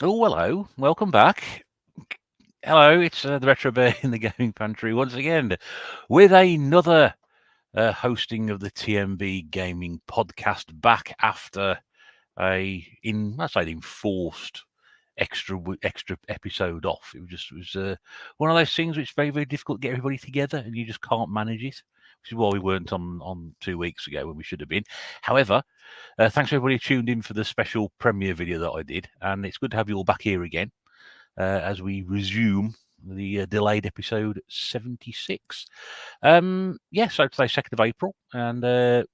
Oh, hello. Welcome back. Hello, it's the Retro Bear in the Gaming Pantry once again with another hosting of the tNb Gaming Podcast back after I say enforced extra episode off. It was one of those things which is very, very difficult to get everybody together and you just can't manage it, which is why we weren't on 2 weeks ago when we should have been. However, thanks everybody who tuned in for the special premiere video that I did, and it's good to have you all back here again as we resume the delayed episode 76. So today's 2nd of April, and the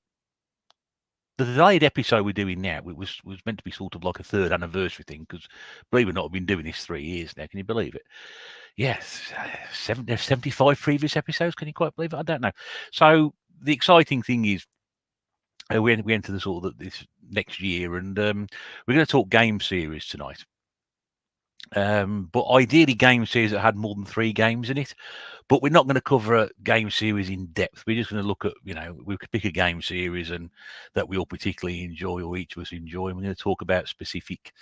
delayed episode we're doing now was meant to be sort of like a third anniversary thing, because believe it or not, I've been doing this 3 years now. Can you believe it? Yes, there's 75 previous episodes. Can you quite believe it? I don't know. So the exciting thing is we enter the sort of this next year, and we're going to talk game series tonight. But ideally, game series that had more than 3 games in it. But we're not going to cover a game series in depth. We're just going to look at, we could pick a game series and that we all particularly enjoy, or each of us enjoy, and we're going to talk about specific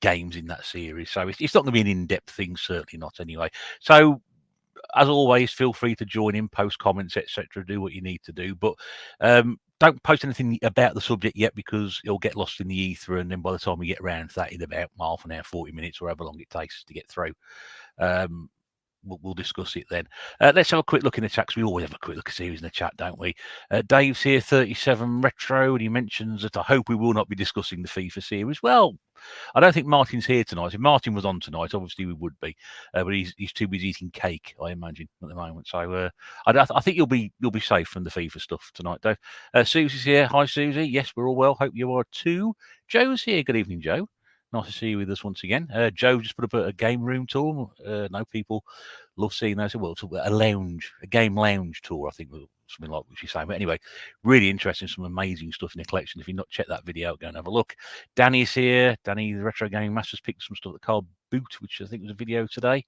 games in that series. So it's not going to be an in-depth thing, certainly not anyway. So as always, feel free to join in, post comments, etc. Do what you need to do, but don't post anything about the subject yet, because it'll get lost in the ether, and then by the time we get around to that in about half an hour, 40 minutes, or however long it takes to get through, we'll discuss it then. Let's have a quick look in the chat, because we always have a quick look at series in the chat, don't we? Dave's here, 37 Retro, and he mentions that I hope we will not be discussing the FIFA series. Well, I don't think Martin's here tonight. If Martin was on tonight, obviously we would be, but he's too busy eating cake, I imagine, at the moment. So I think you'll be safe from the FIFA stuff tonight, Dave. Susie's here. Hi, Susie. Yes, we're all well. Hope you are too. Joe's here. Good evening, Joe. Nice to see you with us once again. Joe just put up a game room tour. No, people love seeing those. Well, it's a game lounge tour, I think, something like what she's saying. But anyway, really interesting, some amazing stuff in the collection. If you've not checked that video out, go and have a look. Danny's here. Danny, the Retro Gaming Masters, picked some stuff that called Boot, which I think was a video today.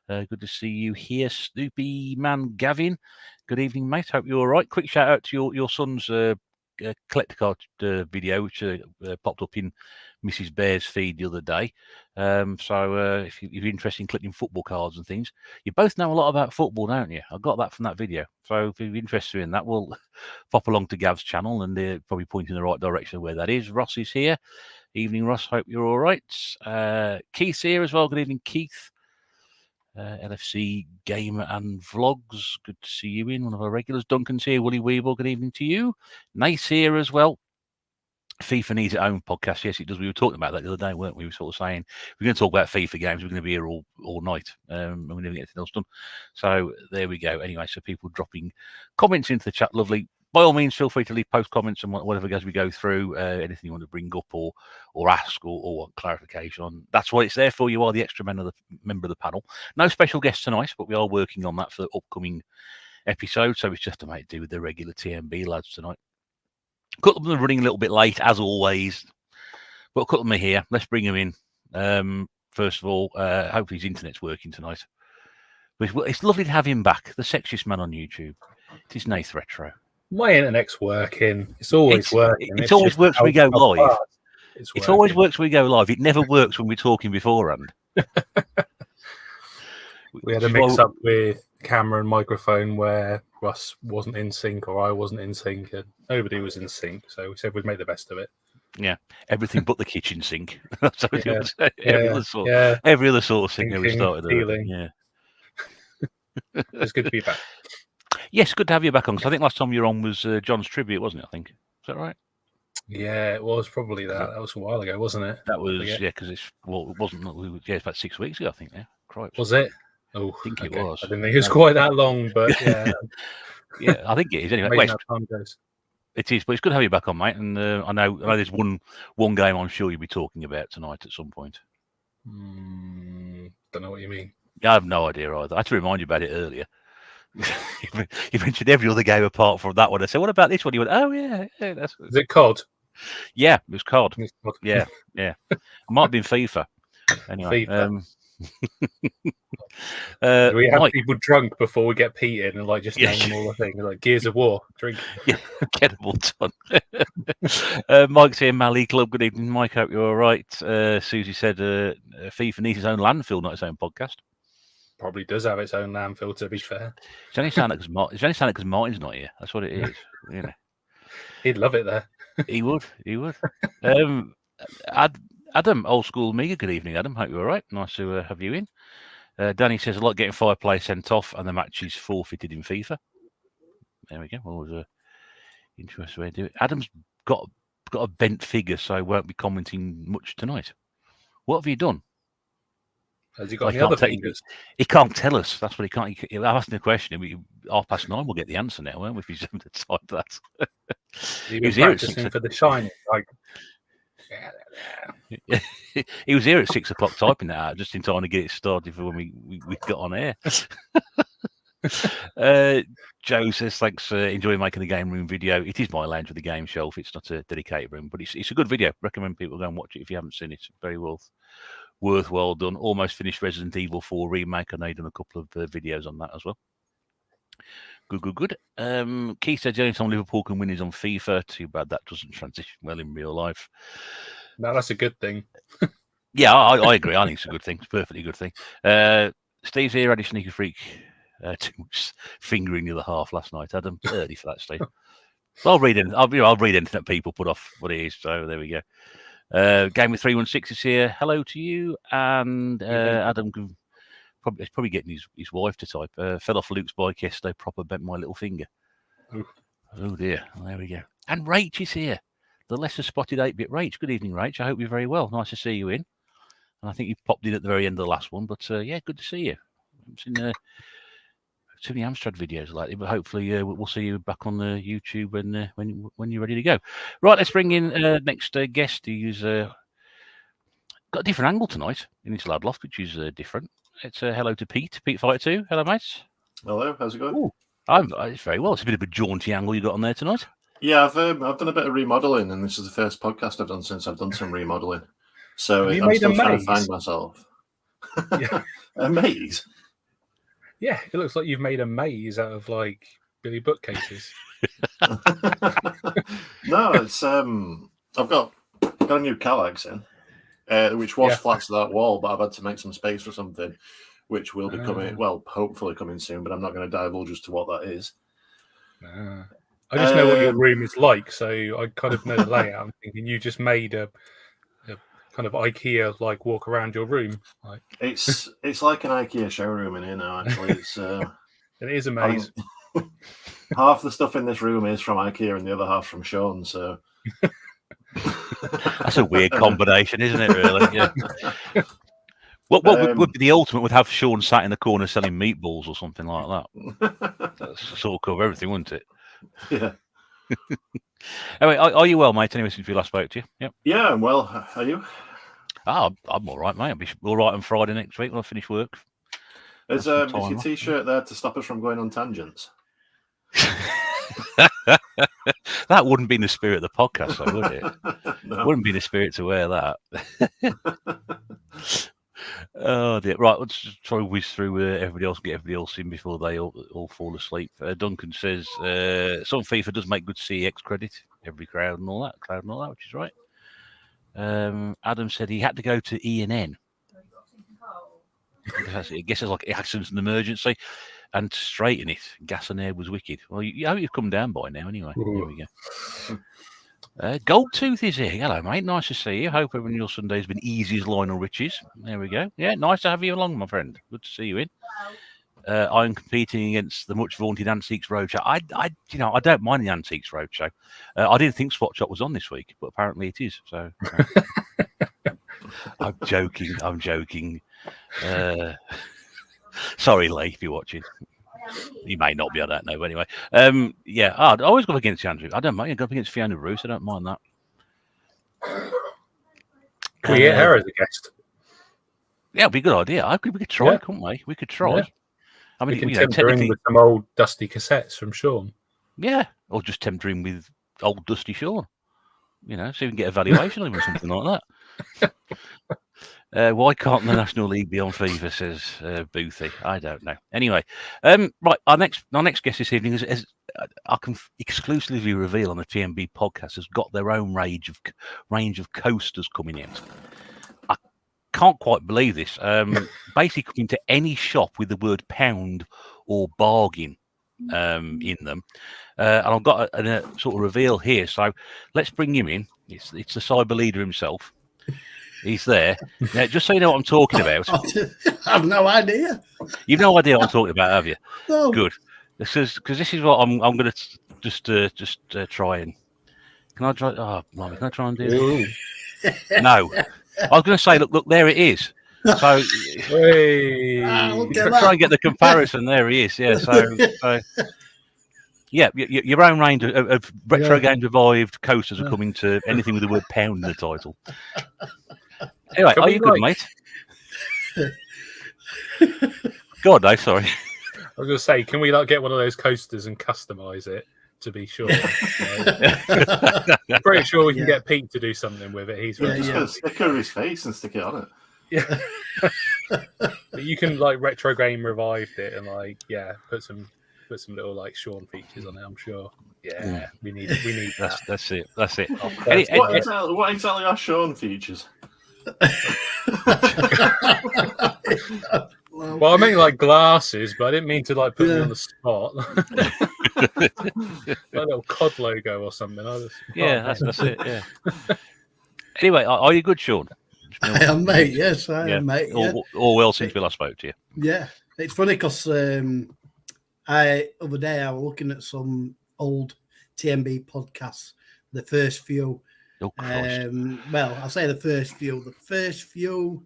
Good to see you here, Snoopy Man Gavin. Good evening, mate. Hope you're all right. Quick shout out to your son's collector card video, which popped up in Mrs. Bear's feed the other day. If you're interested in collecting football cards and things, you both know a lot about football, don't you? I got that from that video. So if you're interested in that, we'll pop along to Gav's channel, and they're probably pointing in the right direction of where that is. Ross is here. Evening, Ross. Hope you're all right. Keith's here as well. Good evening, Keith. LFC Gamer and Vlogs. Good to see you in. One of our regulars. Duncan's here. Willie Weeble. Good evening to you. Nace here as well. FIFA needs its own podcast. Yes, it does. We were talking about that the other day, weren't we? We were sort of saying we're going to talk about FIFA games. We're going to be here all night, and we never get anything else done. So there we go. Anyway, so people dropping comments into the chat, lovely. By all means, feel free to leave post comments and whatever as we go through. Anything you want to bring up or ask or want clarification on, that's what it's there for. You are the extra member of the panel. No special guests tonight, but we are working on that for the upcoming episode. So it's just to make do with the regular tNb lads tonight. A couple of them are running a little bit late, as always, but a couple of them are here. Let's bring them in. First of all, hopefully his internet's working tonight. But it's lovely to have him back, the sexiest man on YouTube. It is Nath Retro. My internet's working. It's always working. It always works when we go live. It always works when we go live. It never works when we're talking beforehand. We had a mix-up with camera and microphone where Russ wasn't in sync or I wasn't in sync, and nobody was in sync. So we said we'd make the best of it. Yeah, everything but the kitchen sink. So every other sort of thing we started. Yeah. It's good to be back. Yes, good to have you back on. Because I think last time you were on was John's tribute, wasn't it? I think. Is that right? Yeah, it was probably that. That was a while ago, wasn't it? That was because it wasn't. It's about 6 weeks ago, I think. Yeah, Cripes. Was it? Oh, I think it was. I didn't think it was quite that long, but yeah. Yeah, I think it is. Anyway, time goes. It is, but it's good to have you back on, mate. And I know there's one game I'm sure you'll be talking about tonight at some point. Don't know what you mean. I have no idea either. I had to remind you about it earlier. You mentioned every other game apart from that one. I said, "What about this one?" You went, "Oh yeah, that's." Is it COD? Yeah, it was COD. Yeah. It might have been FIFA. Anyway, We have Mike, people drunk before we get Pete in and like just Yeah. name all the things like Gears of War, drink. yeah, get them all done. Mike's here, Mally Club. Good evening, Mike. Hope you're all right. Susie said FIFA needs his own landfill, not his own podcast. Probably does have its own landfill, to be fair. It's only sounded because Martin's not here. That's what it is. You know, He'd love it there. he would. Adam, old school Amiga. Good evening, Adam. Hope you're all right. Nice to have you in. Danny says, I like getting 5 players sent off and the match is forfeited in FIFA. There we go. Well, it was an interesting way to do it. Adam's got a bent figure, so I won't be commenting much tonight. What have you done? Has he got any other fingers? He can't tell us. That's what he can't. I'll ask him a question. 9:30, we'll get the answer now, won't we? If he's having to type that. He was practicing for the Shining. Like, he was here at 6 o'clock typing that out just in time to get it started for when we got on air. Joe says, thanks, enjoy making the game room video. It is my lounge with the game shelf. It's not a dedicated room, but it's a good video. Recommend people go and watch it if you haven't seen it. Very worthwhile done. Almost finished Resident Evil 4 remake. I know done a couple of videos on that as well. Good. Keith said the only time Liverpool can win is on FIFA. Too bad that doesn't transition well in real life. No, that's a good thing. Yeah, I agree. I think it's a good thing. It's a perfectly good thing. Steve's here. Had sneaker freak. Too much fingering the other half last night. Adam, early for that, Steve. I'll read anything that people put off what it is. So there we go. Game with 316 is here. Hello to you, and Adam can probably getting his wife to type. Fell off Luke's bike yesterday. Proper bent my little finger. Ooh. Oh dear. Well, there we go. And Rach is here. The lesser spotted 8-bit Rach. Good evening, Rach. I hope you're very well. Nice to see you in. And I think you popped in at the very end of the last one, but yeah, good to see you. I've seen too many Amstrad videos lately, but hopefully we'll see you back on the YouTube when you're ready to go. Right, let's bring in next guest who's got a different angle tonight in his lad loft, which is different. It's hello to Pete Fighter 2. Hello, mates. Hello, how's it going? Ooh, it's very well. It's a bit of a jaunty angle you got on there tonight. Yeah, I've done a bit of remodeling, and this is the first podcast I've done since I've done some remodeling. So I'm still trying to find myself. Yeah. A maze? Yeah, it looks like you've made a maze out of like Billy bookcases. No, it's I've got a new Kallax in, which was flat to that wall, but I've had to make some space for something, which will be coming. Well, hopefully coming soon, but I'm not going to divulge as to what that is. I just know what your room is like, so I kind of know the layout. I'm thinking you just made a kind of IKEA like walk around your room. Like it's like an IKEA showroom in here now. Actually, it's it is a maze. Half the stuff in this room is from IKEA, and the other half from Sean. So that's a weird combination, isn't it? Really? Yeah. What would be the ultimate? Would have Sean sat in the corner selling meatballs or something like that. That's sort of cover everything, wouldn't it? Yeah. Anyway, are you well, mate? Anyway, since we last spoke to you, yep. Yeah, I'm well. Are you? I'm all right, mate. I'll be all right on Friday next week when I finish work. Is your T-shirt there to stop us from going on tangents? That wouldn't be in the spirit of the podcast, though, would it? No. Wouldn't be in the spirit to wear that. Oh dear. Right, let's just try to whiz through everybody else, get everybody else in before they all fall asleep. Duncan says some FIFA does make good CEX credit, every cloud and all that, which is right. Adam said he had to go to E&N. I guess it's like accident and emergency, and straighten it. Gas and air was wicked. Well, you hope you've come down by now, anyway. Here we go. Goldtooth is here. Hello, mate. Nice to see you. Hope everyone your Sunday's been easy as Lionel Richie's. There we go. Yeah, nice to have you along, my friend. Good to see you in. I'm competing against the much vaunted Antiques Roadshow. I don't mind the Antiques Roadshow. I didn't think Spot Shop was on this week, but apparently it is. So I'm joking. Sorry, Lee, if you're watching. You may not be, I don't know. But anyway, yeah, I'd always go against Andrew. I don't mind. Go up against Fiona Roos. I don't mind that. Can we get her as a guest? Yeah, it'd be a good idea. We could try, couldn't we? We could try. Yeah. I mean, we can tempt her in with some old dusty cassettes from Sean. Yeah, or just tempt her in with old dusty Sean. So you can get a valuation of him or something like Why can't the National League be on FIFA, says Boothie. I don't know. Anyway, right, our next guest this evening is I can exclusively reveal on the tNb podcast has got their own range of coasters coming out. I can't quite believe this. Basically, coming to any shop with the word pound or bargain in them, and I've got a sort of reveal here. So let's bring him in. It's the cyber leader himself. He's there. Now, just so you know what I'm talking about. I have no idea. You've no idea what I'm talking about, have you? No. Good. Because this is what I'm going to just try and. Can I try? Oh, blimey, can I try and do this? No. I was going to say, look, there it is. So try and get the comparison. There he is. Yeah. So yeah, your own range of retro games revived coasters are coming to anything with the word pound in the title. Anyway, are you good, mate? God, no, sorry. I was going to say, can we get one of those coasters and customize it to be sure? I'm pretty sure we can get Pete to do something with it. He's just going to stick over his face and stick it on it. Yeah. But you can retro game revived it and put some little Sean features on it. I'm sure. Yeah. We need that. That's it. What exactly are Sean features? Well, I mean glasses, but I didn't mean to put me on the spot. A little COD logo or something. That's it. Yeah. Anyway, are you good, Sean? I am, mate. Yes, I am, mate. Yeah. All well since we last spoke to you. Yeah, it's funny because other day I was looking at some old tNb podcasts, the first few. Oh, well, I'll say the first few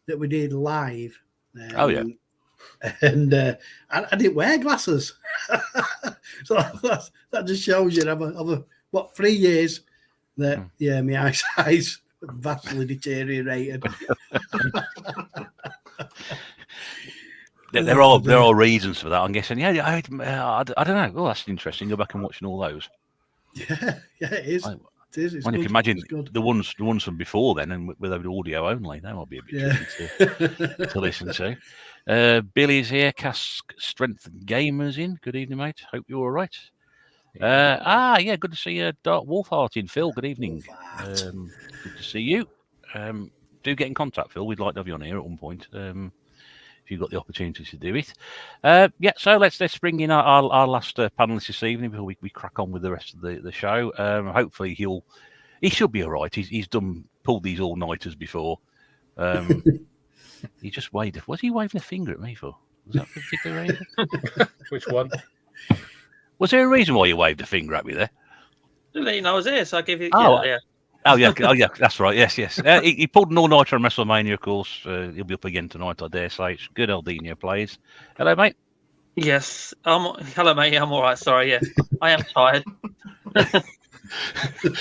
that we did live. And I didn't wear glasses. So that just shows you over 3 years that my eyesight's vastly deteriorated. There are reasons for that, I'm guessing. Yeah, I don't know. Oh, that's interesting. Go back and watching all those. Yeah, it is. It's if you imagine the ones from before then, and with audio only, that might be a bit tricky to listen to. Billy's here. Cask Strength Gamers in. Good evening, mate. Hope you're all right. Yeah, good to see you, Dark Wolfheart in. Phil, good evening. Good to see you. Do get in contact, Phil. We'd like to have you on here at one point. If you've got the opportunity to do it. So let's bring in our last panelist this evening before we crack on with the rest of the show. Hopefully he should be all right. He's pulled these all-nighters before. He just waved. What's he waving a finger at me for? Was that a particular reason? Which one? Was there a reason why you waved a finger at me there? To let you know I was here, so I give you. Yeah. Oh yeah, that's right. Yes. He pulled an all-nighter on WrestleMania, of course. He'll be up again tonight, I dare say. It's good Aldino plays. Hello, mate. Yes. Hello, mate. I'm all right. Sorry. Yeah, I am tired.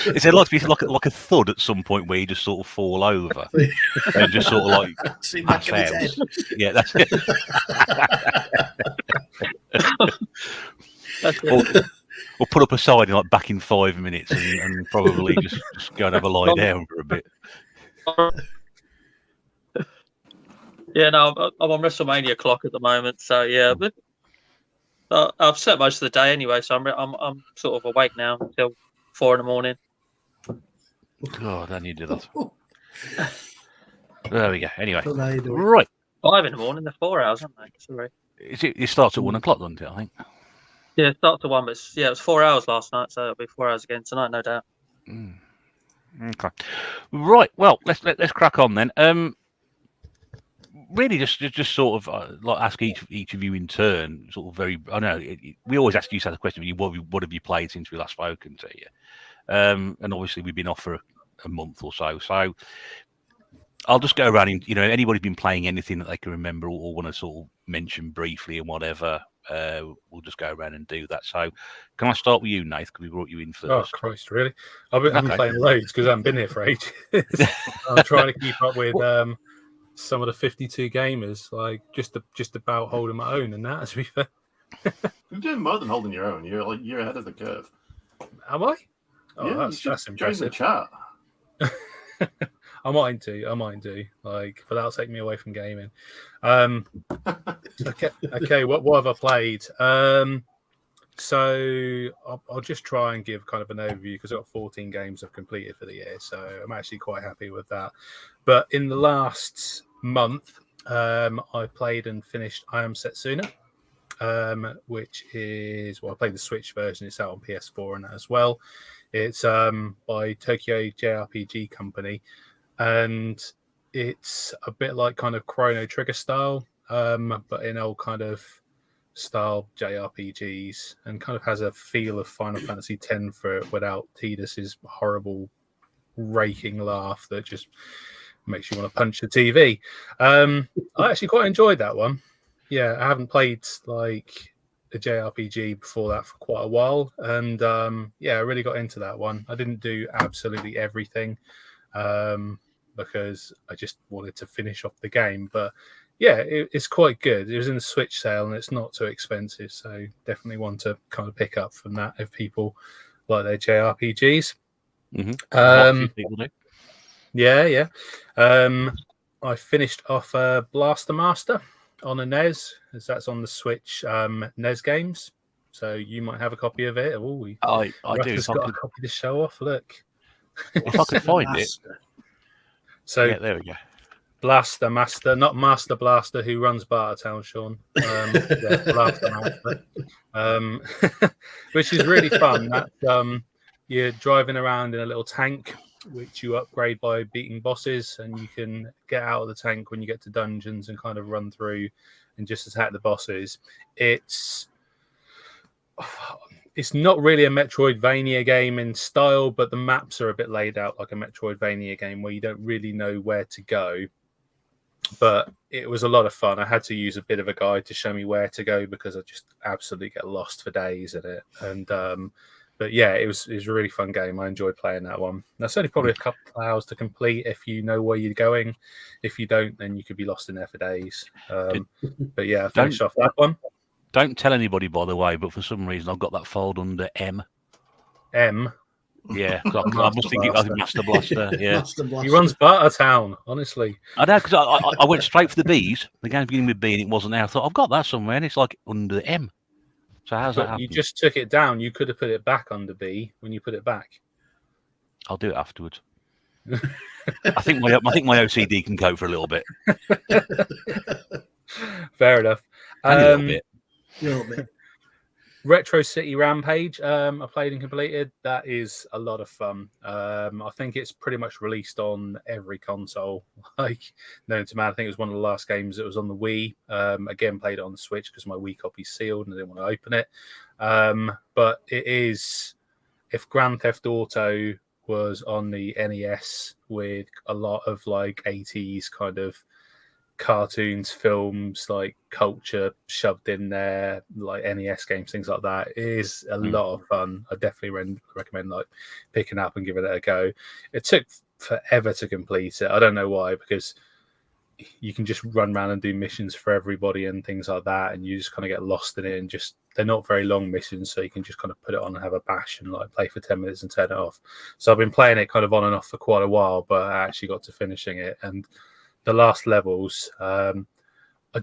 Is there like to be like a thud at some point where you just sort of fall over and just sort of pass out? Yeah, that's it. That's it. Or put up a side and back in 5 minutes and probably just go and have a lie down for a bit. Yeah, no, I'm on WrestleMania clock at the moment, so yeah. But I've slept most of the day anyway, so I'm sort of awake now until 4 a.m. God, I need to do that. There we go. Anyway, so right. 5 a.m. They're 4 hours, aren't they? Sorry. It starts at 1 o'clock, doesn't it? I think. Yeah, it starts at 1, but it was 4 hours last night, so it'll be 4 hours again tonight, no doubt. Okay. Right. Well, let's crack on then. Really, just sort of ask each of you in turn. Sort of very. I know we always ask you the question. What have you played since we last spoken to you? And obviously we've been off for a month or so. So I'll just go around. Anybody's been playing anything that they can remember or want to sort of mention briefly and whatever. We'll just go around and do that. So, can I start with you, Nath? Because we brought you in first. Oh Christ, really? I've been playing loads because I haven't been here for ages. I'm trying to keep up with some of the 52 gamers, just about holding my own, and that, to be fair. You're doing more than holding your own. You're ahead of the curve. Am I? Oh, yeah, that's impressive. The chat. I might do. Like, but that'll take me away from gaming. Okay. What have I played? So I'll just try and give kind of an overview because I've got 14 games I've completed for the year, so I'm actually quite happy with that. But in the last month, I played and finished I Am Setsuna, which is I played the Switch version. It's out on PS4 and that as well. It's by Tokyo JRPG Company, and it's a bit like kind of Chrono Trigger style, but in old kind of style JRPGs, and kind of has a feel of Final Fantasy X for it without Tidus's horrible raking laugh that just makes you want to punch the TV. I actually quite enjoyed that one. Yeah, I haven't played like a JRPG before that for quite a while, and I really got into that one. I didn't do absolutely everything because I just wanted to finish off the game, but yeah, it's quite good. It was in the Switch sale and it's not too expensive, so definitely one to kind of pick up from that if people like their JRPGs. People do. Yeah. I finished off Blaster Master on a NES, as that's on the Switch NES games. So you might have a copy of it. I do. Just got a copy to show off. Look, if I could find it. So yeah, there we go. Blaster Master, not Master Blaster, who runs Bartertown, Sean. Blaster Master, which is really fun. That you're driving around in a little tank, which you upgrade by beating bosses, and you can get out of the tank when you get to dungeons and kind of run through and just attack the bosses. It's not really a Metroidvania game in style, but the maps are a bit laid out like a Metroidvania game where you don't really know where to go. But it was a lot of fun. I had to use a bit of a guide to show me where to go because I just absolutely get lost for days in it. And but yeah, it was a really fun game. I enjoyed playing that one. That's only probably a couple of hours to complete if you know where you're going. If you don't, then you could be lost in there for days. But yeah, I finished off that one. Don't tell anybody, by the way, but for some reason I've got that fold under M. M? Yeah, I must think it was Master Blaster. Yeah, Master Blaster. He runs Bartertown, honestly. I know, because I went straight for the B's. The game's beginning with B and it wasn't there. I thought, I've got that somewhere, and it's like under M. So how's that happen? You just took it down. You could have put it back under B when you put it back. I'll do it afterwards. I think my OCD can cope for a little bit. Fair enough. A little bit. Retro City Rampage, I played and completed. That is a lot of fun. I think it's pretty much released on every console, like known to man. I think it was one of the last games that was on the Wii. Again, played it on the Switch because my Wii copy's sealed and I didn't want to open it. But it is, if Grand Theft Auto was on the NES with a lot of like 80s kind of cartoons, films, like culture shoved in there, like NES games, things like that. It is a lot of fun. I definitely recommend like picking up and giving it a go. It took forever to complete it. I don't know why, because you can just run around and do missions for everybody and things like that, and you just kind of get lost in it, and just they're not very long missions, so you can just kind of put it on and have a bash and like play for 10 minutes and turn it off. So I've been playing it kind of on and off for quite a while, but I actually got to finishing it, and the last levels, I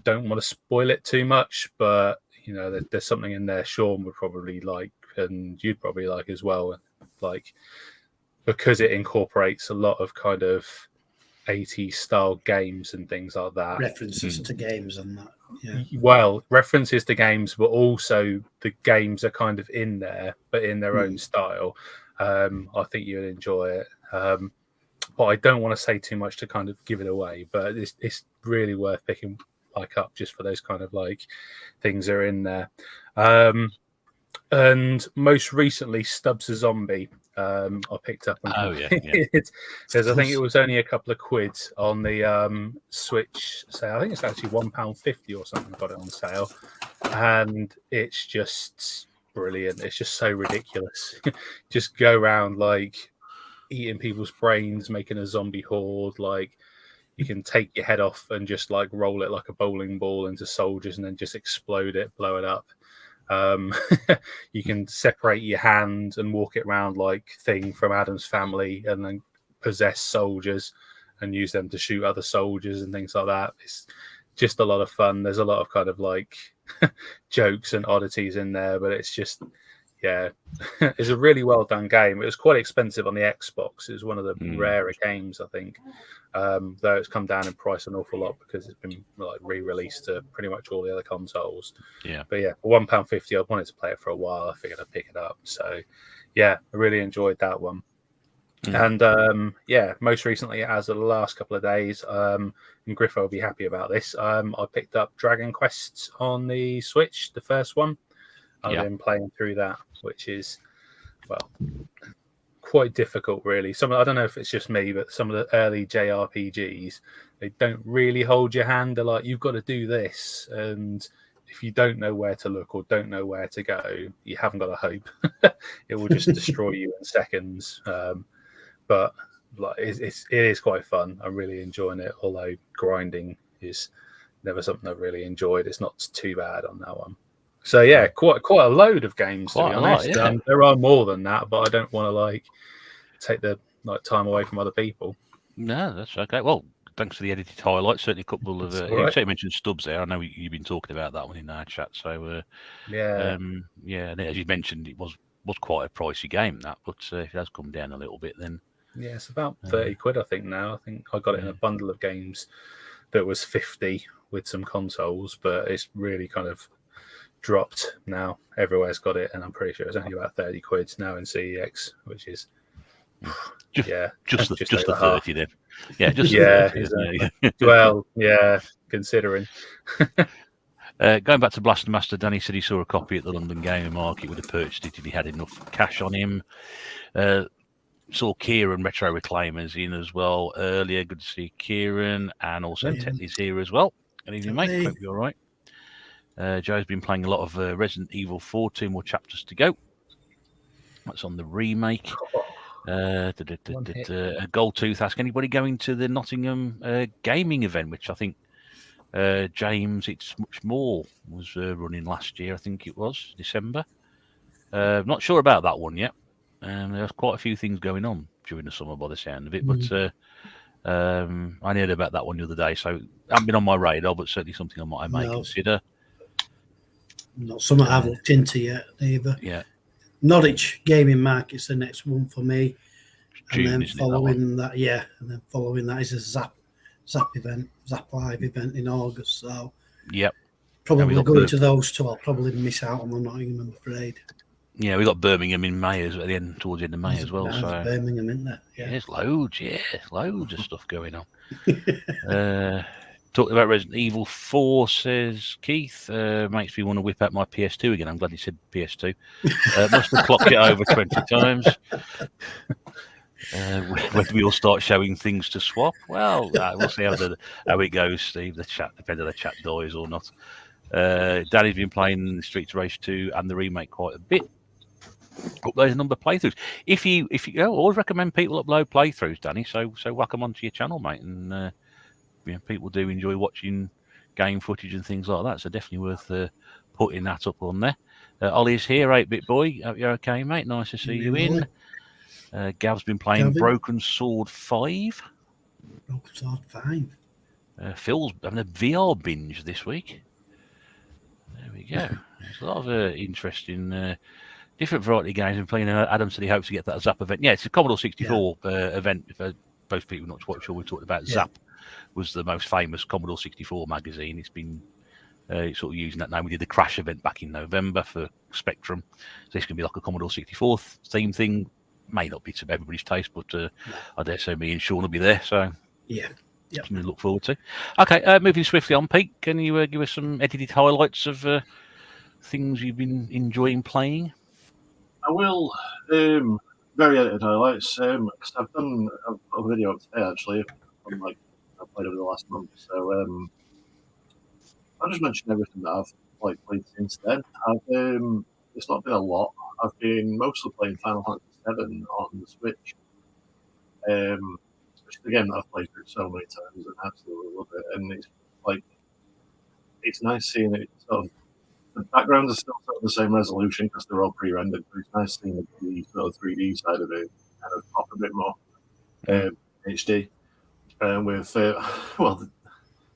don't want to spoil it too much, but you know, there's something in there Sean would probably like, and you'd probably like as well, like because it incorporates a lot of kind of 80s style games and things like that. References to games and that. Yeah. Well, references to games, but also the games are kind of in there, but in their own style. I think you'd enjoy it. But I don't want to say too much to kind of give it away, but it's really worth picking like up just for those kind of like things that are in there. And most recently, Stubbs a Zombie, I picked up. Because I think it was only a couple of quid on the Switch sale. I think it's actually £1.50 or something. I got it on sale, and it's just brilliant. It's just so ridiculous. Just go around like eating people's brains, making a zombie horde. Like you can take your head off and just like roll it like a bowling ball into soldiers and then just explode it, blow it up. You can separate your hand and walk it around like Thing from Addams Family and then possess soldiers and use them to shoot other soldiers and things like that. It's just a lot of fun. There's a lot of kind of like jokes and oddities in there, but it's just, yeah, it's a really well done game. It was quite expensive on the Xbox. It was one of the rarer games, I think. Though it's come down in price an awful lot because it's been like re-released to pretty much all the other consoles. Yeah. But yeah, for £1.50, I wanted to play it for a while. I figured I'd pick it up. So yeah, I really enjoyed that one. And yeah, most recently, as of the last couple of days, and Griffo will be happy about this, I picked up Dragon Quest on the Switch, the first one. I've been playing through that, which is, well, quite difficult, really. I don't know if it's just me, but some of the early JRPGs, they don't really hold your hand. They're like, you've got to do this, and if you don't know where to look or don't know where to go, you haven't got a hope. It will just destroy you in seconds. But like, it is quite fun. I'm really enjoying it, although grinding is never something I've really enjoyed. It's not too bad on that one. So yeah, quite a load of games, to be honest. There are more than that, but I don't want to like take the time away from other people. No, that's okay. Well, thanks for the edited highlights. Certainly a couple of you mentioned Stubbs there. I know you've been talking about that one in our chat. So yeah, and as you mentioned, it was quite a pricey game, that, but if it has come down a little bit, then yeah, it's about 30 quid, I think. Now I think I got it in a bundle of games that was 50 with some consoles, but it's really kind of dropped now. Everywhere's got it, and I'm pretty sure it's only about 30 quid now in CEX, which is just the 30 then. Yeah, just exactly. Well, yeah, considering. Going back to Blaster Master, Danny said he saw a copy at the London Gaming Market, would have purchased it if he had enough cash on him. Saw Kieran Retro Reclaimers in as well earlier. Good to see Kieran, and also Tetley's here as well. Good evening, mate. Hope you're all right. Joe's been playing a lot of Resident Evil 4, 2 more chapters to go. That's on the remake. Goldtooth asked, anybody going to the Nottingham gaming event, which I think James, It's Much More, was running last year. I think it was December. Not sure about that one yet. There's quite a few things going on during the summer by the sound of it, but I heard about that one the other day, so it hasn't been on my radar, but certainly something I may consider. Not something I haven't looked into yet either. Yeah. Norwich Gaming Market's the next one for me. June, and then following that is a Zap Live event in August. So yep. Probably going to those two. I'll probably miss out on the Nottingham, I'm afraid. Yeah, we got Birmingham in May towards the end of May as well. So Birmingham, isn't there? Yeah, there's loads of stuff going on. Talking about Resident Evil 4, says Keith, makes me want to whip out my PS2 again. I'm glad he said PS2. Must have clocked it over 20 times. When we all start showing things to swap, well, we'll see how it goes, Steve. The chat, depending on the chat dies or not. Danny's been playing Streets Race 2 and the remake quite a bit. Upload a number of playthroughs. If you I always recommend people upload playthroughs, Danny. So whack them onto your channel, mate. And people do enjoy watching game footage and things like that. So definitely worth putting that up on there. Ollie's here, 8-bit boy. Hope you're okay, mate. Nice to see you in. Gav's been playing Broken Sword 5. Broken Sword 5. Phil's having a VR binge this week. There we go. There's a lot of interesting, different variety of games. And playing. Adam said he hopes to get that Zap event. Yeah, it's a Commodore 64 event. For most people not quite sure, we talked about Zap was the most famous Commodore 64 magazine. It's been sort of using that name. We did the Crash event back in November for Spectrum. So this can be like a Commodore 64 theme thing. May not be to everybody's taste, but I dare say me and Sean will be there. So something to look forward to. Okay, moving swiftly on, Pete. Can you give us some edited highlights of things you've been enjoying playing? I will. Very edited highlights. Because I've done a video today actually. I've played over the last month, so I'll just mention everything that I've played since then. It's not been a lot. I've been mostly playing Final Fantasy 7 on the Switch, which again I've played through so many times and absolutely love it. And it's nice seeing it. Sort of, the backgrounds are still sort of the same resolution because they're all pre-rendered, but it's nice seeing the sort of 3D side of it kind of pop a bit more HD. with well,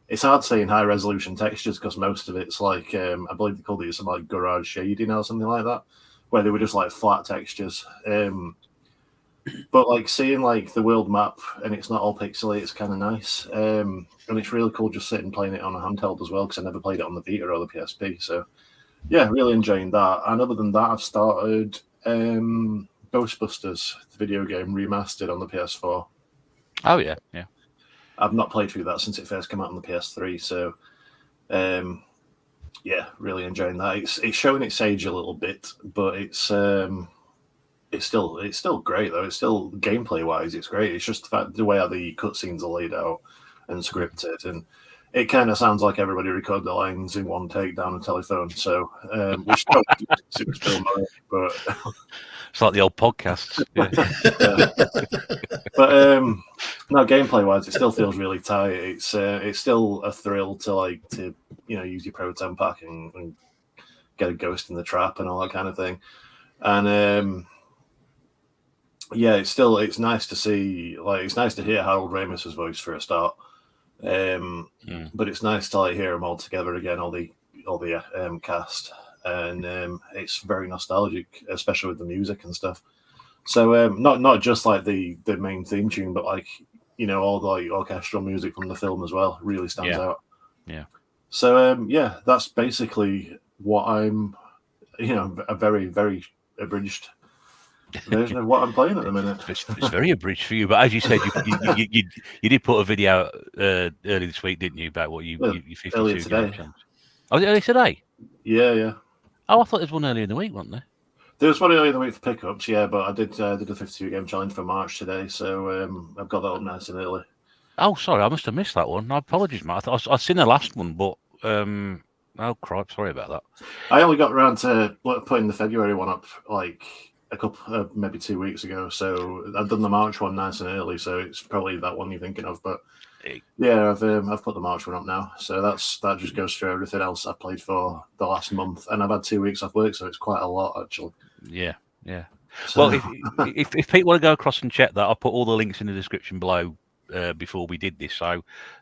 it's hard saying high resolution textures because most of it's like I believe they called it something like garage shading or something like that, where they were just like flat textures. But like seeing like the world map and it's not all pixelated, it's kind of nice. And it's really cool just sitting playing it on a handheld as well because I never played it on the Vita or the PSP. So yeah, really enjoying that. And other than that, I've started Ghostbusters, the video game remastered on the PS4. Oh yeah, yeah. I've not played through that since it first came out on the PS3. So yeah, really enjoying that. It's showing its age a little bit, but it's still great though. It's still gameplay wise, it's great. It's just the fact the way how the cutscenes are laid out and scripted, and it kind of sounds like everybody recorded the lines in one take down a telephone. So which don't do it Bill Murray, but it's like the old podcasts. Yeah. But no, gameplay wise, it still feels really tight. It's still a thrill to use your proton pack and get a ghost in the trap and all that kind of thing. And yeah, it's nice to see, it's nice to hear Harold Ramis's voice for a start. But it's nice to hear them all together again, all the cast, and it's very nostalgic, especially with the music and stuff. So not just like the main theme tune, but all the orchestral music from the film as well really stands out. Yeah. So yeah, that's basically what I'm, a very, very abridged version of what I'm playing at the minute. It's very abridged for you, but as you said, you did put a video out early this week, didn't you, about what you 52 earlier today. Oh, was it early today? Yeah. Oh, I thought there was one earlier in the week, wasn't there? There was one earlier in the week for pickups, yeah, but I did a 52 game challenge for March today, so I've got that up nice and early. Oh, sorry, I must have missed that one. I apologize, Matt. I've seen the last one, but oh crap, sorry about that. I only got around to putting the February one up a couple, maybe 2 weeks ago. So I've done the March one nice and early. So it's probably that one you're thinking of. But yeah, I've put the March one up now. So that just goes through everything else I've played for the last month, and I've had 2 weeks off work, so it's quite a lot actually. Yeah. So, well, if people want to go across and check that, I'll put all the links in the description below. Before we did this, so you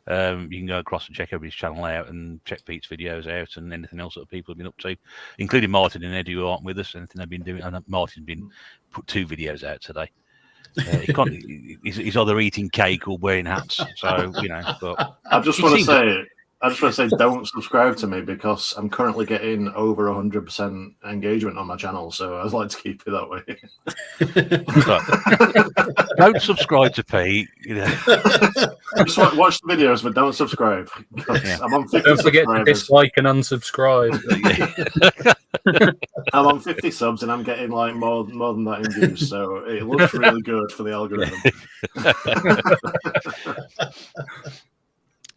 can go across and check everybody's channel out and check Pete's videos out and anything else that people have been up to, including Martin and Eddie who aren't with us. Anything they've been doing, and Martin's been put 2 videos out today. He's either eating cake or wearing hats. So but I just want to say, don't subscribe to me because I'm currently getting over 100% engagement on my channel, so I'd like to keep it that way. Don't subscribe to Pete. Just watch the videos, but don't subscribe. I'm on 50 don't forget to dislike and unsubscribe. I'm on 50 subs and I'm getting more than that in views, so it looks really good for the algorithm.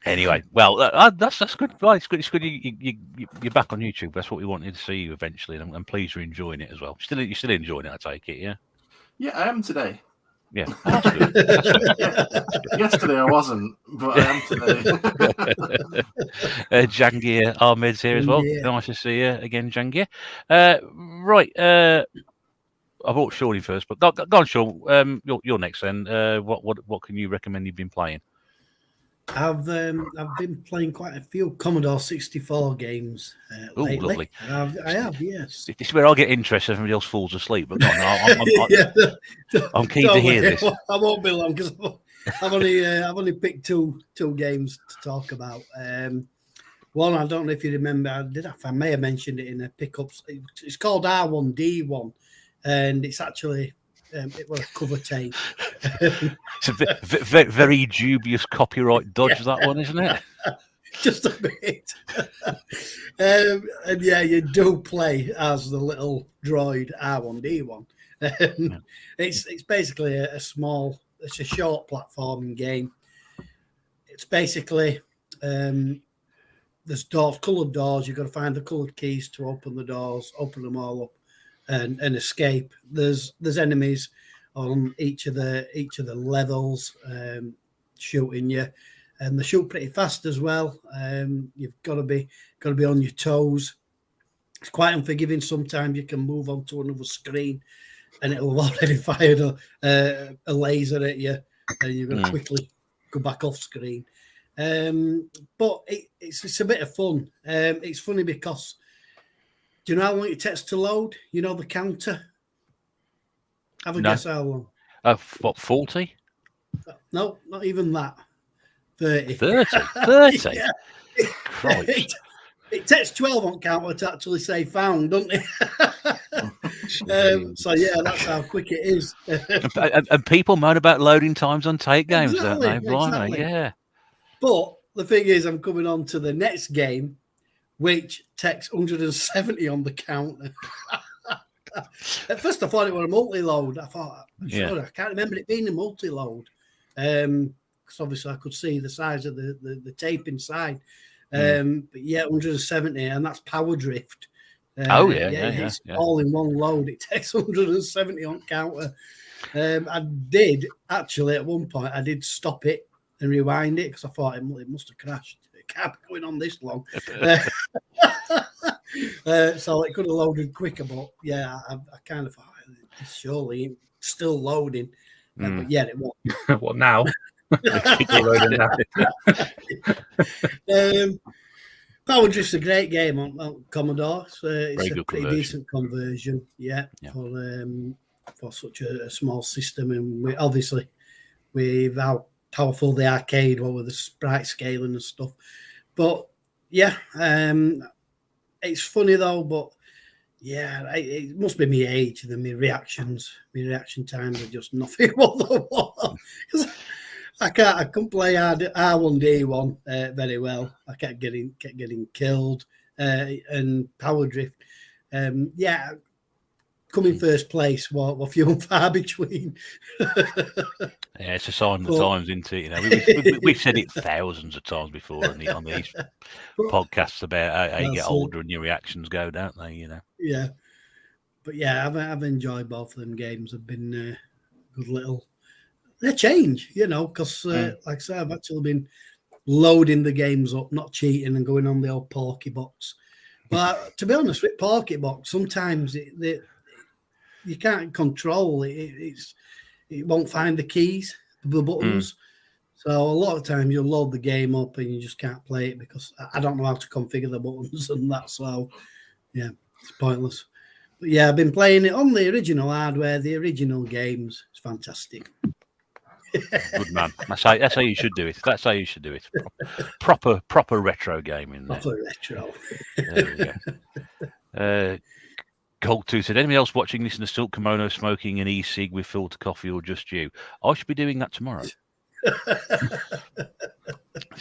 Anyway, well, that's good. Right, it's good. You're back on YouTube. That's what we wanted to see you eventually, and I'm pleased you're enjoying it as well. You're still enjoying it, I take it, yeah. Yeah, I am today. Yeah, that's good. That's good. Yesterday I wasn't, but I am today. Jangir Ahmed's here as well. Yeah. Nice to see you again, Jangir. Right, I brought Sean in first, but go on, Sean. You're next then. What can you recommend you've been playing? I've been playing quite a few Commodore 64 games lately. Lovely. I have, yes. This is where I get interested. Everybody else falls asleep, but I'm keen to hear this. I won't be long because I've only picked two games to talk about. One, I don't know if you remember, I may have mentioned it in the pickups. It's called R1D1, and it's actually it was a cover tape. It's a very dubious copyright dodge, that one, isn't it? Just a bit. And yeah, you do play as the little droid R1D1. It's basically a short platforming game. It's basically there's coloured doors. You've got to find the coloured keys to open the doors, open them all up, and escape. There's enemies on each of the levels shooting you, and they shoot pretty fast as well. You've got to be on your toes. It's quite unforgiving. Sometimes you can move on to another screen, and it'll have already fired a laser at you, and you've got to go back off screen. But it's a bit of fun. It's funny because, do you know how long it takes to load? You know the counter? Have a guess how long? What, 40? No, not even that. 30. 30? Yeah. Christ. It takes 12 on counter to actually say found, doesn't it? So yeah, that's how quick it is. and people moan about loading times on take games, don't they? Exactly. Yeah. But the thing is, I'm coming on to the next game, which takes 170 on the counter. At first, I thought it was a multi-load. I thought, sure, I can't remember it being a multi-load. Because obviously I could see the size of the tape inside. But yeah, 170, and that's power drift. It's all in one load. It takes 170 on counter. I did actually at one point. I did stop it and rewind it because I thought it must have crashed. It can't be going on this long. So it could have loaded quicker, but yeah, I kind of thought surely it's still loading. But yeah, it won't. What now? Power Drift's a great game on Commodore. So it's a pretty decent conversion, for such a small system. And with how powerful the arcade was with the sprite scaling and stuff. But yeah, it's funny though. But yeah, it must be my age and my reaction times are just nothing what they were. I couldn't play R1D1 very well. I kept getting killed, and Power Drift. Coming first place were few and far between. It's a sign of the times, isn't it? You know, we've said it thousands of times before on these podcasts about how you get older and your reactions go, don't they? You know. Yeah, but yeah, I've enjoyed both of them games. Have been good little. They change, because like I said, I've actually been loading the games up, not cheating and going on the old Porky box. But to be honest, with Porky box, sometimes you can't control it. It won't find the keys, the buttons. So a lot of times you'll load the game up and you just can't play it because I don't know how to configure the buttons and that. So yeah, it's pointless. But yeah, I've been playing it on the original hardware, the original games. It's fantastic. Good man. That's how you should do it. That's how you should do it. Proper retro gaming. Proper retro. There we go. Goldtooth said, anybody else watching this in a silk kimono smoking an e-cig with filter coffee or just you? I should be doing that tomorrow. It's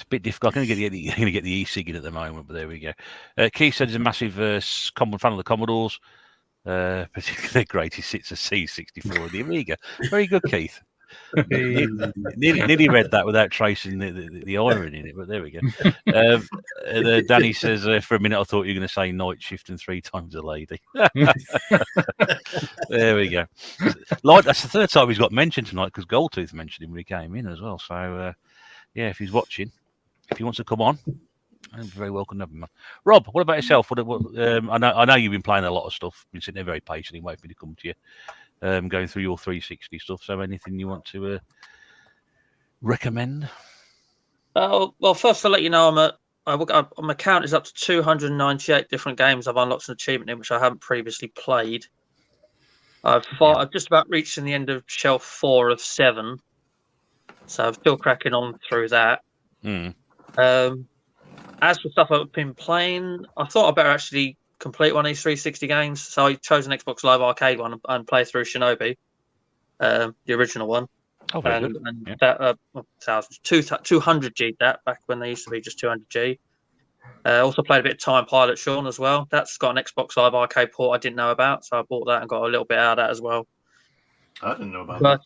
a bit difficult. I'm going to get the e-cig in at the moment, but there we go. Keith said he's a massive fan of the Commodores. Particularly their greatest hits a C64 and the Amiga. Very good, Keith. Nearly read that without tracing the irony in it, but there we go. Danny says, for a minute I thought you were going to say night shift and 3 times a lady. There we go. That's the third time he's got mentioned tonight because Goldtooth mentioned him when he came in as well. So, yeah, if he's watching, if he wants to come on, I'm very welcome to have him. Rob, what about yourself? I know you've been playing a lot of stuff. Been sitting there very patiently waiting for me to come to you. Going through your 360 stuff. So anything you want to recommend? Well, first to let you know, my account is up to 298 different games I've unlocked an achievement in, which I haven't previously played. I've just about reached the end of shelf 4 of 7, so I'm still cracking on through that. As for stuff I've been playing, I thought I'd better actually complete one of these 360 games, so I chose an Xbox Live Arcade one and play through Shinobi, the original one. Oh, very good. And that 200G that back when they used to be just 200G. Also played a bit of Time Pilot Sean as well. That's got an Xbox Live Arcade port I didn't know about, so I bought that and got a little bit out of that as well. I didn't know about that.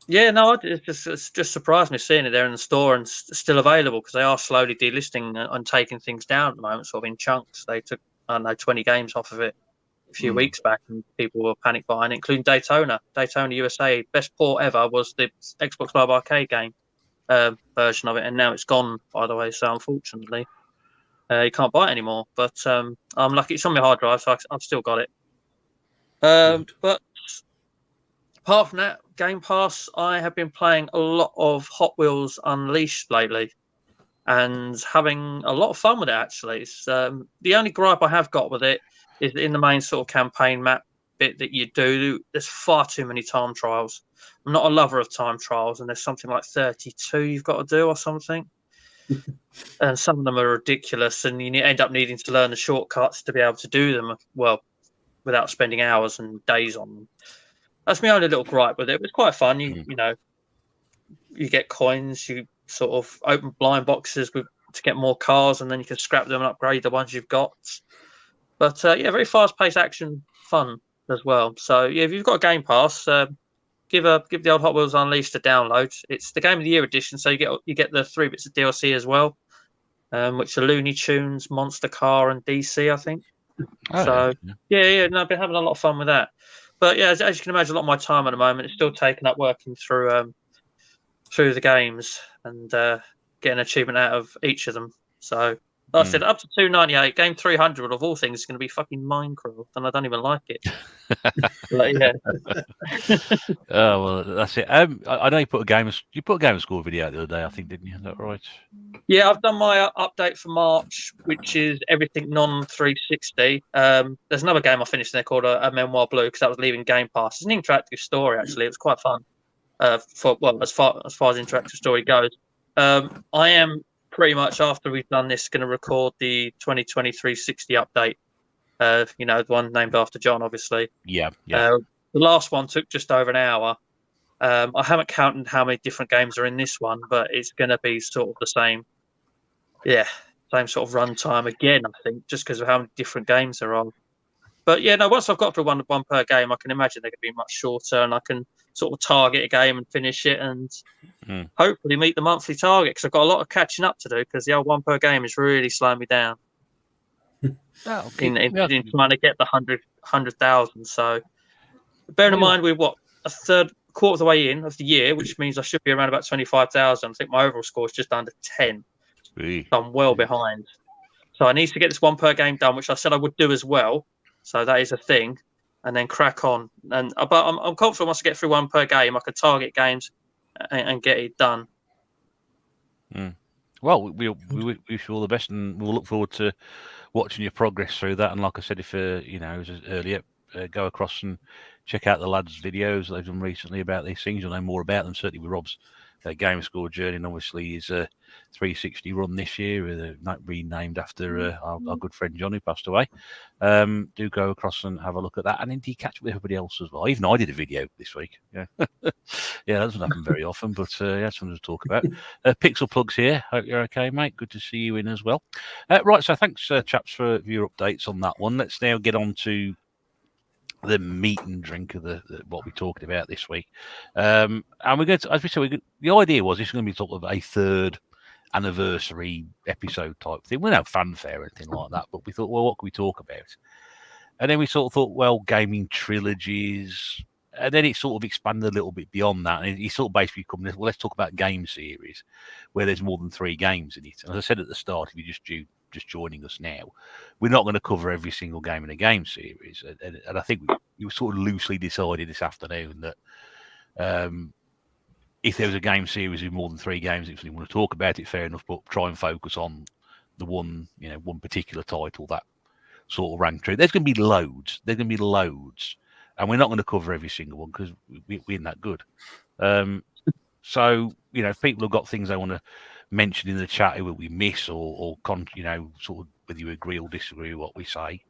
Yeah, no, it just surprised me seeing it there in the store and still available because they are slowly delisting and taking things down at the moment, sort of in chunks. They took 20 games off of it a few weeks back, and people were panic buying it, including Daytona USA. Best port ever was the Xbox Live Arcade game version of it, and now it's gone, by the way. So unfortunately, you can't buy it anymore. But I'm lucky; it's on my hard drive, so I've still got it. But apart from that, Game Pass, I have been playing a lot of Hot Wheels Unleashed lately, and having a lot of fun with it. Actually, it's, the only gripe I have got with it is in the main sort of campaign map bit that you do. There's far too many time trials. I'm not a lover of time trials, and there's something like 32 you've got to do or something. And some of them are ridiculous, and you end up needing to learn the shortcuts to be able to do them well without spending hours and days on them. That's my only little gripe with it. It was quite fun. You know, you get coins, you sort of open blind boxes to get more cars, and then you can scrap them and upgrade the ones you've got. But yeah, very fast-paced action, fun as well. So yeah, if you've got a Game Pass, give the old Hot Wheels Unleashed a download. It's the Game of the Year edition, so you get the 3 bits of DLC as well, which are Looney Tunes, Monster Car, and DC, I think. Oh, so yeah, no, I've been having a lot of fun with that. But yeah, as you can imagine, a lot of my time at the moment is still taken up working through the games and getting an achievement out of each of them. So like I said, up to 298, game 300 of all things is going to be fucking Minecraft, and I don't even like it. But, yeah. Oh well, that's it. I know you put a game of school video out the other day, I think, didn't you? Is that right? Yeah, I've done my update for March, which is everything non-360. There's another game I finished there called a Memoir Blue, because that was leaving Game Pass. It's an interactive story, actually. It was quite fun. As far as interactive story goes, I am pretty much, after we've done this, going to record the 2023 60 update. You know, the one named after John, obviously. Yeah. The last one took just over an hour. I haven't counted how many different games are in this one, but it's going to be sort of the same. Yeah, same sort of runtime again, I think, just because of how many different games there are. But yeah, no, once I've got to one per game, I can imagine they're going to be much shorter, and I can sort of target a game and finish it, and hopefully meet the monthly target, because I've got a lot of catching up to do, because the old one per game is really slowing me down in trying to get the 100,000. So bearing in mind we're a quarter of the way in of the year, which means I should be around about 25,000. I think my overall score is just under 10. So I'm well behind. So I need to get this one per game done, which I said I would do as well. So that is a thing, and then crack on. And but I'm confident once I get through one per game, I can target games and get it done. Well, we wish you all the best, and we'll look forward to watching your progress through that. And like I said, if as earlier, go across and check out the lads' videos they've done recently about these things. You'll know more about them. Certainly with Rob's Game Score journey, and obviously his 360 run this year, renamed after our good friend John, who passed away. Do go across and have a look at that, and indeed catch up with everybody else as well. Even I did a video this week. Yeah, that doesn't happen very often, but that's something to talk about. Pixel Plugs here. Hope you're okay, mate. Good to see you in as well. Right, so thanks, chaps, for your updates on that one. Let's now get on to the meat and drink of what we're talking about this week. And we're going to, as we said, the idea was this is going to be sort of a 3rd anniversary episode type thing. We're no fanfare or anything like that, but we thought, well, what can we talk about? And then we sort of thought, well, gaming trilogies. And then it sort of expanded a little bit beyond that. And it sort of basically come, well, let's talk about game series where there's more than 3 games in it. And as I said at the start, if you're just joining us now, we're not going to cover every single game in a game series, and I think we sort of loosely decided this afternoon that if there was a game series with more than 3 games, if you want to talk about it, fair enough, but try and focus on the one particular title that sort of rang true. There's going to be loads, and we're not going to cover every single one because we're not that good. So if people have got things they want to mention in the chat who we miss or sort of whether you agree or disagree with what we say,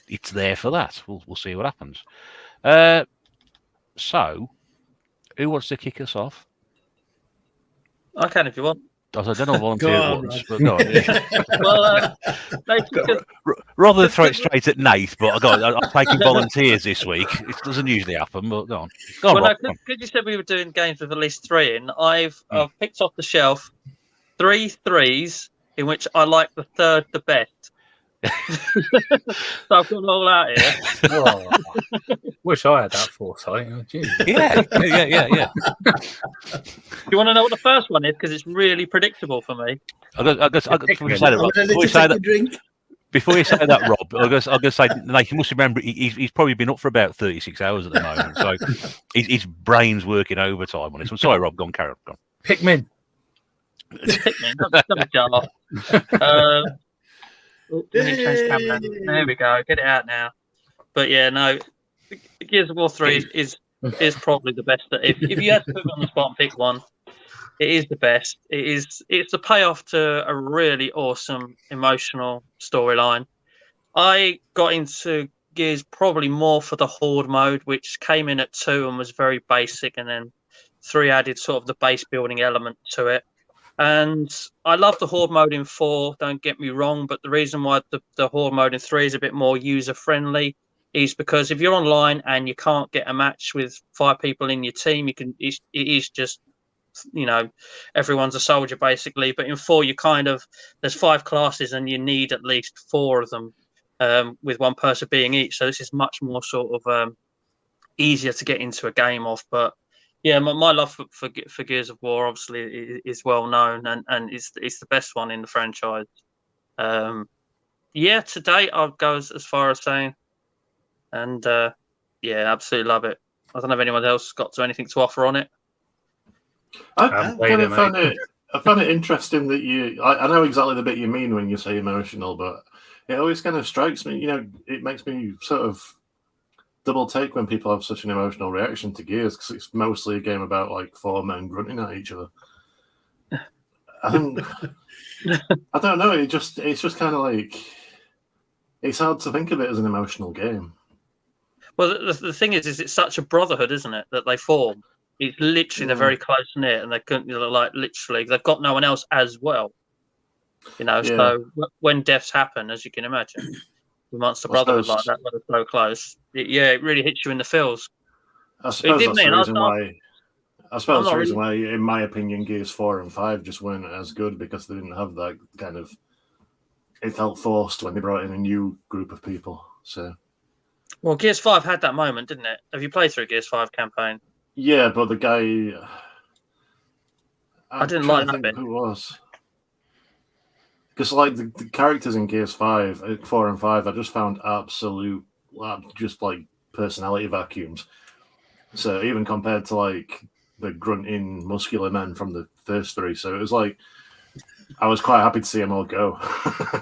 it's there for that. We'll see what happens. So who wants to kick us off? I can if you want. I don't know volunteer once, but go on. Well, rather than throw it straight at Nate, but I'm taking volunteers this week. It doesn't usually happen, but go on. Because you said we were doing games with at least 3 in, I've picked off the shelf 3 threes in which I like the 3rd the best. So I've got them all out here. Oh, wish I had that foresight. Oh, yeah. Do you want to know what the first one is? Because it's really predictable for me. I guess before we say that, Before you say that, Rob, I'm going to say, like, you must remember he's probably been up for about 36 hours at the moment, so his brain's working overtime on this. I'm sorry, Rob. Go on, carry on. Go on. Pikmin. Pikmin. Let me jump off. Let me change camera. There we go. Get it out now. But yeah, no, Gears of War 3 is probably the best. If you had to put me on the spot and pick one, it is the best. It's the payoff to a really awesome emotional storyline. I got into Gears probably more for the Horde mode, which came in at 2 and was very basic, and then 3 added sort of the base building element to it. And I love the Horde mode in 4, don't get me wrong, but the reason why the Horde mode in 3 is a bit more user-friendly is because if you're online and you can't get a match with 5 people in your team, it is just, everyone's a soldier basically. But in 4, there's 5 classes and you need at least 4 of them, with one person being each. So this is much more sort of easier to get into a game of. But yeah, my love for Gears of War obviously is well known, and it's the best one in the franchise. To date, I'll go as far as saying, and absolutely love it. I don't know if anyone else got anything to offer on it. I found it interesting that I know exactly the bit you mean when you say emotional, but it always kind of strikes me, it makes me sort of double take when people have such an emotional reaction to Gears, because it's mostly a game about like 4 men grunting at each other. I don't know, it's just kind of like, it's hard to think of it as an emotional game. Well, the thing is it's such a brotherhood, isn't it, that they form? It's literally they're very close knit, and they couldn't literally they've got no one else as well. So when deaths happen, as you can imagine, amongst the brotherhood like that, when they're so close, it really hits you in the feels. I suppose that's the reason why. I suppose that's the reason why, in my opinion, Gears 4 and 5 just weren't as good, because they didn't have that kind of. It felt forced when they brought in a new group of people. So. Well, Gears 5 had that moment, didn't it? Have you played through Gears 5 campaign? Yeah, but the guy. I didn't like that bit. Who was? Because like the characters in Gears 4 and 5, I just found absolute, just like personality vacuums. So even compared to like the grunting muscular men from the first 3, so it was like I was quite happy to see them all go.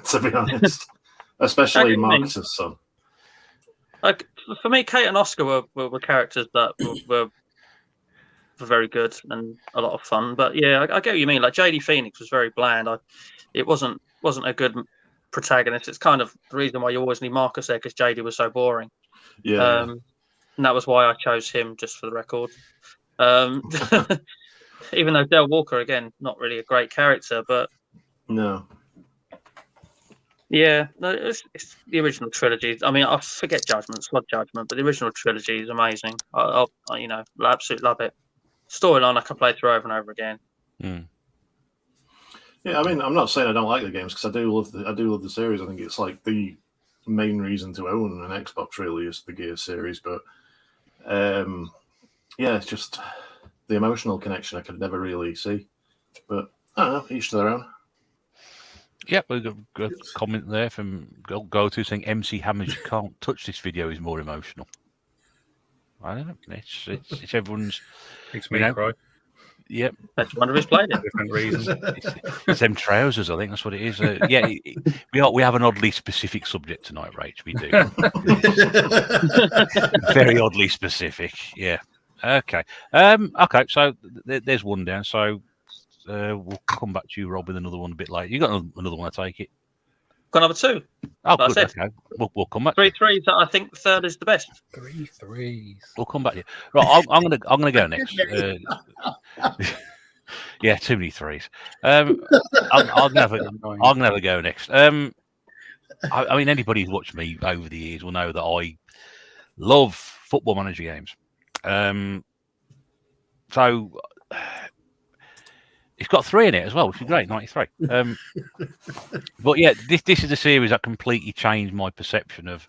To be honest, especially Marcus's son. Like for me, Kate and Oscar were characters that were very good and a lot of fun. But yeah, I get what you mean. Like JD Phoenix was very bland. It wasn't a good protagonist. It's kind of the reason why you always need Marcus there, because JD was so boring. Yeah. And that was why I chose him, just for the record. Even though Del Walker, again, not really a great character, but no. Yeah, no, it's the original trilogy. I mean, I forget Slug Judgment, but the original trilogy is amazing. I absolutely love it. Storyline I can play through over and over again. Mm. Yeah, I mean, I'm not saying I don't like the games, because I do love the series. I think it's like the main reason to own an Xbox really is the Gears series. But it's just the emotional connection I could never really see. But I don't know, each to their own. Yep, we've got a comment there from Go-To saying MC Hammers, you can't touch this video, is more emotional. I don't know. It's everyone's. Makes me cry. Yep. That's one of his played it. Different reasons. It's them trousers, I think that's what it is. We have an oddly specific subject tonight, Rach. We do. Very oddly specific. Yeah. Okay. Okay. So there's one down. So we'll come back to you, Rob, with another one a bit later. You got another one, I take it. Got number 2. Oh, good. Okay. We'll come back. 3 threes. I think the third is the best. 3 threes. We'll come back to you. Right, I'm gonna go next. Yeah, too many 3s. I'll never go next. I mean, anybody who's watched me over the years will know that I love Football Manager games. So it's got 3 in it as well, which is great, 93. But yeah, this is a series that completely changed my perception of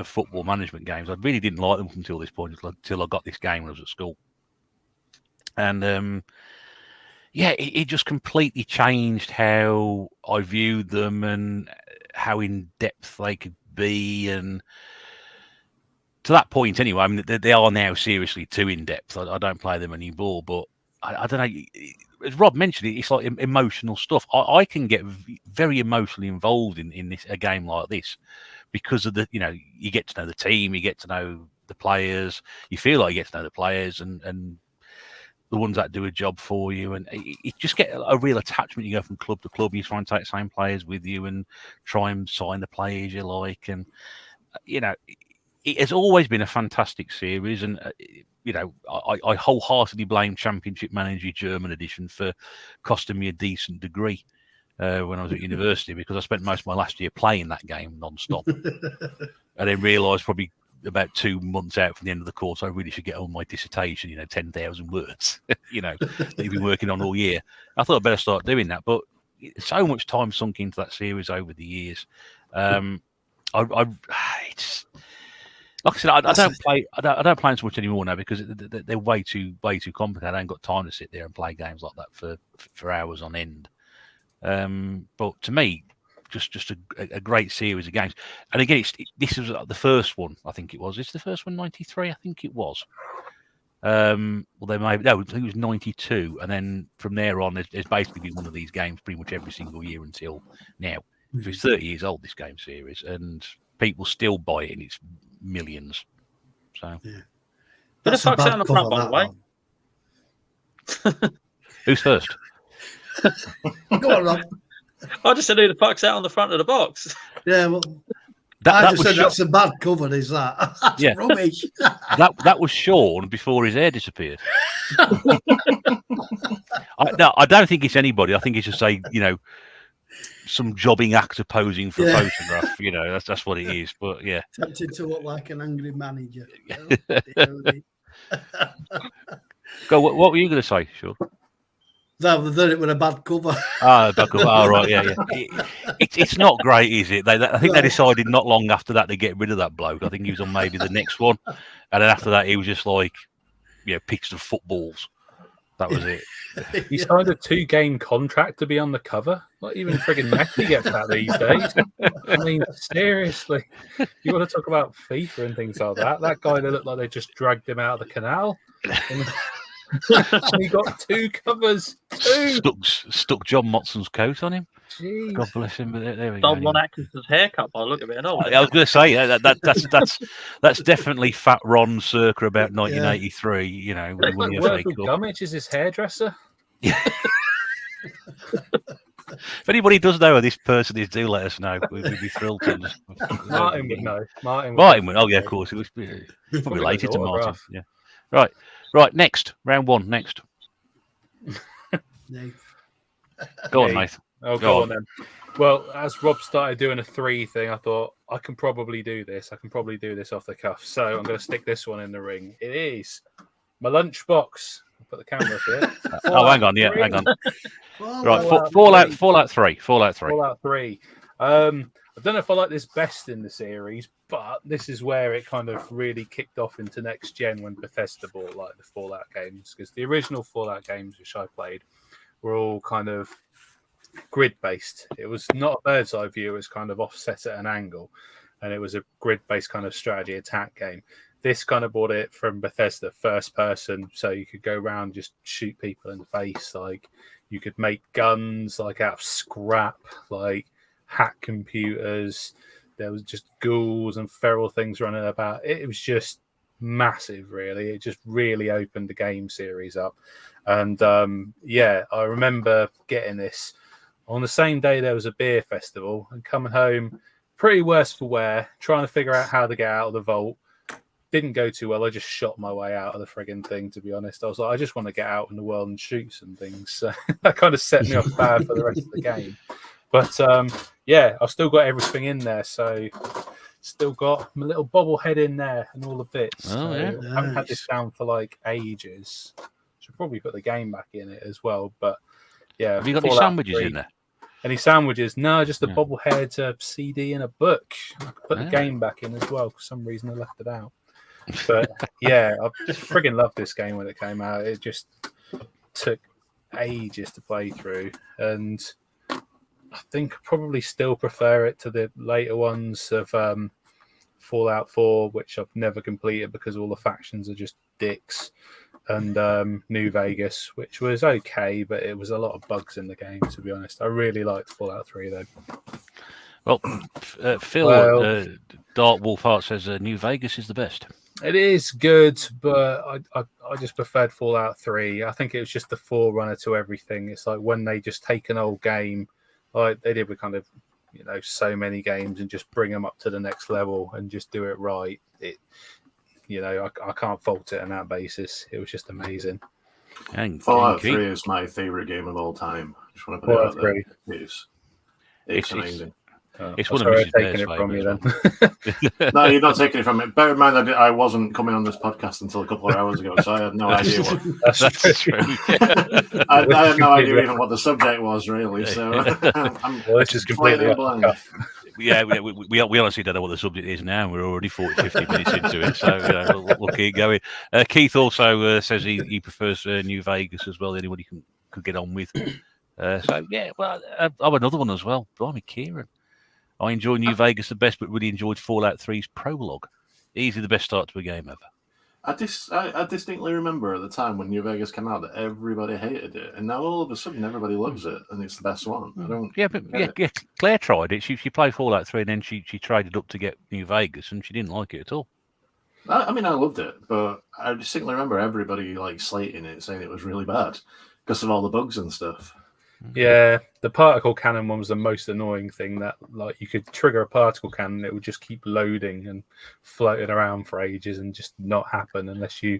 football management games. I really didn't like them until this point, until I got this game when I was at school. And it just completely changed how I viewed them and how in depth they could be, and to that point anyway. I mean, they are now seriously too in depth. I don't play them anymore, but I don't know. As Rob mentioned, it's like emotional stuff. I can get very emotionally involved in a game like this because of you get to know the team, you get to know the players, you feel like you get to know the players and the ones that do a job for you, and you just get a real attachment. You go from club to club, you try and take the same players with you and try and sign the players you like, and it has always been a fantastic series, and I wholeheartedly blame Championship Manager German edition for costing me a decent degree when I was at university, because I spent most of my last year playing that game non-stop. I then realised probably about 2 months out from the end of the course I really should get on my dissertation, 10,000 words, that you've been working on all year. I thought I'd better start doing that, but so much time sunk into that series over the years. It's like I said, I don't play them so much anymore now because they're way too complicated. I ain't got time to sit there and play games like that for hours on end. But to me, just a great series of games. And again, this was the first one. I think it was. It's the first one, 93. I think it was. Well, they may no, I think it was 92, and then from there on, there's basically been one of these games pretty much every single year until now. So it's 30 years old, this game series, and people still buy it, and it's millions. So, Who the fuck's out on the front, by the way? Who's first? Go on, Rob. I just said who the fuck's out on the front of the box. Yeah, well, that just said that's a bad cover, is that? That's rubbish. that was Sean before his hair disappeared. I don't think it's anybody. I think it's just some jobbing actor posing for a photograph. That's what it is. But yeah, tempted to look like an angry manager. Go. What were you going to say, Sean? No, they done it with a bad cover. Bad cover. Oh, right, yeah. It's not great, is it? I think they decided not long after that to get rid of that bloke. I think he was on maybe the next one, and then after that he was just like, pictures of footballs. That was it. He signed a 2-game contract to be on the cover. Not even friggin' Messi gets that these days. I mean, seriously, you want to talk about FIFA and things like that? That guy, they looked like they just dragged him out of the canal. And he got 2 covers. 2 stuck John Motson's coat on him. Jeez. God bless him. But there we go. Don Atkinson's haircut by the look of it. And all. I was going to say that's definitely Fat Ron circa about 1983. When he won the FA Cup. Gummidge is his hairdresser. Yeah. If anybody does know who this person is, do let us know. We'd be thrilled to. Martin would know. Martin would. Oh yeah, of course. He was probably related to Martin. Yeah. Right. Next round 1. Next. Go on, Nathan. Oh, go on then. Well, as Rob started doing a 3 thing, I thought I can probably do this. I can probably do this off the cuff. So I'm going to stick this one in the ring. It is my lunchbox. I'll put the camera up here. Hang on. Yeah, hang on. Right, Fallout 3. Fallout 3. I don't know if I like this best in the series, but this is where it kind of really kicked off into next gen when Bethesda bought like the Fallout games, because the original Fallout games which I played were all kind of grid based. It was not a bird's eye view, it was kind of offset at an angle, and it was a grid based kind of strategy attack game. This kind of brought it from Bethesda, first person, so you could go around and just shoot people in the face. Like you could make guns like out of scrap, like hack computers. There was just ghouls and feral things running about. It was just massive, really. It just really opened the game series up. And I remember getting this on the same day there was a beer festival and coming home pretty worse for wear, trying to figure out how to get out of the vault. Didn't go too well. I just shot my way out of the frigging thing, to be honest. I was like, I just want to get out in the world and shoot some things. So that kind of set me off bad for the rest of the game. But I've still got everything in there. So still got my little bobblehead in there and all the bits. Oh, yeah. I haven't had this down for like ages. Should probably put the game back in it as well. But yeah. Have you got any sandwiches in there? Any sandwiches? No, just a bobblehead, a CD, and a book. I could put the game back in as well. For some reason, I left it out. But yeah, I just friggin' loved this game when it came out. It just took ages to play through, and I think I probably still prefer it to the later ones of Fallout 4, which I've never completed because all the factions are just dicks, and New Vegas, which was okay, but it was a lot of bugs in the game, to be honest. I really liked Fallout 3, though. Well, Phil, Dark Wolf Heart says New Vegas is the best. It is good, but I just preferred Fallout 3. I think it was just the forerunner to everything. It's like when they just take an old game, like they did with kind of, so many games, and just bring them up to the next level and just do it right. I can't fault it on that basis. It was just amazing. Fallout 3 is my favorite game of all time. Just want to put it out there. It's amazing. It's one of Mrs. Bear's favourites. No, you're not taking it from me. Bear in mind, I wasn't coming on this podcast until a couple of hours ago, so I had no idea what. That's true. I had no idea even what the subject was, really. So I'm just completely blank. Yeah, we honestly don't know what the subject is now. We're already 40-50 minutes into it, so we'll keep going. Keith also says he prefers New Vegas as well. Anybody could get on with. So yeah, well, I'm another one as well. Blimey, Kieran. I enjoy New Vegas the best, but really enjoyed Fallout 3's prologue. Easily the best start to a game ever. I distinctly remember at the time when New Vegas came out that everybody hated it, and now all of a sudden everybody loves it, and it's the best one. Claire tried it. She played Fallout 3, and then she traded up to get New Vegas, and she didn't like it at all. I mean, I loved it, but I distinctly remember everybody slating it, saying it was really bad because of all the bugs and stuff. Yeah, the particle cannon one was the most annoying thing. That you could trigger a particle cannon, it would just keep loading and floating around for ages and just not happen unless you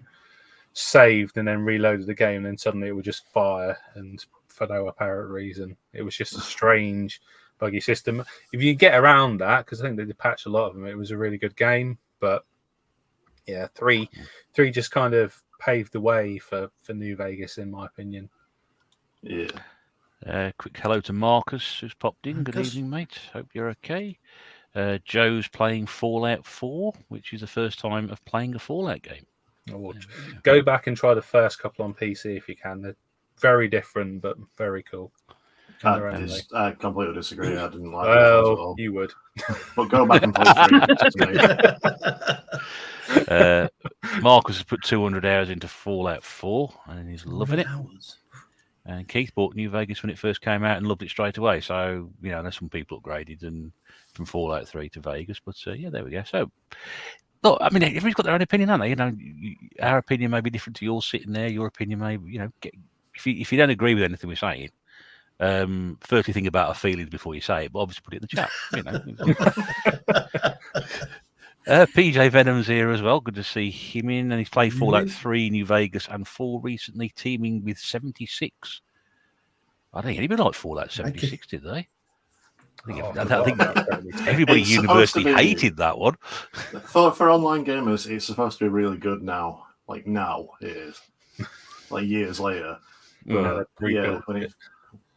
saved and then reloaded the game. And then suddenly it would just fire, and for no apparent reason. It was just a strange, buggy system. If you get around that, because I think they did patch a lot of them, it was a really good game. But yeah, three just kind of paved the way for New Vegas, in my opinion. Yeah. Quick hello to Marcus, who's popped in. Good evening, mate. Hope you're okay. Joe's playing Fallout 4, which is the first time of playing a Fallout game. Go back and try the first couple on PC if you can. They're very different, but very cool. I completely disagree. I didn't like it at all. You would. But go back and play 3. Marcus has put 200 hours into Fallout 4, and he's loving it. And Keith bought New Vegas when it first came out and loved it straight away. So, there's some people upgraded and from Fallout 3 to Vegas. But, yeah, there we go. So, look, I mean, everybody's got their own opinion, haven't they? Our opinion may be different to yours sitting there. Your opinion may, if you don't agree with anything we're saying, firstly think about our feelings before you say it, but obviously put it in the chat, PJ Venom's here as well. Good to see him in. And he's played Fallout 3, New Vegas, and 4 recently, teaming with 76. I think anybody liked Fallout 76, did they? I think everybody universally hated that one. For online gamers, it's supposed to be really good now. Now it is. Years later. But,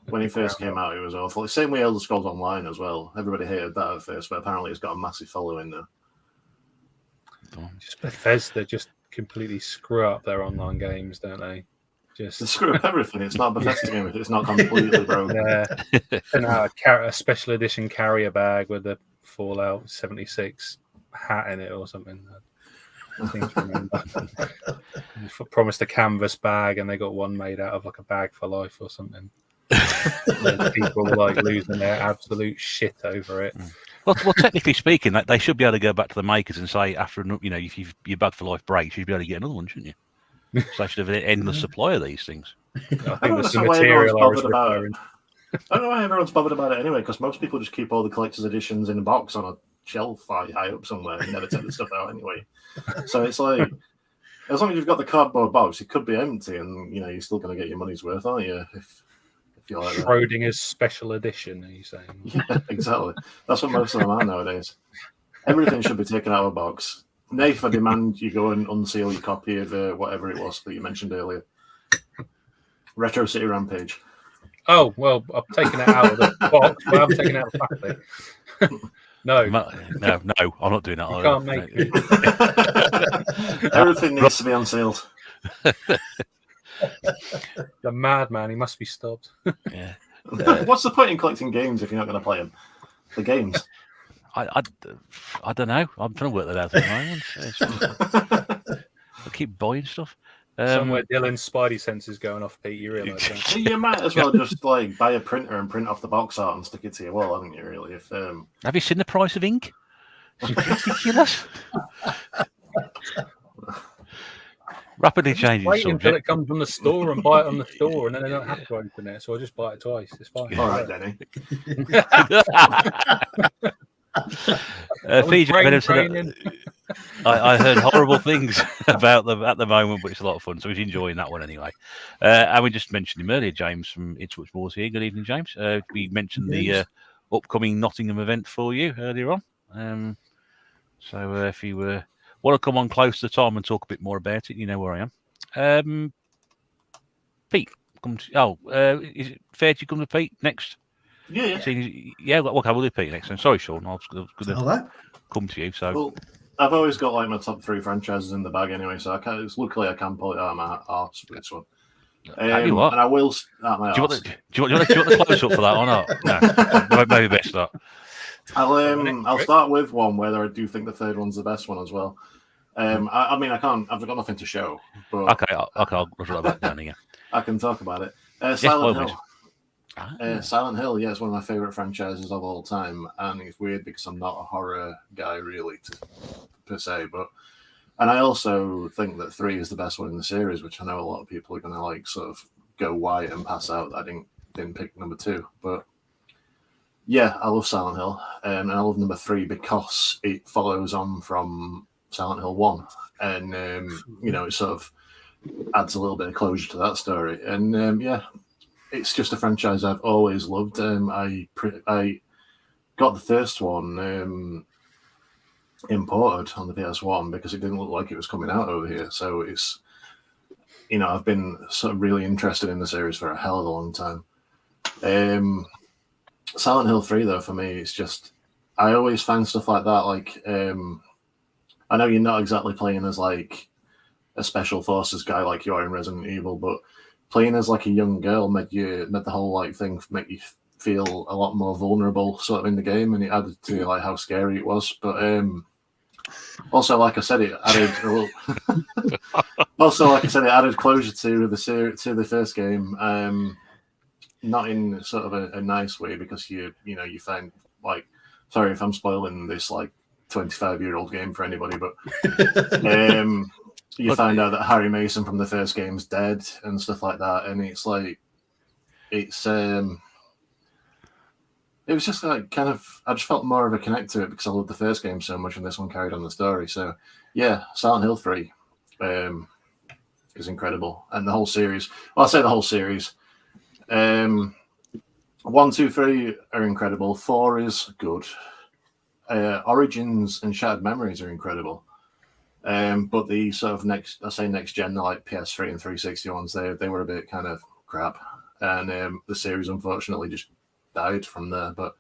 when it first came out, it was awful. Same with Elder Scrolls Online as well. Everybody hated that at first, but apparently it's got a massive following now. Just Bethesda just completely screw up their online games, don't they? They screw up everything. It's not a Bethesda game if it's not completely broken. And a special edition carrier bag with a Fallout 76 hat in it or something. I seem to remember. Promised a canvas bag, and they got one made out of a bag for life or something. People were losing their absolute shit over it. Well, technically speaking, they should be able to go back to the makers and say, after if your bag for life breaks, you should be able to get another one, shouldn't you? So they should have an endless supply of these things. I think that's the material I was referring. I don't know why everyone's bothered about it anyway, because most people just keep all the collector's editions in a box on a shelf high up somewhere and never take the stuff out anyway. So it's as long as you've got the cardboard box, it could be empty, and you're still going to get your money's worth, aren't you? If you like that. Schrodinger's special edition, are you saying? Yeah, exactly. That's what most of them are nowadays. Everything should be taken out of a box. Nath, I demand you go and unseal your copy of whatever it was that you mentioned earlier. Retro City Rampage. Oh, well, I've taken it out of the box, but I haven't taken it out of the plastic. No, I'm not doing that. You can't make it. Everything needs to be unsealed. The madman, he must be stopped. Yeah. What's the point in collecting games if you're not going to play them? The games. I don't know. I'm trying to work that out at the moment. I keep buying stuff. Somewhere Dylan's spidey senses going off, Pete. You realise that? You might as well just like buy a printer and print off the box art and stick it to your wall, haven't you? Really? If have you seen the price of ink? It's ridiculous. Rapidly changing Wait subject. until it comes from the store and buy it on the store, and then they don't have to open it. So I just buy it twice. It's fine. all right, Denny. I heard horrible things about them at the moment, but it's a lot of fun, so he's enjoying that one anyway. And we just mentioned him earlier, James from It's Much More's here. Good evening, James. We mentioned the upcoming Nottingham event for you earlier on. So if you want to come on close to the time and talk a bit more about it, you know where I am. Pete, is it fair to come to Pete next? Yeah. Okay, we'll do Pete next time. Sorry, Sean. I was going to come to you. So, well, I've always got like my top 3 franchises in the bag anyway, so luckily I can pull it out of my arse for this one. And I will start my arse. Do you want the close up for that or not? No, maybe best not. I'll start with one where I do think the third one's the best one as well. I mean, I can't. I've got nothing to show. But okay, I'll write that down again. I can talk about it. Silent Hill. Silent Hill, yeah, it's one of my favorite franchises of all time, and it's weird because I'm not a horror guy really, per se. And I also think that 3 is the best one in the series, which I know a lot of people are going to like sort of go white and pass out. I didn't pick number 2, but yeah, I love Silent Hill, and I love number 3 because it follows on from Silent Hill 1, and it sort of adds a little bit of closure to that story. And it's just a franchise I've always loved. I got the first one imported on the PS1 because it didn't look like it was coming out over here. So it's, I've been sort of really interested in the series for a hell of a long time. Silent Hill 3, though, for me, it's just, I always find stuff like that. Like, I know you're not exactly playing as like a special forces guy like you are in Resident Evil, but playing as like a young girl made the whole like thing make you feel a lot more vulnerable sort of in the game, and it added to like how scary it was. But also, like I said, it added a little. Also, like I said, it added closure to the first game. Not in sort of a nice way, because you find, like, sorry if I'm spoiling this like 25-year-old game for anybody, but you find out that Harry Mason from the first game's dead and stuff like that, and it's like it was just like kind of, I just felt more of a connect to it because I loved the first game so much, and this one carried on the story. So yeah, Silent Hill 3 is incredible, and the whole series. Well, I say the whole series. 1, 2, 3 are incredible. 4 is good. Origins and Shattered Memories are incredible. But the sort of next gen, like PS3 and 360 ones, they were a bit kind of crap, and the series unfortunately just died from there. But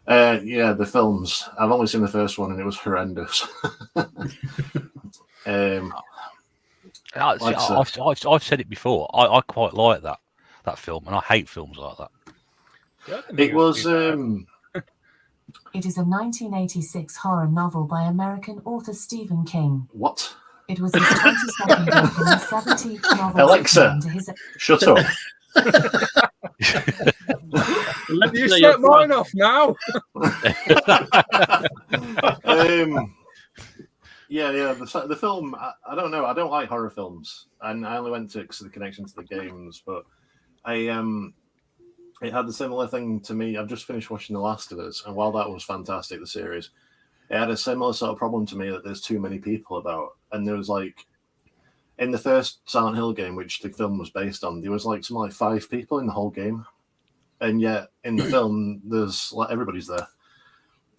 the films, I've only seen the first one and it was horrendous. I've said it before. I quite like that film, and I hate films like that. Yeah, it was. It is a 1986 horror novel by American author Stephen King. What? It was his 22nd book and his 17th novel. Alexa, shut up. You set mine off now. The film, I don't know. I don't like horror films, and I only went to it because of the connection to the games. But it had the similar thing to me. I've just finished watching The Last of Us, and while that was fantastic, the series, it had a similar sort of problem to me that there's too many people about. And there was like, in the first Silent Hill game, which the film was based on, there was like something like 5 people in the whole game. And yet in the film, there's like everybody's there.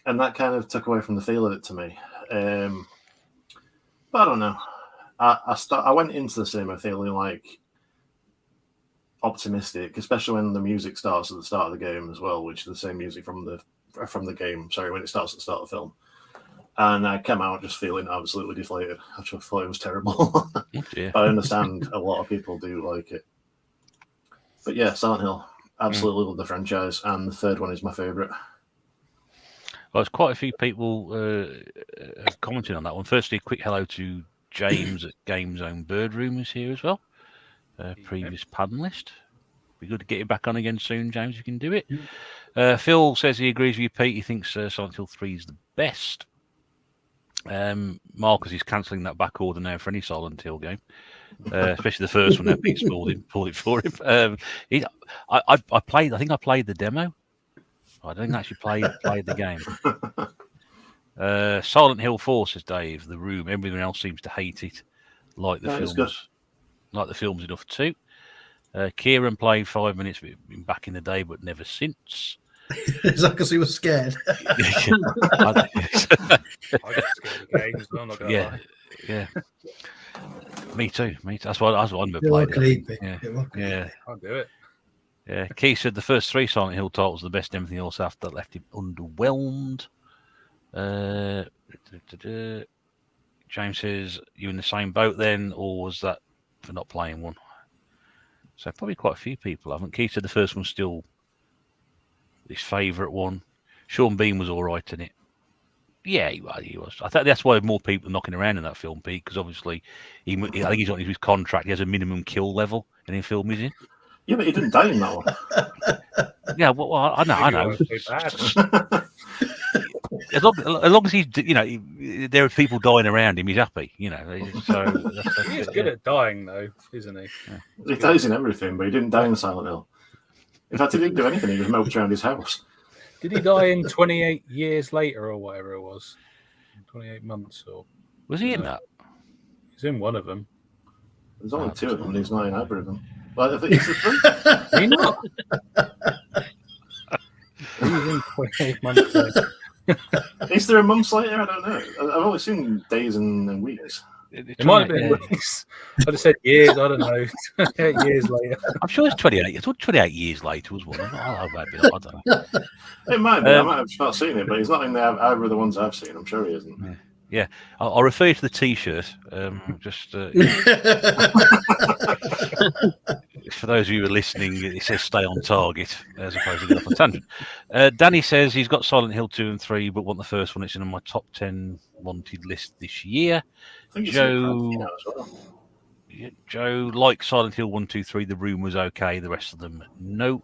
And that kind of took away from the feel of it to me. But I don't know. I went into the cinema feeling like optimistic, especially when the music starts at the start of the game as well, which is the same music from the game. Sorry, when it starts at the start of the film. And I came out just feeling absolutely deflated. I just thought it was terrible. Yeah. I understand a lot of people do like it. But yeah, Silent Hill. Absolutely love the franchise, and the third one is my favourite. Well, there's quite a few people have commented on that one. Firstly, a quick hello to James at Game Zone Bird Room is here as well. Previous panelist. Be good to get you back on again soon, James. You can do it. Phil says he agrees with you, Pete. He thinks Silent Hill 3 is the best. Marcus is cancelling that back order now for any Silent Hill game, especially the first one. Now Pete's pulled it for him. I played. I think I played the demo. I didn't actually play the game. Silent Hill 4, says Dave. The Room. Everyone else seems to hate it, like the films. Like the films enough too. Kieran played 5 minutes back in the day, but never since. Is that because he was scared? I get scared of games. I'm not gonna lie. Yeah. Me too. That's why I never played it. Yeah. I'll do it. Yeah. Keith said the first 3 Silent Hill titles were the best. Everything else after left him underwhelmed. James says, you in the same boat then, or was that for not playing one? So probably quite a few people haven't. Keith said the first one's still his favourite one. Sean Bean was all right in it. Yeah, he was. I think that's why more people are knocking around in that film, Pete, because obviously I think he's on his contract. He has a minimum kill level in any film he's in. Yeah, but he didn't die in that one. Yeah, well, I know. As long as he's, there are people dying around him, he's happy, So he's good at dying, though, isn't he? Yeah. He dies in everything, but he didn't die in Silent Hill. In fact, he didn't do anything. He was moped around his house. Did he die in 28 years later or whatever it was? 28 months or... Was he in that? He's in one of them. There's only 2 of them, and he's not in either of them. Well, I think he's the 3. He not? He's in 28 months later. Is there a month later? I don't know. I've only seen days and weeks. It might have been weeks. I just said years. I don't know. 28 years later. I'm sure it's 28. I thought 28 years later was one. I don't know. It might be. I might have not seen it, but he's not in there either of the ones I've seen. I'm sure he isn't. Yeah. I'll refer you to the T-shirt. Just for those of you who are listening, it says "Stay on target" as opposed to "Get off on tangent." Danny says he's got Silent Hill 2 and 3, but want the first one. It's in my top 10 wanted list this year. I think Joe likes Silent Hill 1, 2, 3. The Room was okay. The rest of them, no.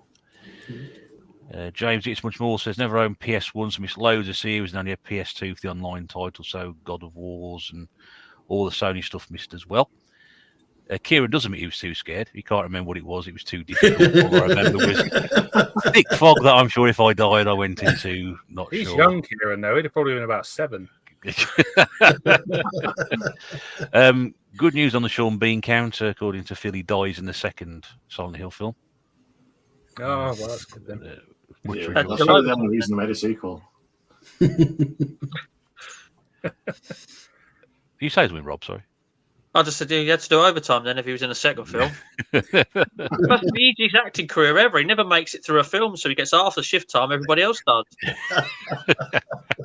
James It's Much More says never owned PS1, so missed loads of series and only had PS2 for the online title, so God of Wars and all the Sony stuff missed as well. Kieran does admit he was too scared. He can't remember what it was. It was too difficult. All I remember was thick fog that I'm sure if I died, I went into. Not He's sure. young, Kieran, though. He'd have probably been about 7. Good news on the Sean Bean counter. According to Phil, he dies in the second Silent Hill film. Oh, well, that's good then. That's probably the only reason they made a sequel. You say something, Rob? Sorry. I just said he had to do overtime then if he was in a second film. That's the easiest acting career ever. He never makes it through a film, so he gets half the shift time everybody else does.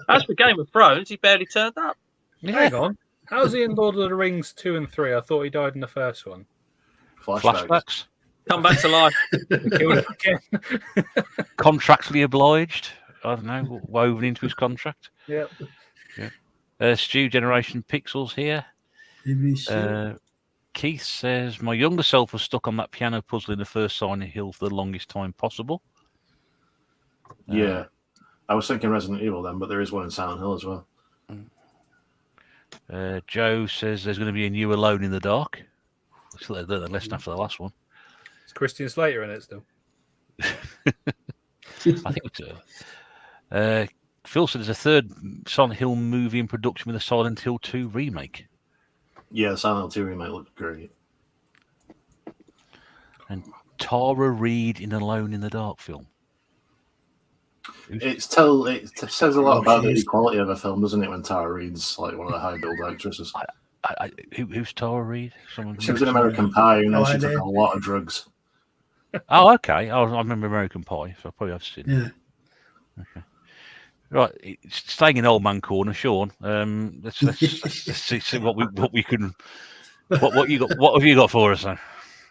As for Game of Thrones, he barely turned up. Hang on. How's he in Lord of the Rings 2 and 3? I thought he died in the first one. Flashbacks. Come back to life. Killed him again. Contractually obliged. I don't know, woven into his contract. Yep. Yeah. Stu Generation Pixels here. Keith says, my younger self was stuck on that piano puzzle in the first Silent Hill for the longest time possible. Yeah. I was thinking Resident Evil then, but there is one in Silent Hill as well. Joe says there's going to be a new Alone in the Dark. Still the lesson after the last one. Is Christian Slater in it still? I think it's Phil said there's a third Silent Hill movie in production with a Silent Hill 2 remake. Yeah, the Silent Hill 2 remake looked great. And Tara Reid in Alone in the Dark film. It says a lot about the quality of a film, doesn't it, when Tara Reid's like one of the high-billed actresses. Who's Tara Reid? She was in American Pie, and she took a lot of drugs. Oh, okay. I remember American Pie, so I probably have seen it. Yeah. Okay. Right, staying in old man corner, Sean. Let's see what we can. What you got? What have you got for us then?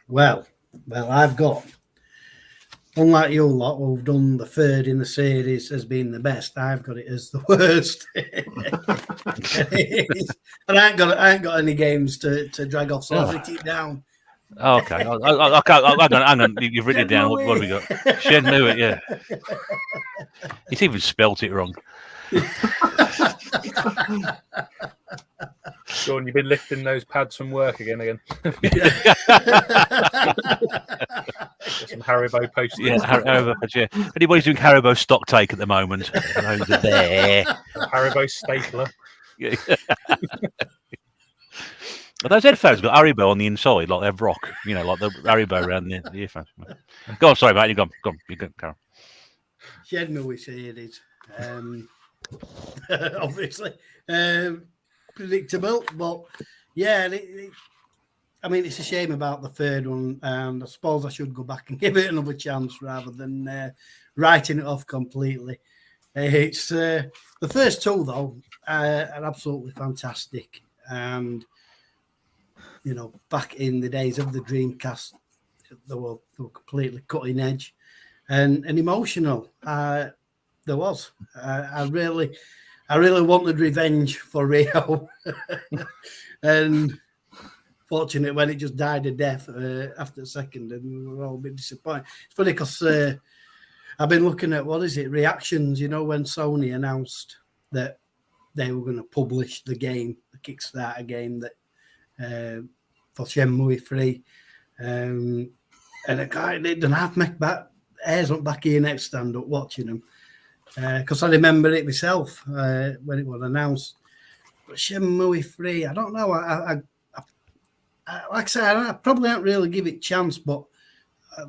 Well, I've got unlike you lot who've done the third in the series as being the best, I've got it as the worst. And I ain't got any games to drag off, so I'll sit it down. Okay, hang on. You've written it down. What have we got? Shenmue, yeah. He's even spelt it wrong. Sean, you've been lifting those pads from work again. Some Haribo posters. Yeah, Haribo. Yeah. Anybody's doing Haribo stock take at the moment? Over there. Haribo stapler. Yeah. But those headphones got Haribo on the inside, like they're rock. Like the Haribo around the earphones. Go on, sorry, mate. You go. You go, Carol. Shenmue series, obviously, predictable, but yeah, I mean, it's a shame about the third one, and I suppose I should go back and give it another chance rather than writing it off completely. It's the first two though are absolutely fantastic, and back in the days of the Dreamcast, they were completely cutting edge and emotional. There was. I really wanted revenge for Rio, and fortunately, when it just died a death after the second, and we were all a bit disappointed. It's funny because I've been looking at reactions. When Sony announced that they were going to publish the game, the Kickstarter game that for Shenmue 3, and a guy didn't have me back. Hairs up back here next, stand up watching them. Because I remember it myself when it was announced. But Shenmue 3, I don't know. I like I said, I probably don't really give it a chance, but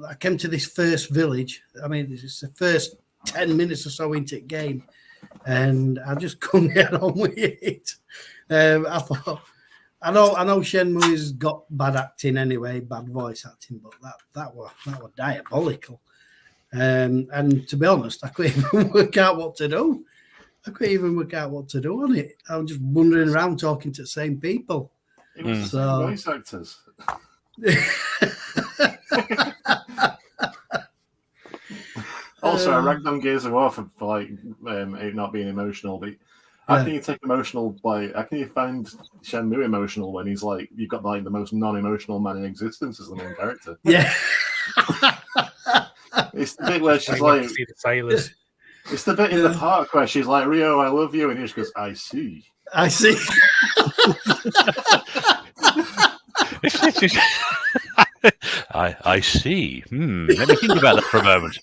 I came to this first village. I mean, it's the first 10 minutes or so into the game, and I just couldn't get on with it. I thought, I know Shenmue's got bad acting anyway, bad voice acting, but that was diabolical. And to be honest, I couldn't even work out what to do. on it. I was just wandering around talking to the same people. It was voice actors. Also, I ragged on Gears of War for it not being emotional, but how can you take emotional? How can you find Shenmue emotional when he's you've got the most non-emotional man in existence as the main character? Yeah. It's the bit where she's see the sailors. It's the bit in the park where she's like, Rio, I love you, and he just goes, I see. I see. I see. Let me think about that for a moment.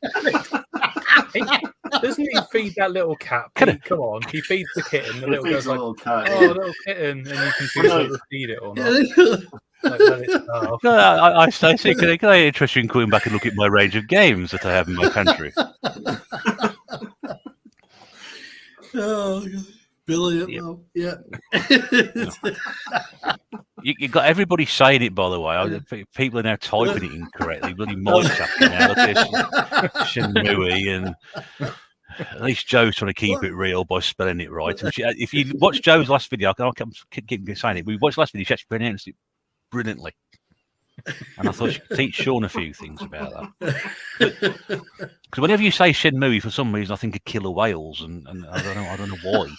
Doesn't he feed that little cat? Come on, he feeds the kitten. The little girl's little cat. "Oh, little kitten," and you can choose whether to feed it or not. No, I see. Can I interest you in coming back and look at my range of games that I have in my pantry? Oh, brilliant! Yeah. You got everybody saying it, by the way. People are now typing it incorrectly. Bloody Mike's happening now. Look at this Shenmue, and at least Joe's trying to keep it real by spelling it right. And if you watch Joe's last video, I keep saying it. We watched the last video; she actually pronounced it brilliantly, and I thought she could teach Sean a few things about that. Because whenever you say Shenmue, for some reason, I think of killer whales, and I don't know why.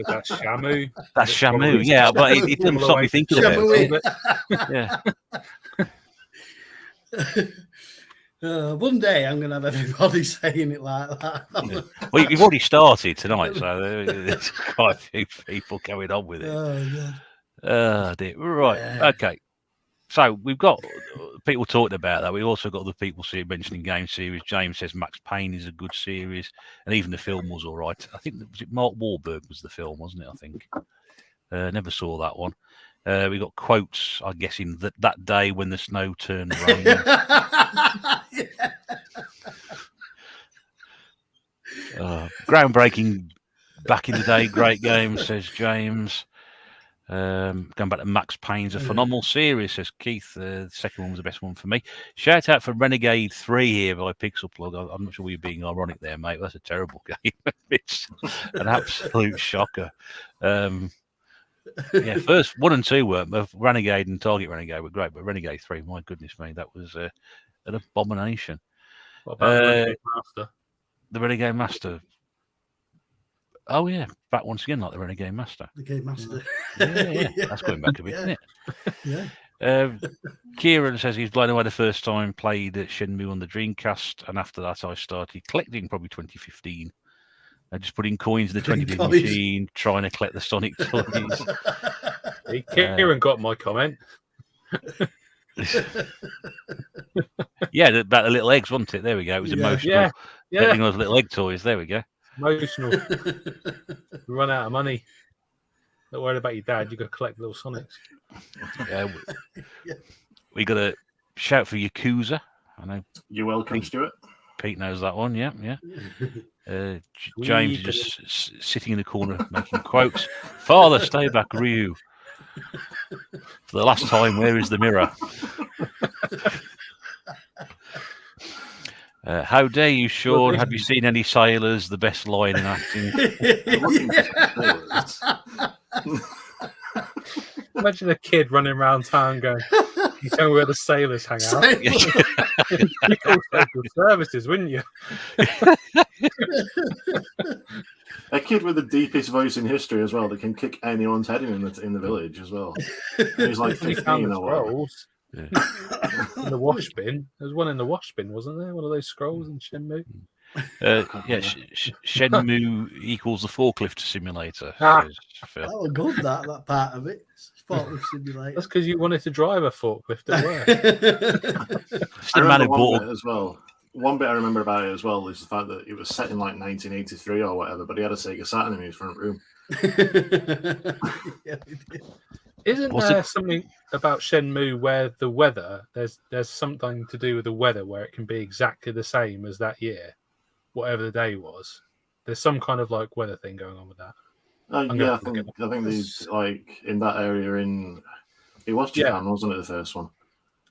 That's Shamu. That's Shamu, yeah, but it doesn't stop me thinking about it. Yeah. One day I'm going to have everybody saying it like that. Yeah. Well, you've already started tonight, so there's quite a few people going on with it. Oh, dear. Right, okay. So we've got people talking about that. We've also got other people mentioning game series. James says Max Payne is a good series, and even the film was all right. I think Mark Wahlberg was the film, wasn't it? I think. Never saw that one. We got quotes, I'm guessing, that day when the snow turned rain. Groundbreaking back in the day, great game, says James. Going back to Max Payne's a phenomenal series, says Keith. The second one was the best one for me. Shout out for Renegade 3 here by Pixel Plug. I'm not sure you're being ironic there, mate. That's a terrible game. It's an absolute shocker. First 1 and 2 were Renegade and Target Renegade were great, but Renegade 3, my goodness me, that was an abomination. What about the Renegade Master? The Renegade Master. Oh yeah, back once again like the Renegade Master. The Game Master. Yeah. That's going back a bit, isn't it? Yeah. Kieran says he's blown away the first time played at Shenmue on the Dreamcast, and after that I started collecting probably 2015. And just putting coins in the 20p machine, trying to collect the Sonic toys. Kieran got my comment. Yeah, about the little eggs, wasn't it? There we go. It was emotional. Collecting those little egg toys. There we go. Emotional. We run out of money. Don't worry about your dad. You got to collect little Sonics. We got a shout for Yakuza. I know. You're welcome, Stuart. Pete knows that one. Yeah. James is just sitting in the corner making quotes. Father, stay back, Ryu. For the last time, where is the mirror? How dare you, Sean? Have you seen any sailors? The best line in acting. Imagine a kid running around town going, "You tell me where the sailors hang out." You call social services, wouldn't you? A kid with the deepest voice in history as well that can kick anyone's head in the village as well. He's like 15 or whatever. In the wash bin. There's one in the wash bin, wasn't there? One of those scrolls in Shenmue. Shenmue equals the forklift simulator. Oh, good that part of it. Forklift simulator. That's because you wanted to drive a forklift at work. I remember one bit as well. One bit I remember about it as well is the fact that it was set in like 1983 or whatever, but he had a Sega Saturn in his front room. Isn't there something about Shenmue where the weather, there's something to do with the weather where it can be exactly the same as that year, whatever the day was? There's some kind of like weather thing going on with that. I think these like in that area it was Japan, wasn't it, the first one?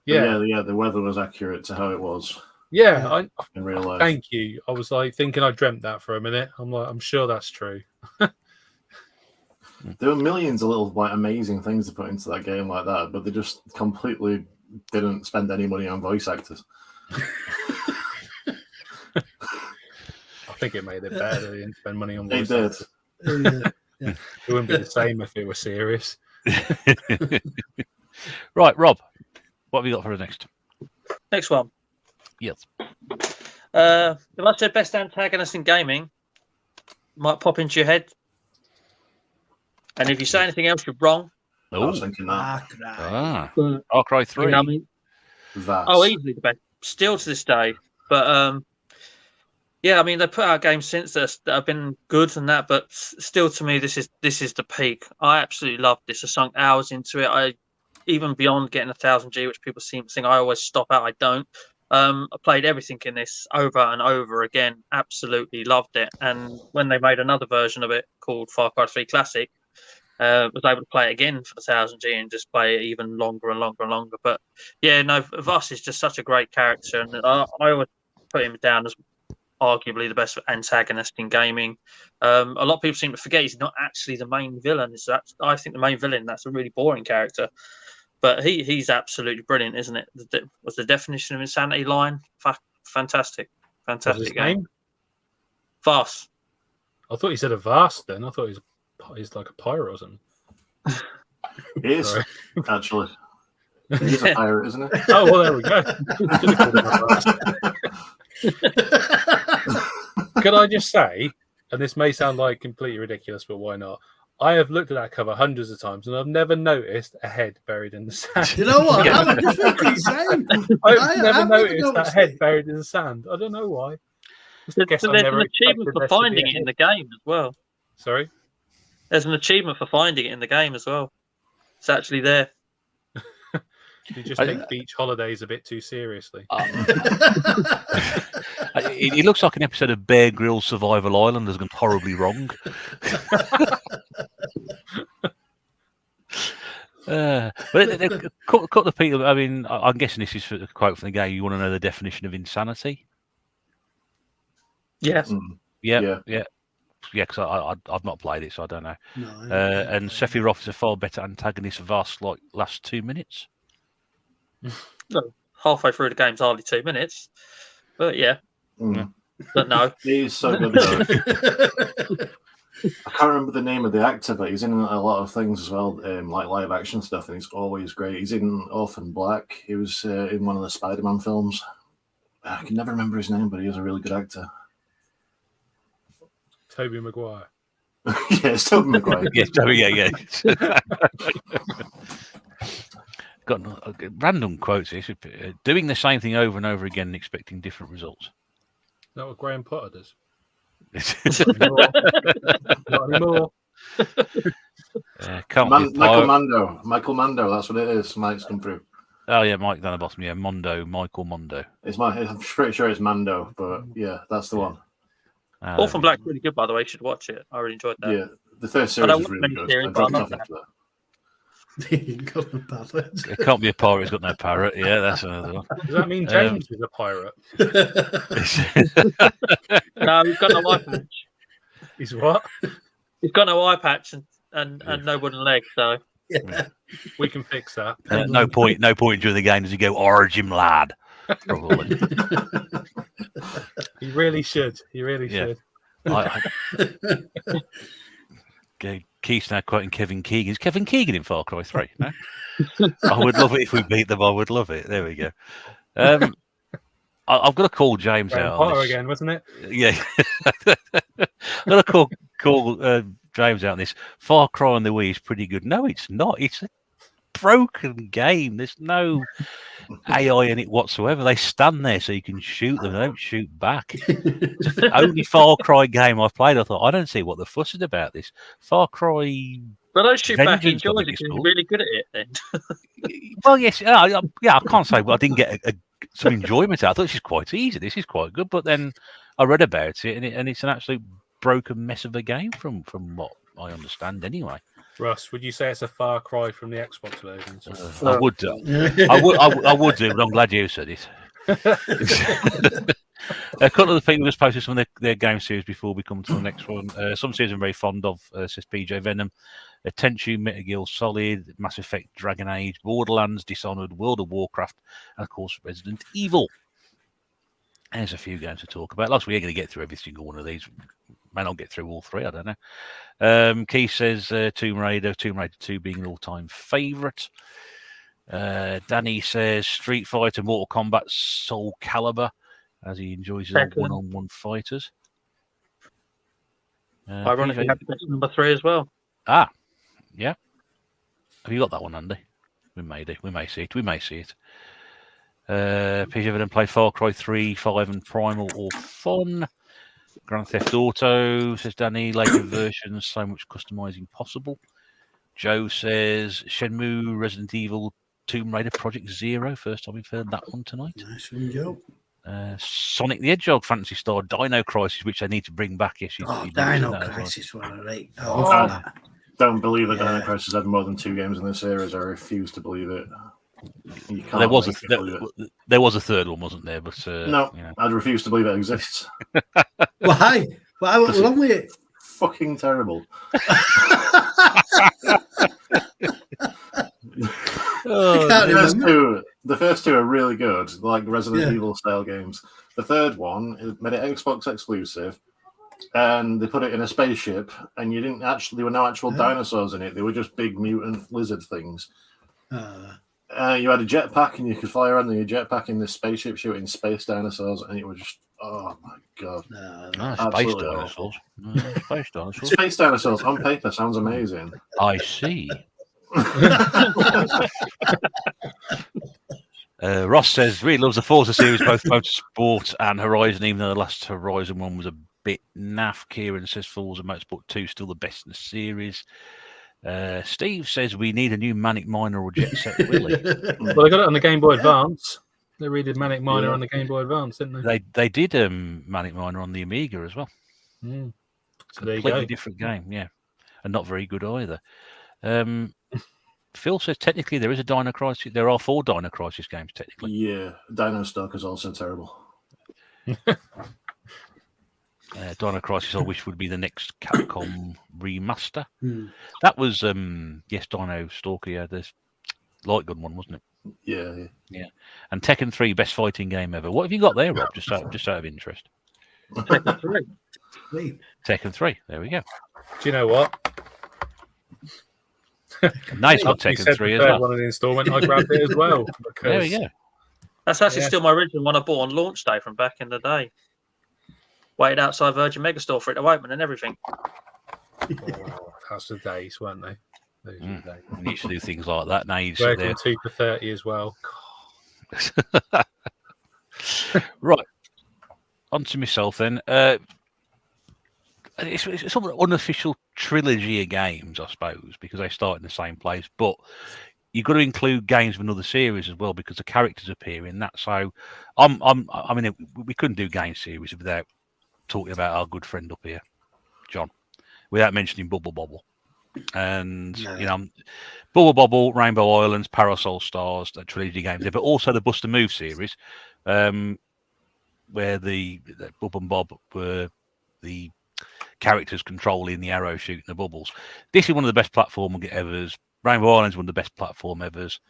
Yeah, the weather was accurate to how it was. Yeah, in real life. Thank you. I was like thinking I dreamt that for a minute. I'm sure that's true. There were millions of little like amazing things to put into that game like that, but they just completely didn't spend any money on voice actors. I think it made it better. They didn't spend money on voice actors. It did. It wouldn't be the same if it were serious. Right, Rob, what have you got for the next? Next one. Yes. If I said best antagonist in gaming, might pop into your head. And if you say anything else, you're wrong. I was thinking that. Far Cry 3. You know what I mean? Oh, easily the best. Still to this day. But yeah, I mean, they put out games since that have been good and that, but still, to me, this is the peak. I absolutely love this. I sunk hours into it. Even beyond getting 1000G, which people seem to think I always stop out. I don't. I played everything in this over and over again. Absolutely loved it. And when they made another version of it called Far Cry 3 Classic, was able to play it again for 1000G and just play it even longer and longer and longer. But yeah, no, Voss is just such a great character, and I always put him down as arguably the best antagonist in gaming. A lot of people seem to forget he's not actually the main villain. I think the main villain, that's a really boring character. But he's absolutely brilliant, isn't it? Was the definition of insanity line? Fantastic game. Voss. I thought you said a vast then. I thought he's like a pirate or something. He is, actually. He's a pirate, isn't it? Oh, well, there we go. Could I just say, and this may sound like completely ridiculous, but why not? I have looked at that cover hundreds of times, and I've never noticed a head buried in the sand. You know what? I was just thinking the same. I've never noticed that head buried in the sand. I don't know why. So there's an achievement for finding it in the game as well. Sorry? There's an achievement for finding it in the game as well. It's actually there. You just take beach holidays a bit too seriously. It looks like an episode of Bear Grylls Survival Island has gone horribly wrong. But cut the people. I mean, I'm guessing this is for a quote from the game. You want to know the definition of insanity? Yes. Yeah. Because I've not played it, so I don't know. No, and Sephiroth is a far better antagonist of us, like last 2 minutes. No, halfway through the game's hardly 2 minutes, but yeah, Don't know. He's so good. Though. I can't remember the name of the actor, but he's in a lot of things as well, like live action stuff, and he's always great. He's in Orphan Black. He was in one of the Spider-Man films. I can never remember his name, but he was a really good actor. Tobey Maguire. Yeah, it's Tobey Maguire. Yes, yeah. Got random quotes here. Doing the same thing over and over again and expecting different results. Is that what Graham Potter does? Not anymore. Michael Mando, that's what it is. Mike's come through. Oh yeah, Mike down the bottom. Yeah, Michael Mondo. I'm pretty sure it's Mando, but yeah, that's the one. Orphan Black's really good, by the way. You should watch it. I really enjoyed that. Yeah, the first series is really good. Series, but I love that. It can't be a pirate. He's got no parrot. Yeah, that's another one. Does that mean James is a pirate? No, he's got no eye patch. He's what? He's got no eye patch and no wooden leg. So we can fix that. No point during the game does he go Origin lad. Probably. He really should. He really should. Keith's now quoting Kevin Keegan. Is Kevin Keegan in Far Cry 3? No? I would love it if we beat them. I would love it. There we go. I've got to call James out on this. Again, wasn't it? Yeah. I've got to call James out on this. Far Cry on the Wii is pretty good. No, it's not. It's a broken game. There's no AI in it whatsoever. They stand there so you can shoot them. They don't shoot back. It's the only Far Cry game I've played. I thought, I don't see what the fuss is about this. Far Cry. But I shoot back. He enjoyed it. He's really good at it. Then. Well, yes, I can't say. Well, I didn't get some enjoyment out. I thought this is quite easy. This is quite good. But then I read about it, and it's an absolute broken mess of a game from what I understand. Anyway. Russ, would you say it's a far cry from the Xbox version? I would do. I would do, but I'm glad you said it. A couple of the people just posted some of their game series before we come to the next one. Some series I'm very fond of, says PJ Venom, Tenchu, Metal Gear Solid, Mass Effect, Dragon Age, Borderlands, Dishonored, World of Warcraft, and of course Resident Evil. And there's a few games to talk about. Last week, we're going to get through every single one of these. May not get through all three, I don't know. Keith says Tomb Raider 2 being an all-time favourite. Danny says Street Fighter, Mortal Kombat, Soul Calibur, as he enjoys his old one-on-one fighters. Ironically, number 3 as well. Ah, yeah. Have you got that one, Andy? We may see it. PJ didn't play Far Cry 3, 5, and Primal or Fun. Grand Theft Auto, says Danny, later versions, so much customizing possible. Joe says Shenmue, Resident Evil, Tomb Raider, Project Zero. First time we've heard that one tonight. Nice one, Joe. Sonic the Hedgehog, Fantasy Star, Dino Crisis, which they need to bring back. Yes, Dino Crisis, well. I don't believe that Dino Crisis had more than 2 games in the series. I refuse to believe it. There was a third one, wasn't there? But no, I'd refuse to believe it exists. Why? Why? What's wrong with it? Fucking terrible. The first two are really good, like Resident Evil style games. The third one made it Xbox exclusive, and they put it in a spaceship, and there were no actual dinosaurs in it. They were just big mutant lizard things. You had a jetpack, and you could fly around in your jetpack in this spaceship shooting space dinosaurs, and it was just, oh my god. Space dinosaurs. Space dinosaurs. Space dinosaurs on paper sounds amazing. I see. Ross says really loves the Forza series, both Motorsport and Horizon, even though the last Horizon one was a bit naff. Kieran says Forza Motorsport 2 still the best in the series. Steve says we need a new Manic Miner or Jet Set Willy. Well, they got it on the Game Boy Advance. They redid Manic Miner on the Game Boy Advance, didn't they? They did Manic Miner on the Amiga as well. So there you Completely go. different game, yeah, and not very good either. Phil says technically there is a Dino Crisis. There are 4 Dino Crisis games technically. Yeah, Dino Stock is also terrible. Dino Crisis, I wish would be the next Capcom remaster. That was Dino Stalker. Yeah, the light gun one, wasn't it? Yeah. And Tekken 3, best fighting game ever. What have you got there, Rob? Just out of interest. Tekken 3. Tekken 3. There we go. Do you know what? Nice got You Tekken said 3 the as third well. one in the installment. I grabbed it as well. There we Because go. That's actually Yeah. still my original one I bought on launch day from back in the day. Waited outside Virgin Megastore for it to open and everything. That's the days, weren't they? Those were the days. You used to do things like that. Now you sit Working there. 2 for 30 as well. Right. On to myself then. It's sort of an unofficial trilogy of games, I suppose, because they start in the same place. But you've got to include games of another series as well, because the characters appear in that. So, I mean, we couldn't do game series without talking about our good friend up here, John, without mentioning Bubble Bobble. And Bubble Bobble, Rainbow Islands, Parasol Stars, that trilogy games there, but also the Bust a Move series, where the Bub and Bob were the characters controlling the arrow shooting the bubbles. This is one of the best platform evers. Rainbow Islands is one of the best platform evers.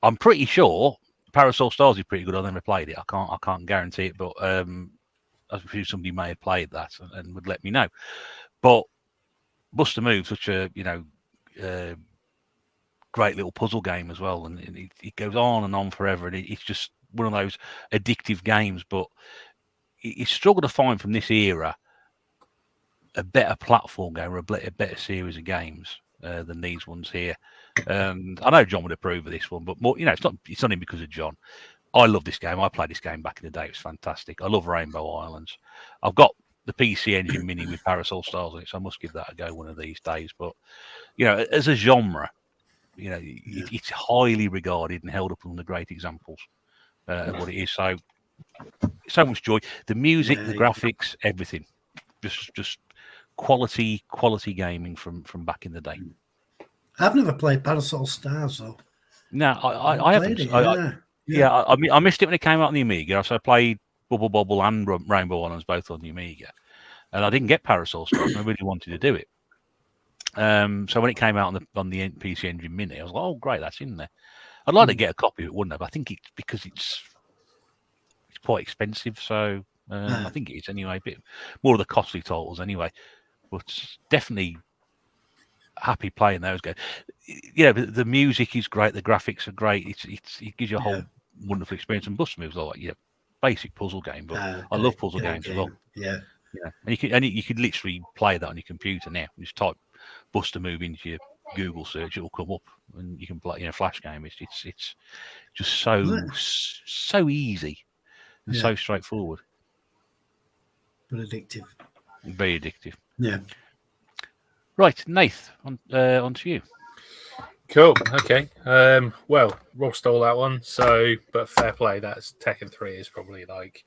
I'm pretty sure Parasol Stars is pretty good. I've never played it. I can't guarantee it, but I presume somebody may have played that and would let me know. But Bust a Move, such a great little puzzle game as well, and it goes on and on forever, and it's just one of those addictive games. But you struggle to find from this era a better platform game or a better series of games than these ones here. And I know John would approve of this one, but more, it's not only because of John. I love this game. I played this game back in the day. It was fantastic. I love Rainbow Islands. I've got the PC Engine Mini with Parasol Stars on it, so I must give that a go one of these days. But as a genre, it's highly regarded and held up on the great examples of what it is. So much joy. The music, the graphics, everything. Just quality gaming from back in the day. I've never played Parasol Stars though. No, I haven't. I missed it when it came out on the Amiga. So I played Bubble Bobble and Rainbow Islands both on the Amiga, and I didn't get Parasol Stars, and I really wanted to do it. So when it came out on the PC Engine Mini, I was like, "Oh, great, that's in there." I'd like to get a copy of it, wouldn't I? But I think it's because it's quite expensive, so I think it is anyway. A bit more of the costly titles anyway, but definitely happy playing those games. The music is great, the graphics are great. It gives you a whole wonderful experience. And Bust Moves like basic puzzle game, but I love puzzle games as well. Yeah. And you could literally play that on your computer now. Just type Bust a Move into your Google search, it will come up, and you can play. Flash game. It's just so easy and so straightforward. But addictive. Very addictive. Yeah. Right, Nath, on to you. Cool. Okay. Well, Rob stole that one. But fair play. That's Tekken 3 is probably like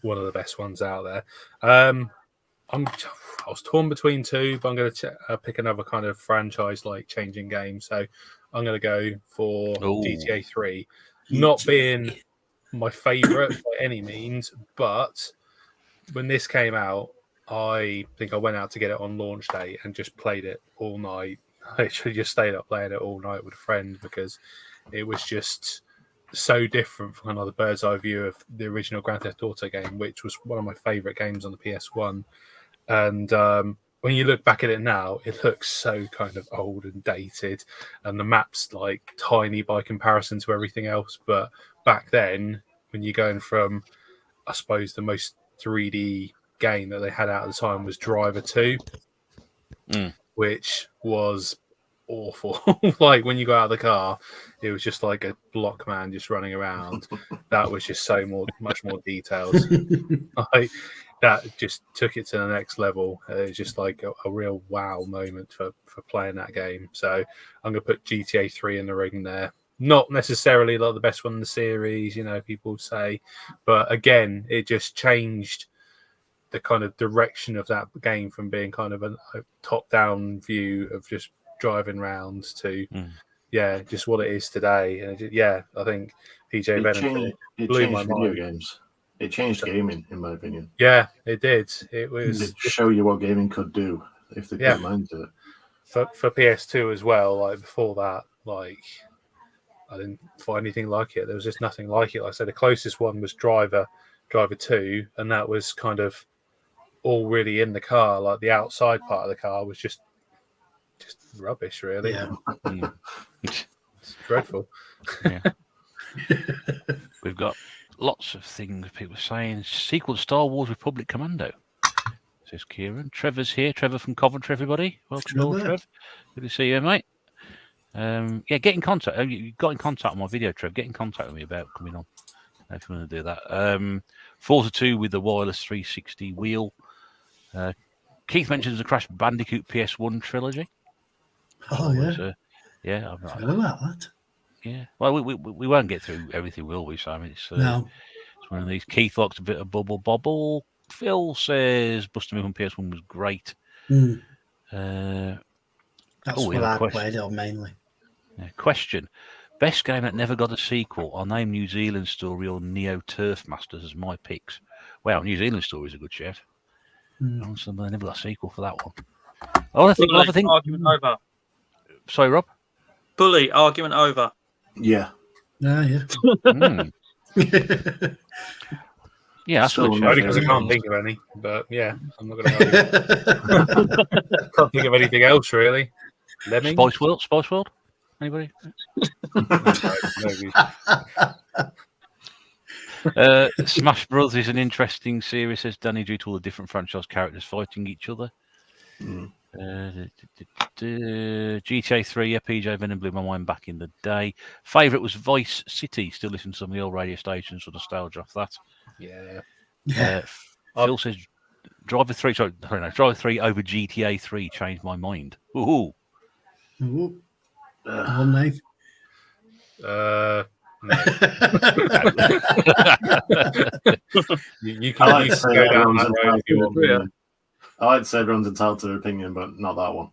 one of the best ones out there. I was torn between two, but I'm going to pick another kind of franchise like changing game. So I'm going to go for GTA 3. Not being my favorite by any means, but when this came out, I think I went out to get it on launch day and just played it all night. I actually just stayed up playing it all night with a friend because it was just so different from another bird's eye view of the original Grand Theft Auto game, which was one of my favorite games on the PS1. And when you look back at it now, it looks so kind of old and dated, and the map's like tiny by comparison to everything else. But back then, when you're going from, I suppose, the most 3D game that they had out at the time was Driver 2, which was awful. Like when you got out of the car, it was just like a block man just running around. That was just much more detailed. That just took it to the next level. It was just like a real wow moment for playing that game. So I'm going to put GTA 3 in the ring there. Not necessarily like the best one in the series, people say, but again, it just changed the kind of direction of that game from being kind of a top-down view of just driving round to, just what it is today. And I think PJ Benefit blew my mind. Games. It changed gaming, in my opinion. Yeah, it did. It was to show you what gaming could do if they put mind to it. For PS2 as well. Like before that, like I didn't find anything like it. There was just nothing like it. Like I said, the closest one was Driver 2, and that was kind of all really in the car. Like the outside part of the car was just rubbish, really. Yeah. It's dreadful. Yeah. We've got lots of things people are saying. Sequel to Star Wars Republic Commando, says Kieran. Trevor's here. Trevor from Coventry, everybody. Welcome, Lord Trev. Good to see you, mate. Yeah, get in contact. You got in contact with my video, Trev. Get in contact with me about coming on if you want to do that. Forza 2 with the wireless 360 wheel. Keith mentions the Crash Bandicoot PS1 trilogy. Oh, yeah. Yeah. I forgot about that. Yeah. Well, we won't get through everything, will we, Simon? It's, No. it's one of these. Keith likes a bit of bubble bobble. Phil says Buster Move on PS1 was great. That's what I played on mainly. Question. Best game that never got a sequel. I'll name New Zealand Story or Neo Turf Masters as my picks. Wow, New Zealand Story is a good shout. They never got a sequel for that one. I think. Argument over. Sorry, Rob? Bully, argument over. Yeah. Yeah. Yeah, that's Still good. Only because I can't think of any. But yeah, I'm not going to argue. Can't think of anything else, really. Lemmings? Spice World? Anybody? Smash Bros is an interesting series, says Danny, due to all the different franchise characters fighting each other. GTA 3, yeah, PJ Venom blew my mind back in the day. Favourite was Vice City. Still listen to some of the old radio stations for nostalgia off that. Yeah. Phil says Driver 3 over GTA 3 changed my mind. Ooh. Knife. No. you I can like to say go down that road if you everyone's want. entitled. I like to say everyone's entitled to their opinion, but not that one.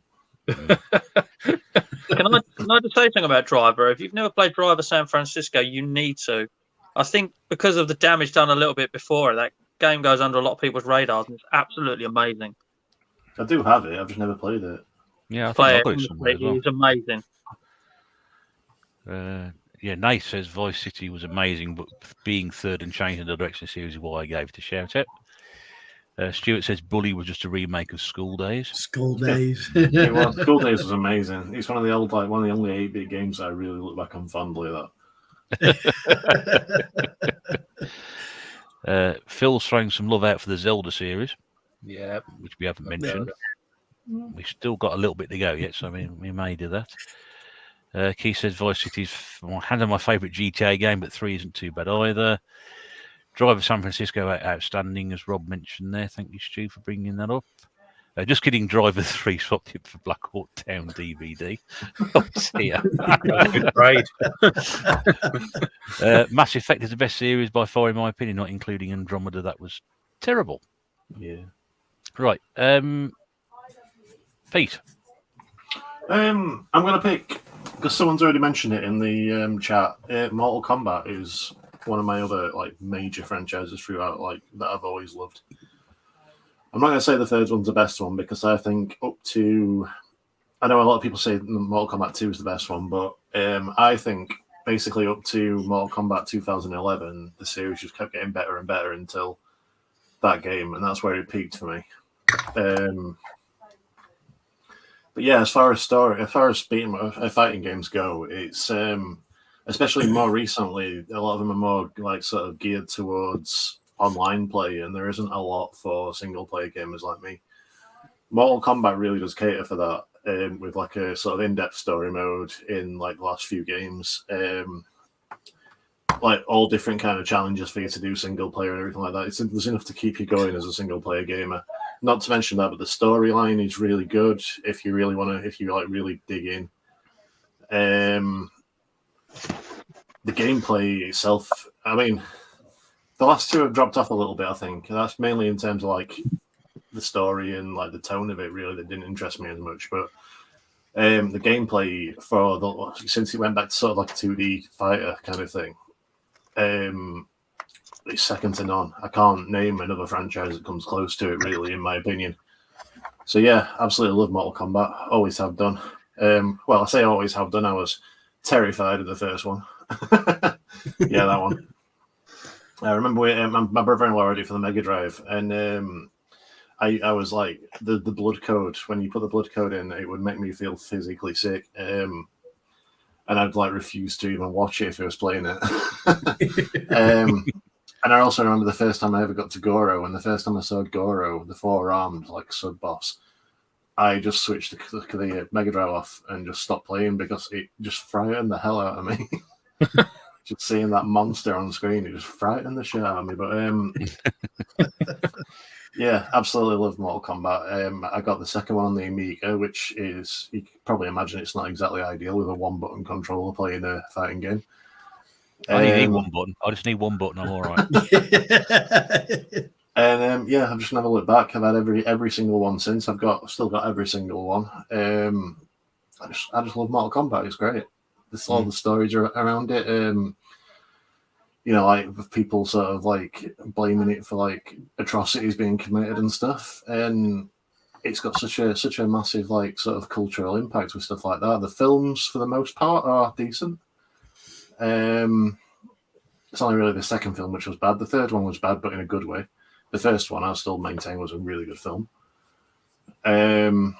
Can I just say something about Driver? If you've never played Driver San Francisco, you need to. I think because of the damage done a little bit before, that game goes under a lot of people's radars, and it's absolutely amazing. I do have it. I've just never played it. Yeah, I Play think I'll it. do somewhere as well. It's amazing. Yeah, Nate says Vice City was amazing, but being third and changing the direction of the series is why I gave it a shout out. Stuart says Bully was just a remake of School Days. School Days. It was. School Days was amazing. It's one of the only 8-bit games I really look back on fondly at. Phil's throwing some love out for the Zelda series. Yeah. Which we haven't mentioned. We've still got a little bit to go yet, so we may do that. Keith says Vice City's my favourite GTA game, but 3 isn't too bad either. Driver San Francisco outstanding, as Rob mentioned there. Thank you, Stu, for bringing that up. Just kidding, Driver 3 swapped it for Black Hawk Down DVD. Oh, dear. Good trade. Mass Effect is the best series by far, in my opinion, not including Andromeda. That was terrible. Yeah. Right. Pete. I'm going to pick, because someone's already mentioned it in the chat, Mortal Kombat is one of my other major franchises throughout that I've always loved. I'm not going to say the third one's the best one, because I think I know a lot of people say Mortal Kombat 2 is the best one, but I think basically up to Mortal Kombat 2011, the series just kept getting better and better until that game, and that's where it peaked for me. But yeah, as far as fighting games go, it's especially more recently, a lot of them are more sort of geared towards online play, and there isn't a lot for single player gamers like me. Mortal Kombat really does cater for that, with a sort of in-depth story mode in the last few games, all different kind of challenges for you to do single player and everything like that. There's enough to keep you going as a single player gamer. Not to mention that, but the storyline is really good if you really want to, really dig in. The gameplay itself, I mean, the last two have dropped off a little bit, I think. That's mainly in terms of the story and the tone of it, really, that didn't interest me as much. But the gameplay since it went back to sort of a 2D fighter kind of thing, it's second to none. I can't name another franchise that comes close to it, really, in my opinion. So yeah, absolutely love Mortal Kombat. Always have done. Well, I say always have done. I was terrified of the first one. Yeah, that one. I remember my brother-in-law already for the Mega Drive, and I was like, the blood code, when you put the blood code in, it would make me feel physically sick. And I'd like refuse to even watch it if I was playing it. And I also remember the first time I ever got to Goro, and the first time I saw Goro, the four-armed like sub-boss, I just switched the Mega Drive off and just stopped playing because it just frightened the hell out of me. Just seeing that monster on screen, it just frightened the shit out of me. But yeah, absolutely love Mortal Kombat. I got the second one on the Amiga, which is, you can probably imagine it's not exactly ideal with a one-button controller playing a fighting game. I need one button. I just need one button. I'm all right. And yeah, I've just never looked back. I've had every single one since. Still got every single one. I just love Mortal Kombat. It's great. There's all the stories around it. You know, like people sort of like blaming it for like atrocities being committed and stuff, and it's got such a massive like sort of cultural impact with stuff like that. The films, for the most part, are decent. It's only really the second film which was bad. The third one was bad, but in a good way. The first one, I still maintain, was a really good film. The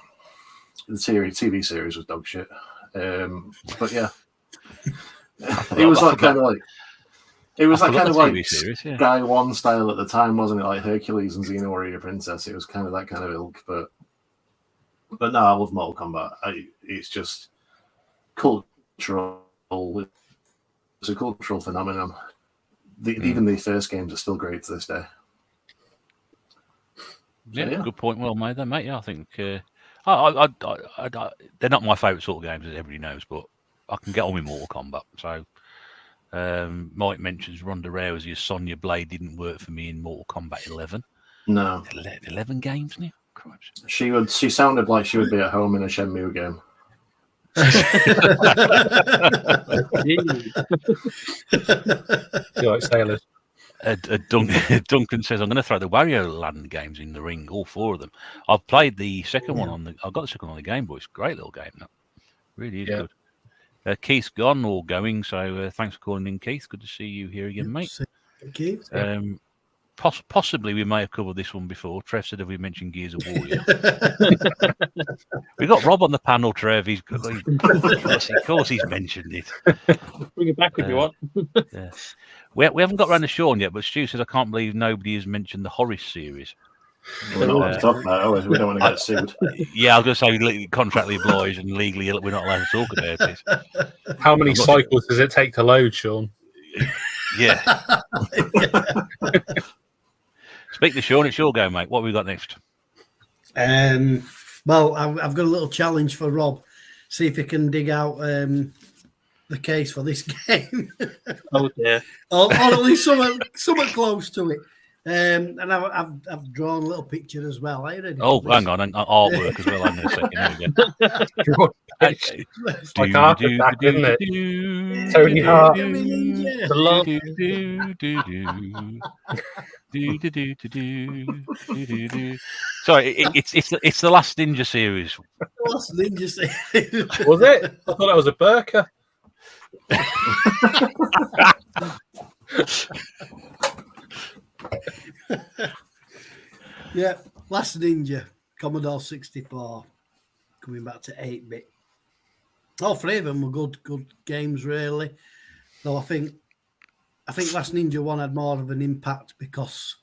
TV series was dog shit. But yeah, it was like kind of like Sky One style at the time, wasn't it? Like Hercules and Xena Warrior Princess. It was kind of that kind of ilk. But no, I love Mortal Kombat. It's just cultural. It's a cultural phenomenon. Even the first games are still great to this day. Yeah, good point. Well made, then, mate. Yeah, I think they're not my favourite sort of games, as everybody knows, but I can get on with Mortal Kombat. So, Mike mentions Ronda Rousey's Sonya Blade didn't work for me in Mortal Kombat 11. No, 11 games now. Christ. She sounded like she would be at home in a Shenmue game. You like sailors? Duncan says, I'm going to throw the Wario Land games in the ring, all four of them. I've played the second one I've got the second one on the Game Boy. It's a great little game. That really is good. Keith's gone or going, so thanks for calling in, Keith. Good to see you here again, mate. Keith. Possibly we may have covered this one before. Trev said, have we mentioned Gears of War yet? We got Rob on the panel, Trev. Of course he's mentioned it. Bring it back if you want. Yeah. We haven't got around to Sean yet, but Stu says, I can't believe nobody has mentioned the Horace series. We don't want to talk about it. We don't want to get sued. Yeah, I was going to say contractually obliged and legally we're not allowed to talk about it. How many cycles does it take to load, Sean? Yeah. Speak to Sean, it's your go, mate. What have we got next? Well, I've got a little challenge for Rob. See if he can dig out the case for this game. Oh dear. or at least somewhat close to it. And I've drawn a little picture as well. Are you ready? Oh, hang on, artwork as well. Hang on a second. There we go. It's like Art Attack, isn't it? Tony Hart. Sorry, it's the Last Ninja series. Last Ninja series. Was it? I thought that was a burqa. Yeah, Last Ninja, Commodore 64, coming back to 8-bit. All three of them were good games, really. Though I think Last Ninja 1 had more of an impact because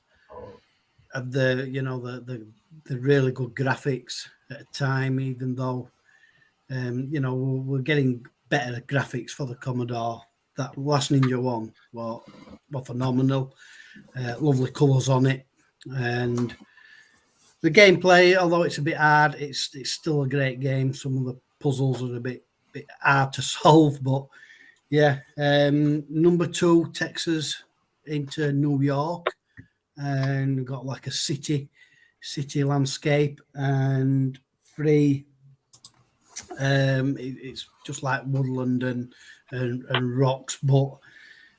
of the really good graphics at the time, even though we're getting better graphics for the Commodore. That Last Ninja 1 were phenomenal. Lovely colours on it, and the gameplay, although it's a bit hard, it's still a great game. Some of the puzzles are a bit hard to solve, but yeah. Number 2 takes us into New York, and we've got like a city landscape, and 3 it's just like woodland and rocks, but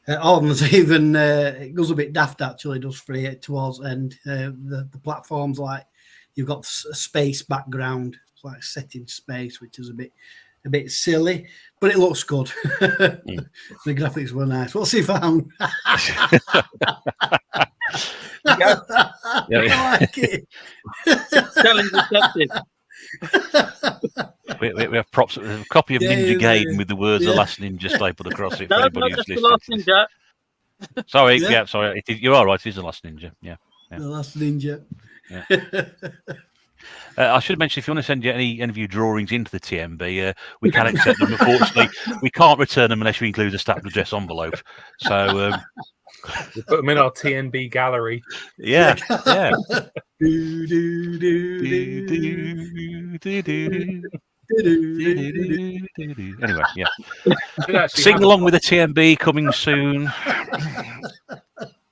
there's even it goes a bit daft actually, does 3 towards the end. The platforms, like you've got a space background, it's like set in space, which is a bit a bit silly, but it looks good. The graphics were nice. What's he found? Yeah. I like it. Challenge accepted. We have props. A copy of Ninja Gaiden with the words "The Last Ninja" stapled across it. For No, anybody that's who's the last listening. ninja. Sorry, Yeah. sorry. You are right. It is The Last Ninja. Yeah. The Last Ninja. Yeah. I should mention, if you want to send any of your drawings into the TNB, we can accept them. Unfortunately, we can't return them unless we include a stamped address envelope. So we put them in our tNb gallery. Yeah. Anyway, yeah. Sing along with the TNB coming soon.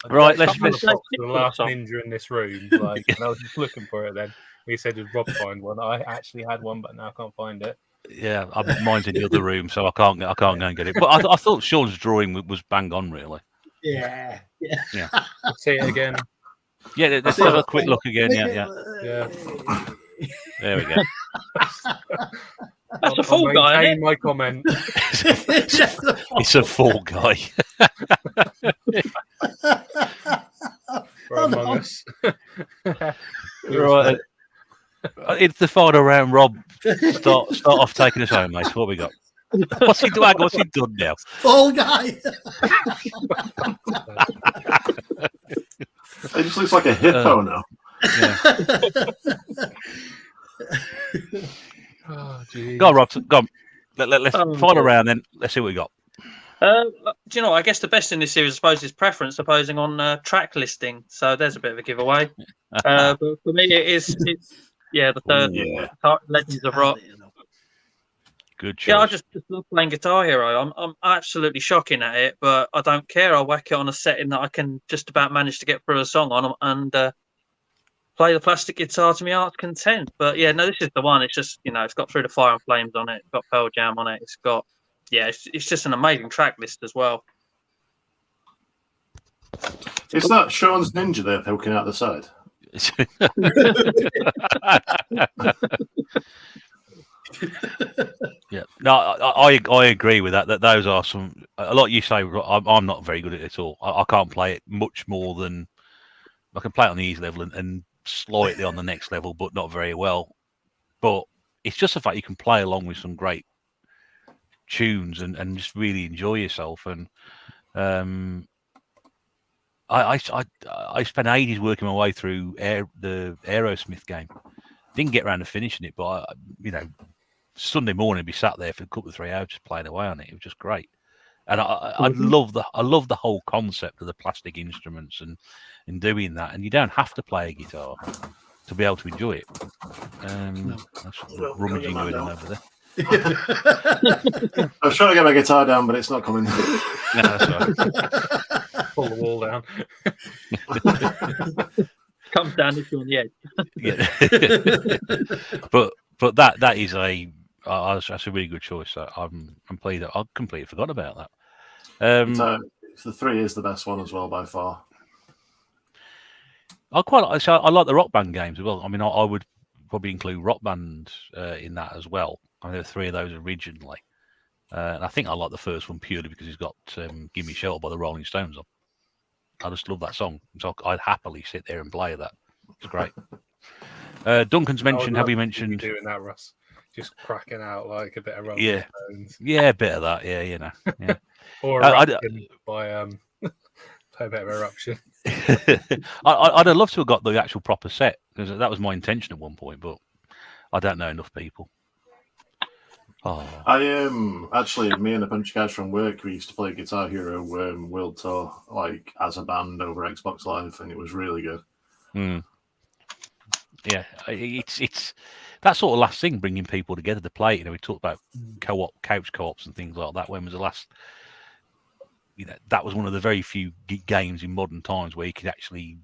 Right, let's finish the Last Ninja in this room. Like, and I was just looking for it then. He said, "Did Rob find one?" I actually had one, but now I can't find it. Yeah, mine's in the other room, so I can't go and get it. But I thought Sean's drawing was bang on, really. Yeah. Let's see it again. Yeah, let's have a quick look again. Yeah. There we go. That's a Fall Guy, isn't it? My comment. It's a Fall Guy. For Among Us. Right. It's the final round, Rob. Start off taking us home, mate. What we got? What's he doing? What's he done now? Fall Guy. It just looks like a hippo now. Yeah. Oh, geez. Go on, Rob. Go on. Let's final round then. Let's see what we got. Do you know? I guess the best in this series, I suppose, is preference opposing on track listing. So there's a bit of a giveaway. But for me, it's the third Legends of Rock. Good choice. Yeah, I just love playing Guitar Hero. I'm absolutely shocking at it, but I don't care. I'll whack it on a setting that I can just about manage to get through a song on and play the plastic guitar to my heart's content. But yeah, no, this is the one. It's just, it's got Through the Fire and Flames on it. It's got Pearl Jam on it. It's got, it's just an amazing track list as well. Is that Sean's Ninja there poking out the side? Yeah, no, I agree with that. That those are some. Like you say, I'm not very good at it at all. I can't play it much more than I can play it on the easy level and slightly on the next level, but not very well. But it's just the fact you can play along with some great tunes and just really enjoy yourself. And I spent ages working my way through the Aerosmith game. Didn't get around to finishing it, but Sunday morning, be sat there for a couple of 3 hours just playing away on it. It was just great, and I love the whole concept of the plastic instruments and doing that. And you don't have to play a guitar to be able to enjoy it. That's rummaging going on over there. I was trying to get my guitar down, but it's not coming. No, that's right. Pull the wall down. Comes down if you're on the edge. Yeah. but that is that's a really good choice. I'm pleased. I completely forgot about that. The 3 is the best one as well by far. I like the Rock Band games as well. I mean, I would probably include Rock Band in that as well. I know 3 of those originally, and I think I like the first one purely because it's got "Give Me Shelter" by the Rolling Stones on. I just love that song, so I'd happily sit there and play that. It's great. Duncan's mentioned. Have you mentioned doing that, Russ? Just cracking out like a bit of Rolling Stones. Yeah, a bit of that. Yeah, Yeah. Or Eruption by a bit of Eruption. I'd have loved to have got the actual proper set because that was my intention at one point, but I don't know enough people. Oh. Actually, me and a bunch of guys from work, we used to play Guitar Hero World Tour like as a band over Xbox Live, and it was really good. Yeah, it's that sort of last thing, bringing people together to play. We talked about couch co-ops and things like that. When was the last? That was one of the very few games in modern times where you could actually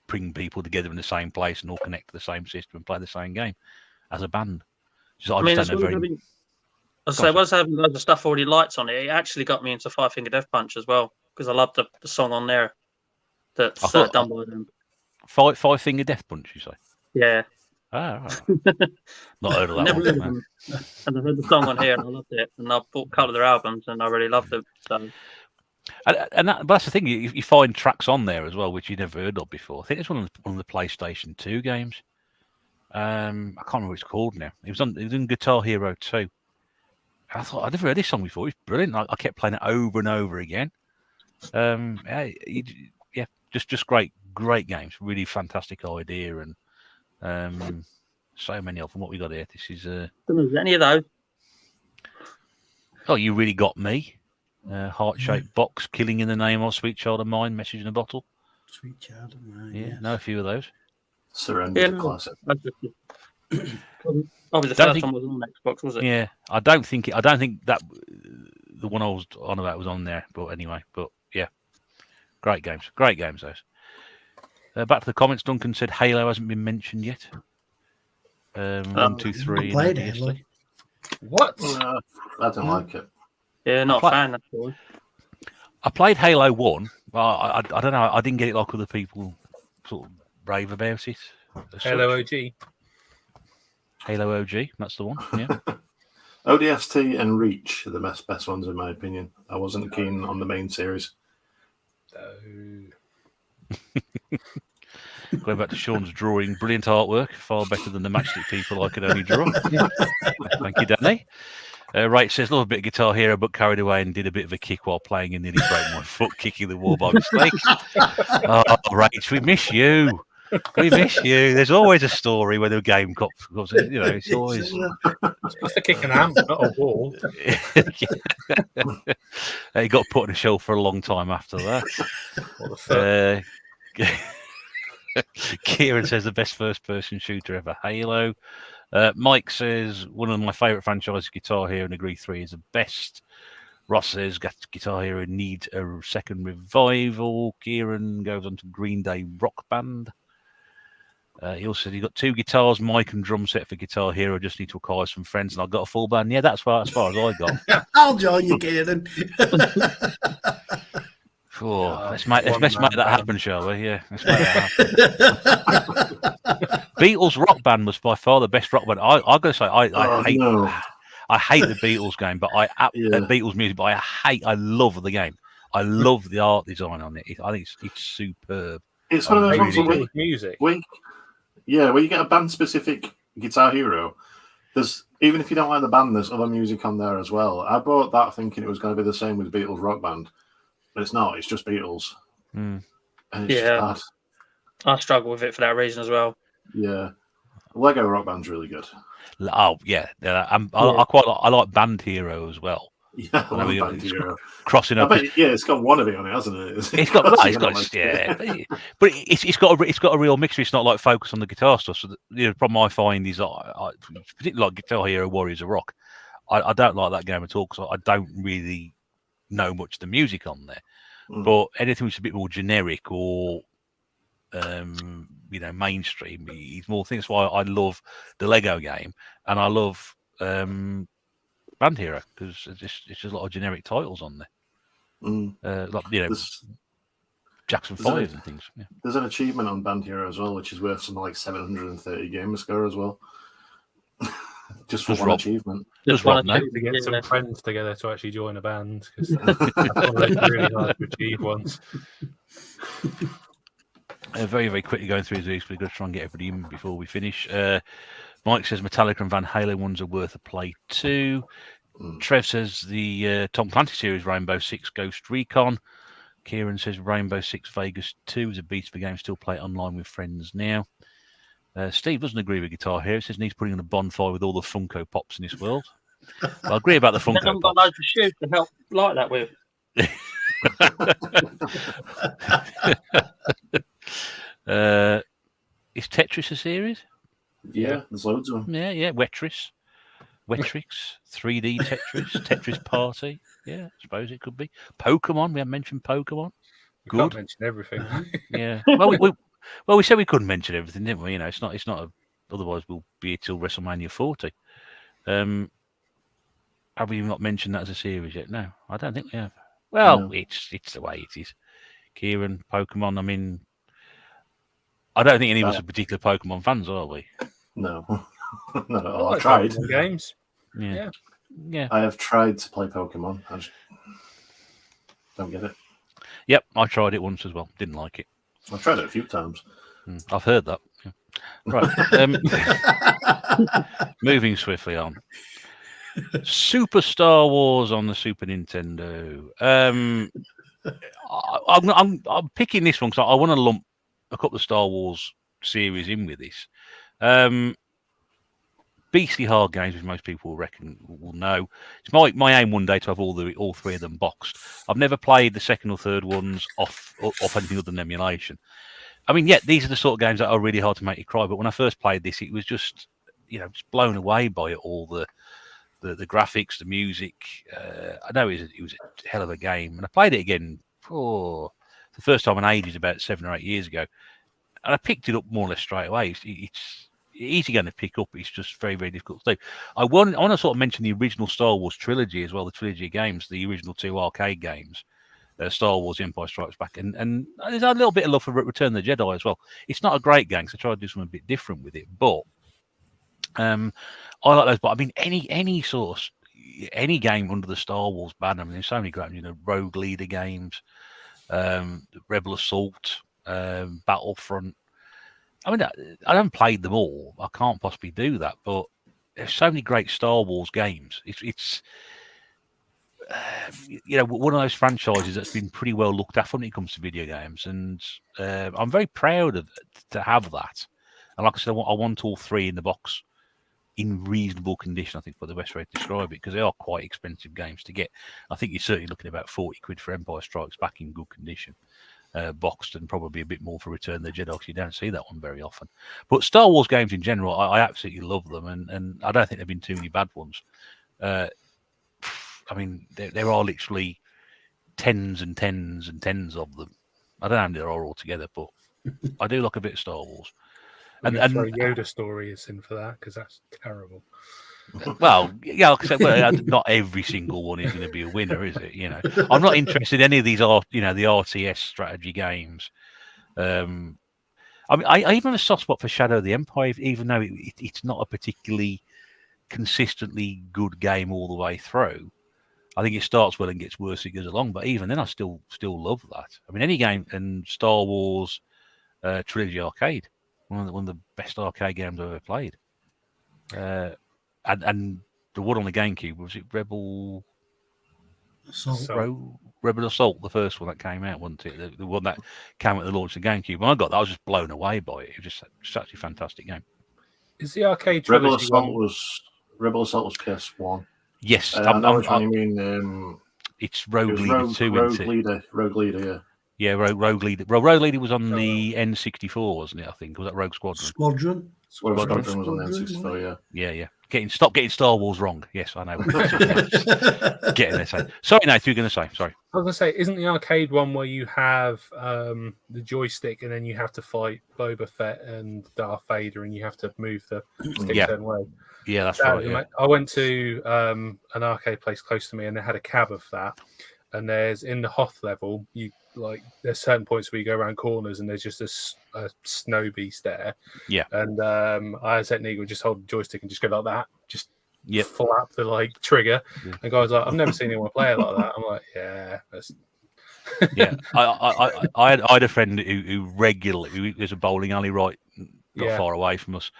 bring people together in the same place and all connect to the same system and play the same game as a band. Was having loads of stuff already lights on it. It actually got me into Five Finger Death Punch as well because I loved the song on there that's done by them. Five Finger Death Punch, you say? Yeah. Not heard of that Never one. heard of No. them. And I heard the song on here and I loved it. And I bought a couple of their albums and I really loved them. So. But that's the thing. You find tracks on there as well, which you never heard of before. I think it's one of the PlayStation 2 games. I can't remember what it's called now. It was in Guitar Hero 2. I thought I'd never heard this song before. It's brilliant. I kept playing it over and over again. Just great games. Really fantastic idea, and so many of them. What we got here? This is Any of those? Oh, You Really Got Me. Heart-shaped box, Killing in the Name of, Sweet Child of Mine, Message in a Bottle. Sweet Child of Mine. Yeah, yes. know a few of those. Surrender's a classic. The first one was on Xbox, was it? Yeah, I don't think that the one I was on about was on there. But anyway, yeah, great games those. Back to the comments. Duncan said Halo hasn't been mentioned yet. 1, 2, 3. Played Halo. What? I don't like it. Yeah, not a fan. That's all. I played Halo 1. But I don't know. I didn't get it like other people sort of rave about it. Halo OG. Halo OG. That's the one. Yeah. ODST and Reach are the best ones in my opinion. I wasn't keen on the main series. Going back to Sean's drawing, brilliant artwork, far better than the matchstick people I could only draw. Thank you, Danny. Right, says, love a bit of Guitar Hero, but carried away and did a bit of a kick while playing and nearly broke my foot kicking the wall by mistake. Oh, Rach, we miss you. We miss you. There's always a story when the game comes. You know, it's always. It's supposed to kick an amp, not a wall. He got put on a shelf for a long time after that. Kieran says the best first-person shooter ever, Halo. Mike says one of my favourite franchises, Guitar Hero, and agree 3 is the best. Ross says Guitar Hero needs a second revival. Kieran goes on to Green Day Rock Band. He also said he got 2 guitars, mic and drum set for Guitar Hero. Just need to acquire some friends, and I got a full band. Yeah, that's as far as I got. I'll join you, Kieran. Let's make that happen, shall we? Yeah, let's make that happen. Beatles Rock Band was by far the best rock band. I got to say, I hate the Beatles game, but Beatles music. But I love the game. I love the art design on it. I think it's superb. It's one of those ones with music. where you get a band specific Guitar Hero. There's even if you don't like the band, there's other music on there as well. I bought that thinking it was going to be the same with Beatles Rock Band, but it's not. It's just Beatles. And it's just bad. I struggle with it for that reason as well. Yeah, Lego Rock Band's really good. Oh yeah, I like Band Hero as well. Yeah, I love Band Hero. Crossing up. It's got Wannabe on it, hasn't it? It's got but it's got a real mixture. It's not like focus on the guitar stuff. So the problem I find is, particularly like Guitar Hero Warriors of Rock, I don't like that game at all because I don't really know much of the music on there. But anything which is a bit more generic or mainstream, it's more things. That's why I love the Lego game and I love Band Hero because it's just a lot of generic titles on there. Jackson 5 and things. Yeah. There's an achievement on Band Hero as well, which is worth something like 730 gamer score as well. just for one achievement. Just want to get some friends together to actually join a band because that's really hard to achieve once. Very, very quickly going through these, we're going to try and get everybody in before we finish. Mike says Metallica and Van Halen ones are worth a play too. Trev says the Tom Clancy series Rainbow Six Ghost Recon. Kieran says Rainbow Six Vegas 2 is a beast of a game. Still play it online with friends now. Steve doesn't agree with Guitar Hero. He says he's putting on a bonfire with all the Funko Pops in this world. I agree about the Funko Pops. Got loads of shoes to help light that with. Is Tetris a series? Yeah, there's loads of them. Yeah. Wetrix, 3D Tetris, Tetris Party. Yeah, I suppose it could be. Pokemon. We haven't mentioned Pokemon. We can't mention everything. Yeah. Well, we said we couldn't mention everything, didn't we? It's not. Otherwise, we'll be here till WrestleMania 40. Have we not mentioned that as a series yet? No, I don't think we have. Well, no. It's the way it is. Kieran, Pokemon. I mean, I don't think any of us are particular Pokemon fans, are we? No, not at all. I like I've tried. Pokemon games. Yeah. I have tried to play Pokemon. I just don't get it. Yep, I tried it once as well. Didn't like it. I've tried it a few times. I've heard that. Yeah. Right. Moving swiftly on. Super Star Wars on the Super Nintendo. I'm picking this one because I want to lump a couple of Star Wars series in with this. Beastly hard games, which most people will know. It's my aim one day to have all three of them boxed. I've never played the second or third ones off anything other than emulation. I mean, these are the sort of games that are really hard to make you cry. But when I first played this, it was just just blown away by it all. The graphics, the music. I know it was a hell of a game, and I played it again for the first time in ages, about 7 or 8 years ago, and I picked it up more or less straight away. It's easy going to pick up. It's just very, very difficult to do. I want to sort of mention the original Star Wars trilogy as well, the trilogy of games, the original 2 arcade games, Star Wars Empire Strikes Back, and there's a little bit of love for Return of the Jedi as well. It's not a great game, so I tried to do something a bit different with it, but I like those. But I mean, any game under the Star Wars banner. I mean, there's so many great, Rogue Leader games, Rebel Assault, Battlefront. I mean, I haven't played them all. I can't possibly do that, but there's so many great Star Wars games. It's one of those franchises that's been pretty well looked after when it comes to video games, and I'm very proud to have that. And like I said, I want all 3 in the box in reasonable condition. I think is the best way to describe it, because they are quite expensive games to get. I think you're certainly looking at about 40 quid for Empire Strikes Back in good condition. Boxed, and probably a bit more for Return of the Jedi, because you don't see that one very often. But Star Wars games in general, I absolutely love them, and I don't think there have been too many bad ones. I mean, there are literally tens and tens and tens of them. I don't know how many there are altogether, but I do like a bit of Star Wars. And throw Yoda stories in for that, because that's terrible. Well, yeah, like I said, not every single one is going to be a winner, is it? I'm not interested in any of these, the RTS strategy games. I mean, I even have a soft spot for Shadow of the Empire, even though it's not a particularly consistently good game all the way through. I think it starts well and gets worse as it goes along, but even then, I still love that. I mean, any game in Star Wars Trilogy Arcade, one of the best arcade games I've ever played. And the one on the GameCube, was it Rebel Assault? Rebel Assault, the first one that came out, wasn't it? The one that came at the launch of the GameCube. When I got that, I was just blown away by it. It was just actually a fantastic game. Is the arcade Rebel Assault was PS1? Yes, I know which one you mean. It's Rogue Leader 2, isn't it? Rogue Leader, yeah. Yeah, Rogue Leader. Well, Rogue Leader was on the N64, wasn't it? I think was that Rogue Squadron. Squadron was on the N64, yeah. Yeah. Stop getting Star Wars wrong. Yes, I know. Getting there. Sorry, Nate, you were going to say. Sorry. I was going to say, isn't the arcade one where you have the joystick and then you have to fight Boba Fett and Darth Vader and you have to move the stick a certain way? Yeah, that's right. Yeah. I went to an arcade place close to me and they had a cab of that. And there's in the Hoth level, there's certain points where you go around corners and there's just a snow beast there. Yeah. And I said, Nigel, just hold the joystick and just go like that. Just flap the trigger. Yeah. And guys like, I've never seen anyone play it like that. I'm like, yeah. Yeah. I had a friend who regularly, there's a bowling alley not far away from us.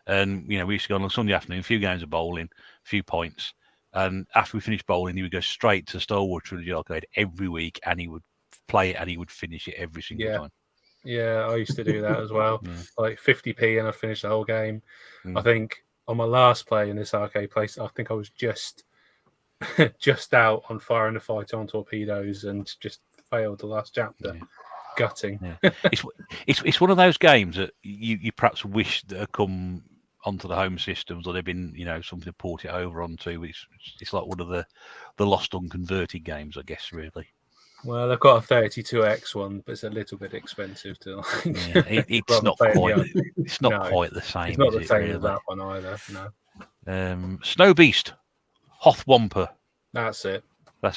And, we used to go on Sunday afternoon, a few games of bowling, a few points. And after we finished bowling, he would go straight to Star Wars Trilogy Arcade every week, and he would play it and he would finish it every single time. Yeah, I used to do that as well. Like 50p, and I'd finish the whole game. I think on my last play in this arcade place, I think I was just out on Firing the Fighter on Torpedoes and just failed the last chapter. Gutting. Yeah. It's one of those games that you perhaps wish that had come onto the home systems, or they've been, something to port it over onto. It's like one of the lost unconverted games, I guess, really. Well, they've got a 32X one, but it's a little bit expensive to it's not quite. It's not quite the same. It's not the same as that one either. No. Snow Beast, Hoth Wampa. That's it. Well,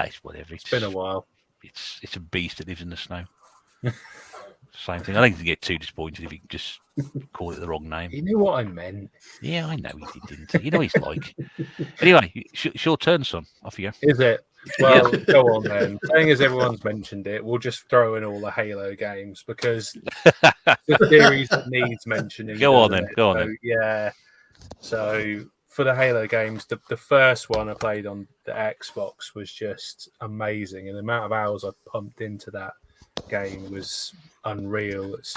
it's whatever. It's been a while. It's a beast that lives in the snow. Same thing. I don't think you get too disappointed if you just call it the wrong name. You knew what I meant. Yeah, I know he didn't. You know what he's like. Anyway, it's your turn, son. Off you go. Is it? Well, go on then. Saying as everyone's mentioned it, we'll just throw in all the Halo games because the series needs mentioning. Go on then. Go on so, then. Yeah. So for the Halo games, the first one I played on the Xbox was just amazing, and the amount of hours I pumped into that game was unreal. It's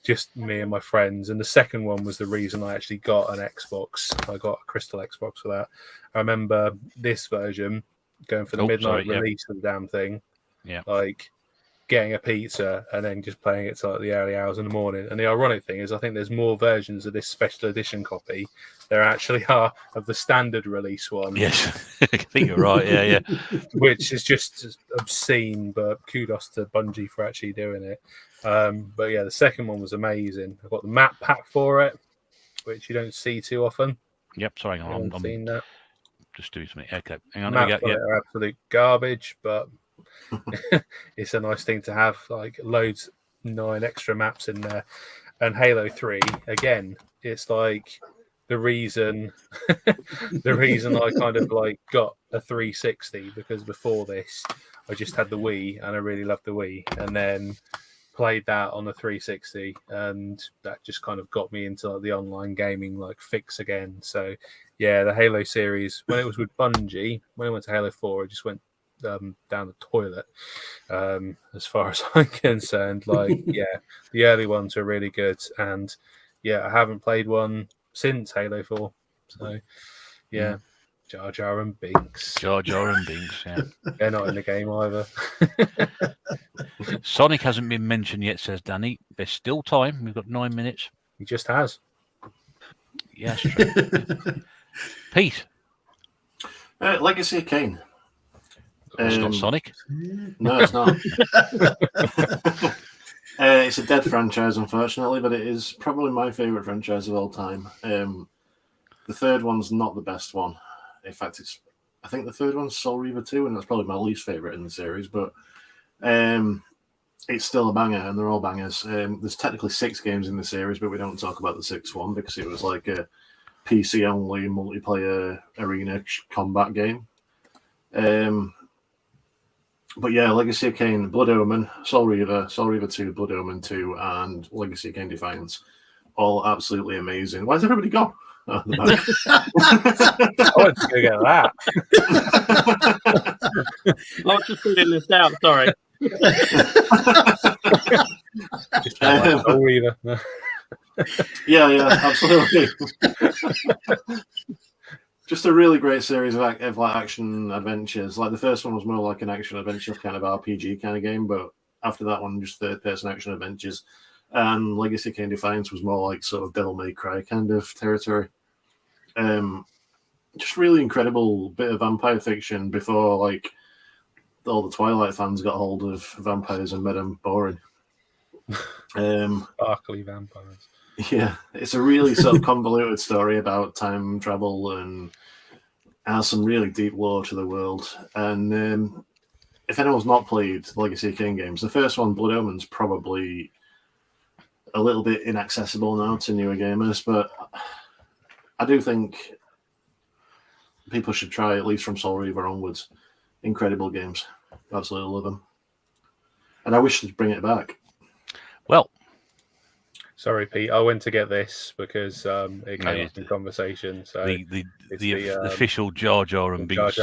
just me and my friends, and the second one was the reason I actually got an Xbox. I got a Crystal Xbox for that. I remember this version going for the midnight release of the damn thing. Yeah, like getting a pizza and then just playing it till like the early hours in the morning. And the ironic thing is, I think there's more versions of this special edition copy there actually are of the standard release one. Yes, I think you're right. Yeah. Which is just obscene, but kudos to Bungie for actually doing it. But yeah, the second one was amazing. I've got the map pack for it, which you don't see too often. Yep. Sorry, I'm seen that. Just doing something. Okay, hang on. Maps are absolute garbage, but it's a nice thing to have. Like 9 extra maps in there, and Halo 3 again. It's like the reason I kind of like got a 360, because before this I just had the Wii and I really loved the Wii, and then played that on the 360, and that just kind of got me into like the online gaming like fix again. So yeah, the Halo series, when it was with Bungie, when I went to Halo 4, I just went down the toilet as far as I'm concerned. Like yeah, the early ones are really good, and yeah, I haven't played one since Halo 4. So yeah, Jar Jar and Binks. Yeah. They're not in the game either. Sonic hasn't been mentioned yet, says Danny. There's still time. We've got 9 minutes. He just has. Yes, true. Pete. Legacy of Kain. It's not Sonic. No, it's not. It's a dead franchise, unfortunately, but it is probably my favourite franchise of all time. The third one's not the best one. In fact, I think the third one's Soul Reaver 2, and that's probably my least favourite in the series, but it's still a banger, and they're all bangers. There's technically 6 games in the series, but we don't talk about the 6th one because it was like a PC-only multiplayer arena combat game. But yeah, Legacy of Kain, Blood Omen, Soul Reaver 2, Blood Omen 2, and Legacy of Kain Defiance. All absolutely amazing. Where's everybody gone? Oh, the back. I went to go get that. I was just feeling this out, sorry. Soul Reaver. Yeah, absolutely. Just a really great series of like action adventures. Like the first one was more like an action adventure kind of RPG kind of game, but after that one, just third-person action adventures. And Legacy of Kain Defiance was more like sort of Devil May Cry kind of territory. Just really incredible bit of vampire fiction before like all the Twilight fans got hold of vampires and made them boring. Sparkly vampires. Yeah, it's a really sort of convoluted story about time travel and has some really deep lore to the world. And if anyone's not played Legacy of Kain games, the first one, Blood Omen's probably a little bit inaccessible now to newer gamers, but I do think people should try, at least from Soul Reaver onwards. Incredible games. Absolutely love them. And I wish they'd bring it back. Well, sorry, Pete. I went to get this because it came up in conversation. So the official Jar Jar and Binks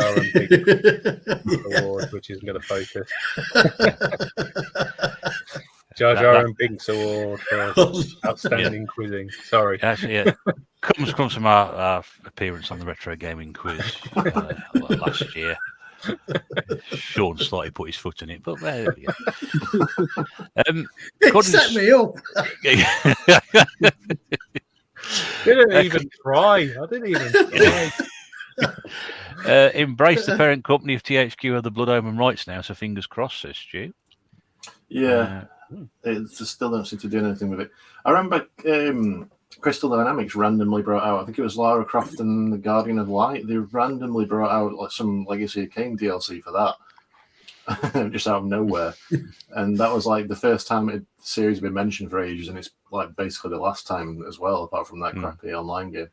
award, which isn't going to focus. Jar Jar and Binks award for outstanding quizzing. Sorry, actually, yeah, comes from our appearance on the Retro Gaming Quiz last year. Sean slightly put his foot in it, but there we go. It set me up. Didn't even try. I didn't even try. Embrace the parent company of THQ of the Blood Omen rights now, so fingers crossed, says Stu. Yeah, it still don't seem to do anything with it. I remember Crystal Dynamics randomly brought out, I think it was Lara Croft and the Guardian of Light, they randomly brought out like some Legacy of Kain DLC for that. just out of nowhere. And that was like the first time the series had been mentioned for ages, and it's like basically the last time as well, apart from that crappy online game.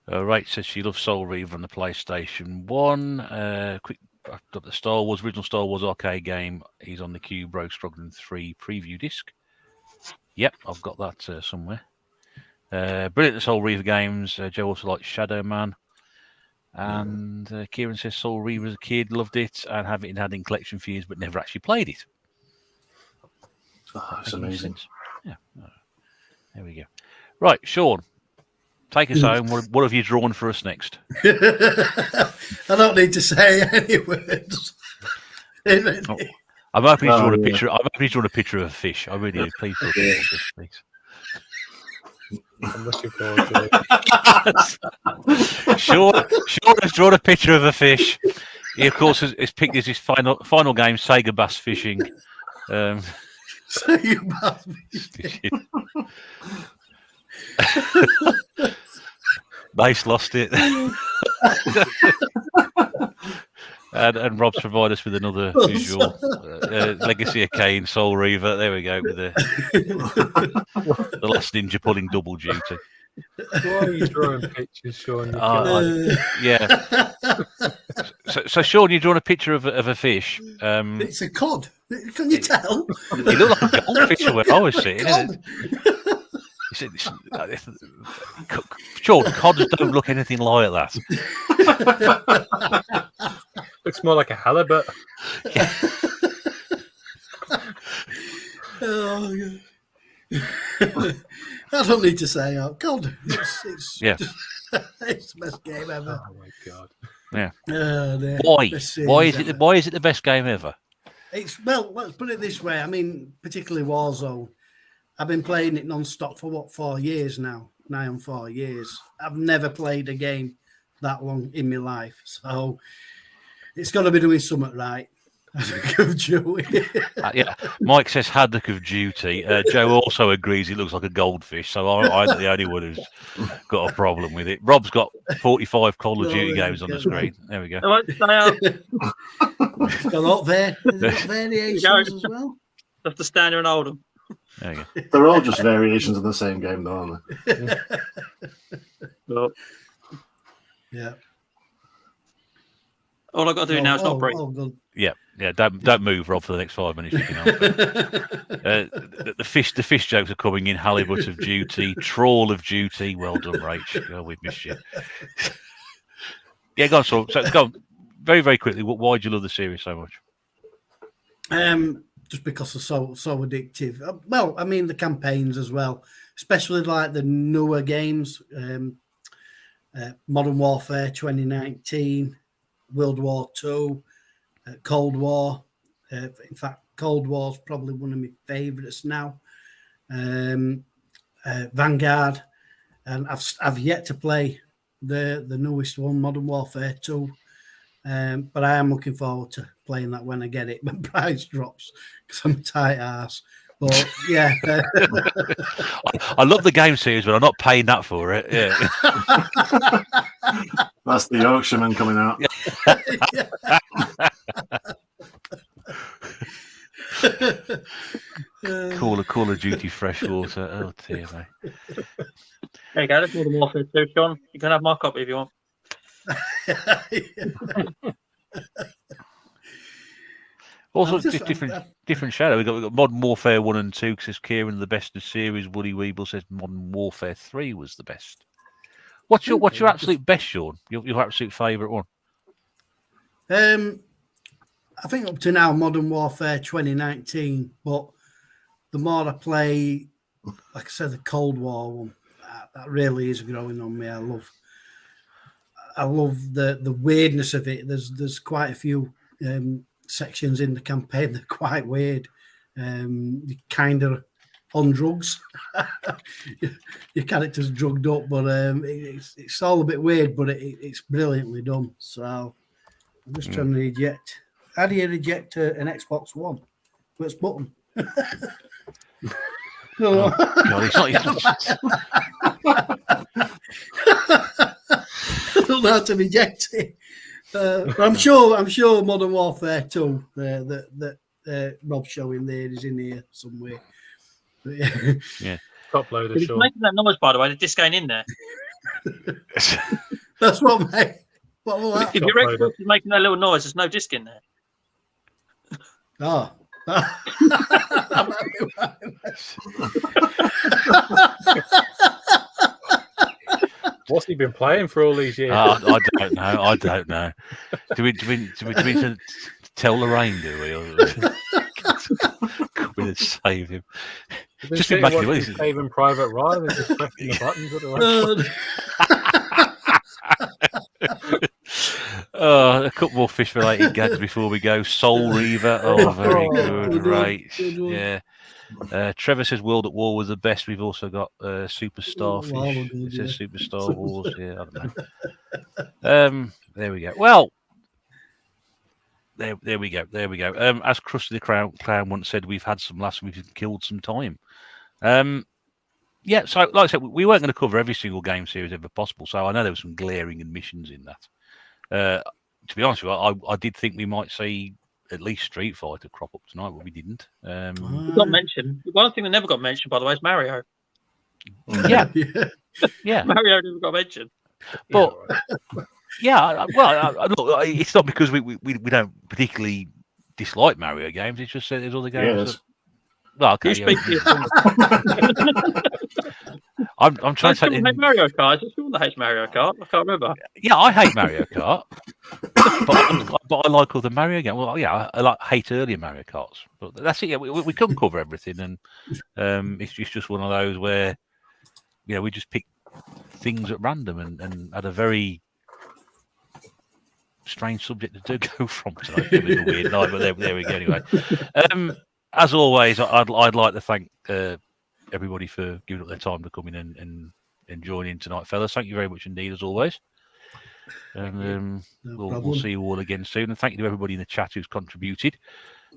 Rach says she loves Soul Reaver on the PlayStation 1. Quick, I've got the Star Wars, original Star Wars arcade game. He's on the Cube Rogue Struggling 3 preview disc. Yep, I've got that somewhere. Brilliant at Soul Reaver games. Joe also likes Shadow Man. And Kieran says Soul Reaver as a kid, loved it, and had it in collection for years, but never actually played it. Oh, it's amazing. Yeah. There we go. Right, Sean, take us home. What have you drawn for us next? I don't need to say any words. I'm hoping he's drawn a picture. I'm hoping he's drawn a picture of a fish. I really do. Please draw a picture of a fish, please. I'm looking forward to it. Sean has drawn a picture of a fish. He, of course, has picked as his final game, Sega Bass Fishing. Sega Bass Fishing. Nice, lost it. And Rob's provided us with another visual. Legacy of Kane, Soul Reaver. There we go, with the last ninja pulling double duty. Why are you drawing pictures, Sean? Yeah. So, Sean, you're drawing a picture of a fish. It's a cod. Can you tell? It looked like a goldfish where I was sitting. Sean, cods don't look anything like that. Looks more like a halibut. Yeah. Oh, God. I don't need to say, oh, God. It's it's the best game ever. Oh, my God. Yeah. Why? Why is it the best game ever? Well, let's put it this way. I mean, particularly Warzone. I've been playing it non-stop for 4 years now? Nigh on 4 years. I've never played a game that long in my life. So it's got to be doing something right. Haddock of Duty. Yeah, Mike says Haddock of Duty. Joe also agrees it looks like a goldfish. So I'm the only one who's got a problem with it. Rob's got 45 Call of Duty games on the screen. There we go. It's got a lot there. Variations as well. Have to stand there and hold them. There you go. They're all just variations of the same game, though, aren't they? Yeah. All I've got to do now is not break. Yeah. Don't move, Rob, for the next 5 minutes. You can help it. The fish jokes are coming in. Halibut of Duty, Trawl of Duty. Well done, Rach. Oh, we've missed you. Yeah, go on. So go on. Very, very quickly. Why do you love the series so much? Just because they're so addictive. Well, I mean the campaigns as well, especially like the newer games, Modern Warfare 2019, World War II, Cold War. In fact, Cold War's probably one of my favourites now. Vanguard, and I've yet to play the newest one, Modern Warfare 2. But I am looking forward to playing that when I get it, when price drops, because I'm a tight ass. But yeah, I love the game series, but I'm not paying that for it. Yeah, that's the Yorkshireman coming out. Call of Duty Freshwater. Oh dear, mate. There you go. That's Modern Warfare 2, Sean. You can have my copy if you want. Also, just different shadow. We've got Modern Warfare 1 and 2, says Kieran, the best of the series. Woody Weeble says Modern Warfare 3 was the best. What's your absolute best, Sean? Your absolute favourite one? I think up to now, Modern Warfare 2019. But the more I play, like I said, the Cold War one, that really is growing on me. I love the weirdness of it. There's quite a few sections in the campaign that are quite weird. You're kind of on drugs. Your character's drugged up, but it's all a bit weird, but it's brilliantly done. So I'm just trying to eject. How do you eject an Xbox One? Which button? Oh, God, it's not. I don't know how to eject it. I'm sure Modern Warfare 2 that Rob's showing there is in here somewhere. But, Yeah. Top loader, He's sure. making that noise, by the way. The disc ain't in there. that's what, mate. What was that? If your Xbox is making that little noise, there's no disc in there. Oh. What's he been playing for all these years? I don't know. Do we tell Lorraine, do we? Or come in and save him? Just been saving Private Ryan and just pressing the buttons at the right. A couple more fish-related gags before we go. Soul Reaver. Oh, very good. Right. Yeah. Trevor says World at War was the best. We've also got Super Starfish. It says Super Star Wars. Yeah, I don't know. There we go. Well, there we go. There we go. As Krusty the Clown once said, we've had some laughs and we've killed some time. Yeah, so like I said, we weren't going to cover every single game series ever possible. So I know there were some glaring omissions in that. To be honest with you, I did think we might see at least Street Fighter crop up tonight, but we didn't. It got mentioned. One thing that never got mentioned, by the way, is Mario. Yeah. Mario never got mentioned. But yeah, well, look, it's not because we don't particularly dislike Mario games. It's just that there's other games. Yes. Well, okay, You speak for yourself. I'm trying to hate Mario Kart. Is it someone that hates Mario Kart? I can't remember. Yeah, I hate Mario Kart, but I like all the Mario games. Well, yeah, I hate earlier Mario Karts, but that's it. Yeah, we couldn't cover everything, and it's just one of those where we just pick things at random and had a very strange subject to go from tonight. It was a weird night, but there we go. Anyway, as always, I'd like to thank everybody for giving up their time to come in and join in tonight, fellas. Thank you very much indeed, as always. And we'll see you all again soon. And thank you to everybody in the chat who's contributed.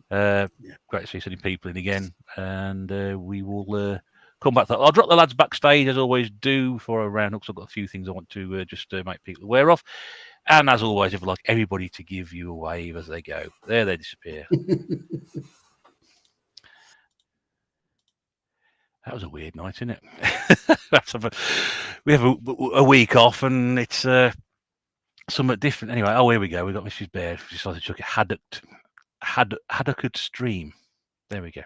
Great to see so many people in again. And we will come back to that. I'll drop the lads backstage, as always do, for a round up, because I've got a few things I want to just make people aware of. And as always, I'd like everybody to give you a wave as they go. There they disappear. That was a weird night, isn't it? We have a week off, and it's somewhat different. Anyway, here we go. We've got Mrs. Bear. She decided to chuck it. Haddocked stream. There we go.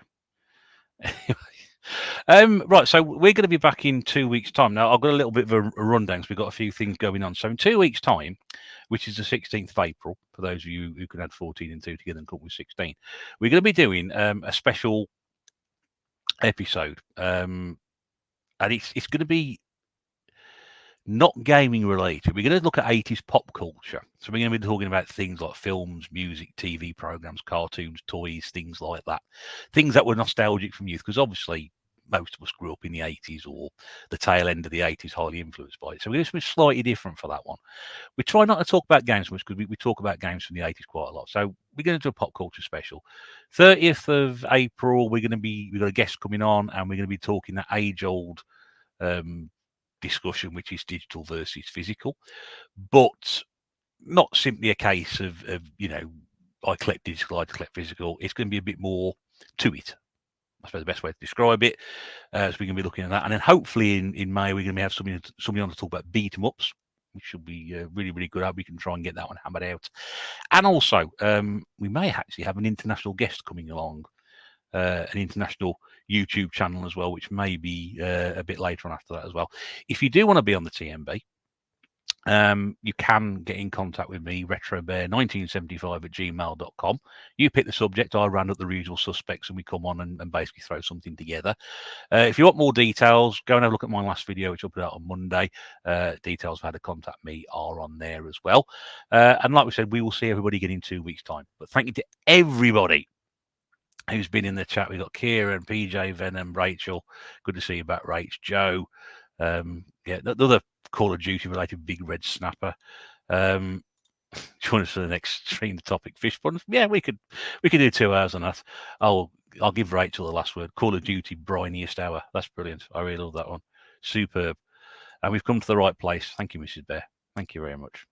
Right, so we're going to be back in 2 weeks' time. Now, I've got a little bit of a rundown because we've got a few things going on. So in 2 weeks' time, which is the 16th of April, for those of you who can add 14 and 2 together and come with 16, we're going to be doing a special episode. And it's going to be not gaming related. We're going to look at 80s pop culture. So we're going to be talking about things like films, music, TV programs, cartoons, toys, things like that. Things that were nostalgic from youth, because obviously most of us grew up in the 80s or the tail end of the 80s, highly influenced by it. So we're going to be slightly different for that one. We try not to talk about games much because we talk about games from the 80s quite a lot. So we're going to do a pop culture special. 30th of April, we've got a guest coming on, and we're going to be talking that age-old discussion, which is digital versus physical, but not simply a case of I collect digital, I collect physical. It's going to be a bit more to it. I suppose the best way to describe it. So we're going to be looking at that, and then hopefully in May we're going to have somebody on to talk about beat 'em ups, which should be really, really good. I hope we can try and get that one hammered out. And also we may actually have an international guest coming along, an international YouTube channel as well, which may be a bit later on after that as well. If you do want to be on the tNb, you can get in contact with me, retrobear1975@gmail.com. You pick the subject, I round up the usual suspects, and we come on and basically throw something together. If you want more details, go and have a look at my last video, which I'll put out on Monday. Details of how to contact me are on there as well. And like we said, we will see everybody again in 2 weeks' time. But thank you to everybody who's been in the chat. We've got Kieran, PJ, Venom, Rachel. Good to see you back, Rach. Joe. The other Call of Duty related big red snapper. Join us for the next stream topic, fish puns. Yeah, we could do 2 hours on that. I'll give Rachel the last word. Call of Duty briniest hour. That's brilliant. I really love that one. Superb. And we've come to the right place. Thank you, Mrs. Bear. Thank you very much.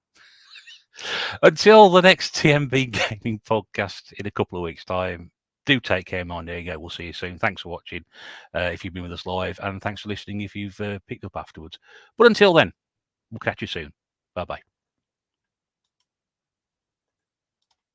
Until the next TNB Gaming podcast in a couple of weeks' time, do take care, mind. There you go. We'll see you soon. Thanks for watching if you've been with us live, and thanks for listening if you've picked up afterwards. But until then, we'll catch you soon. Bye-bye.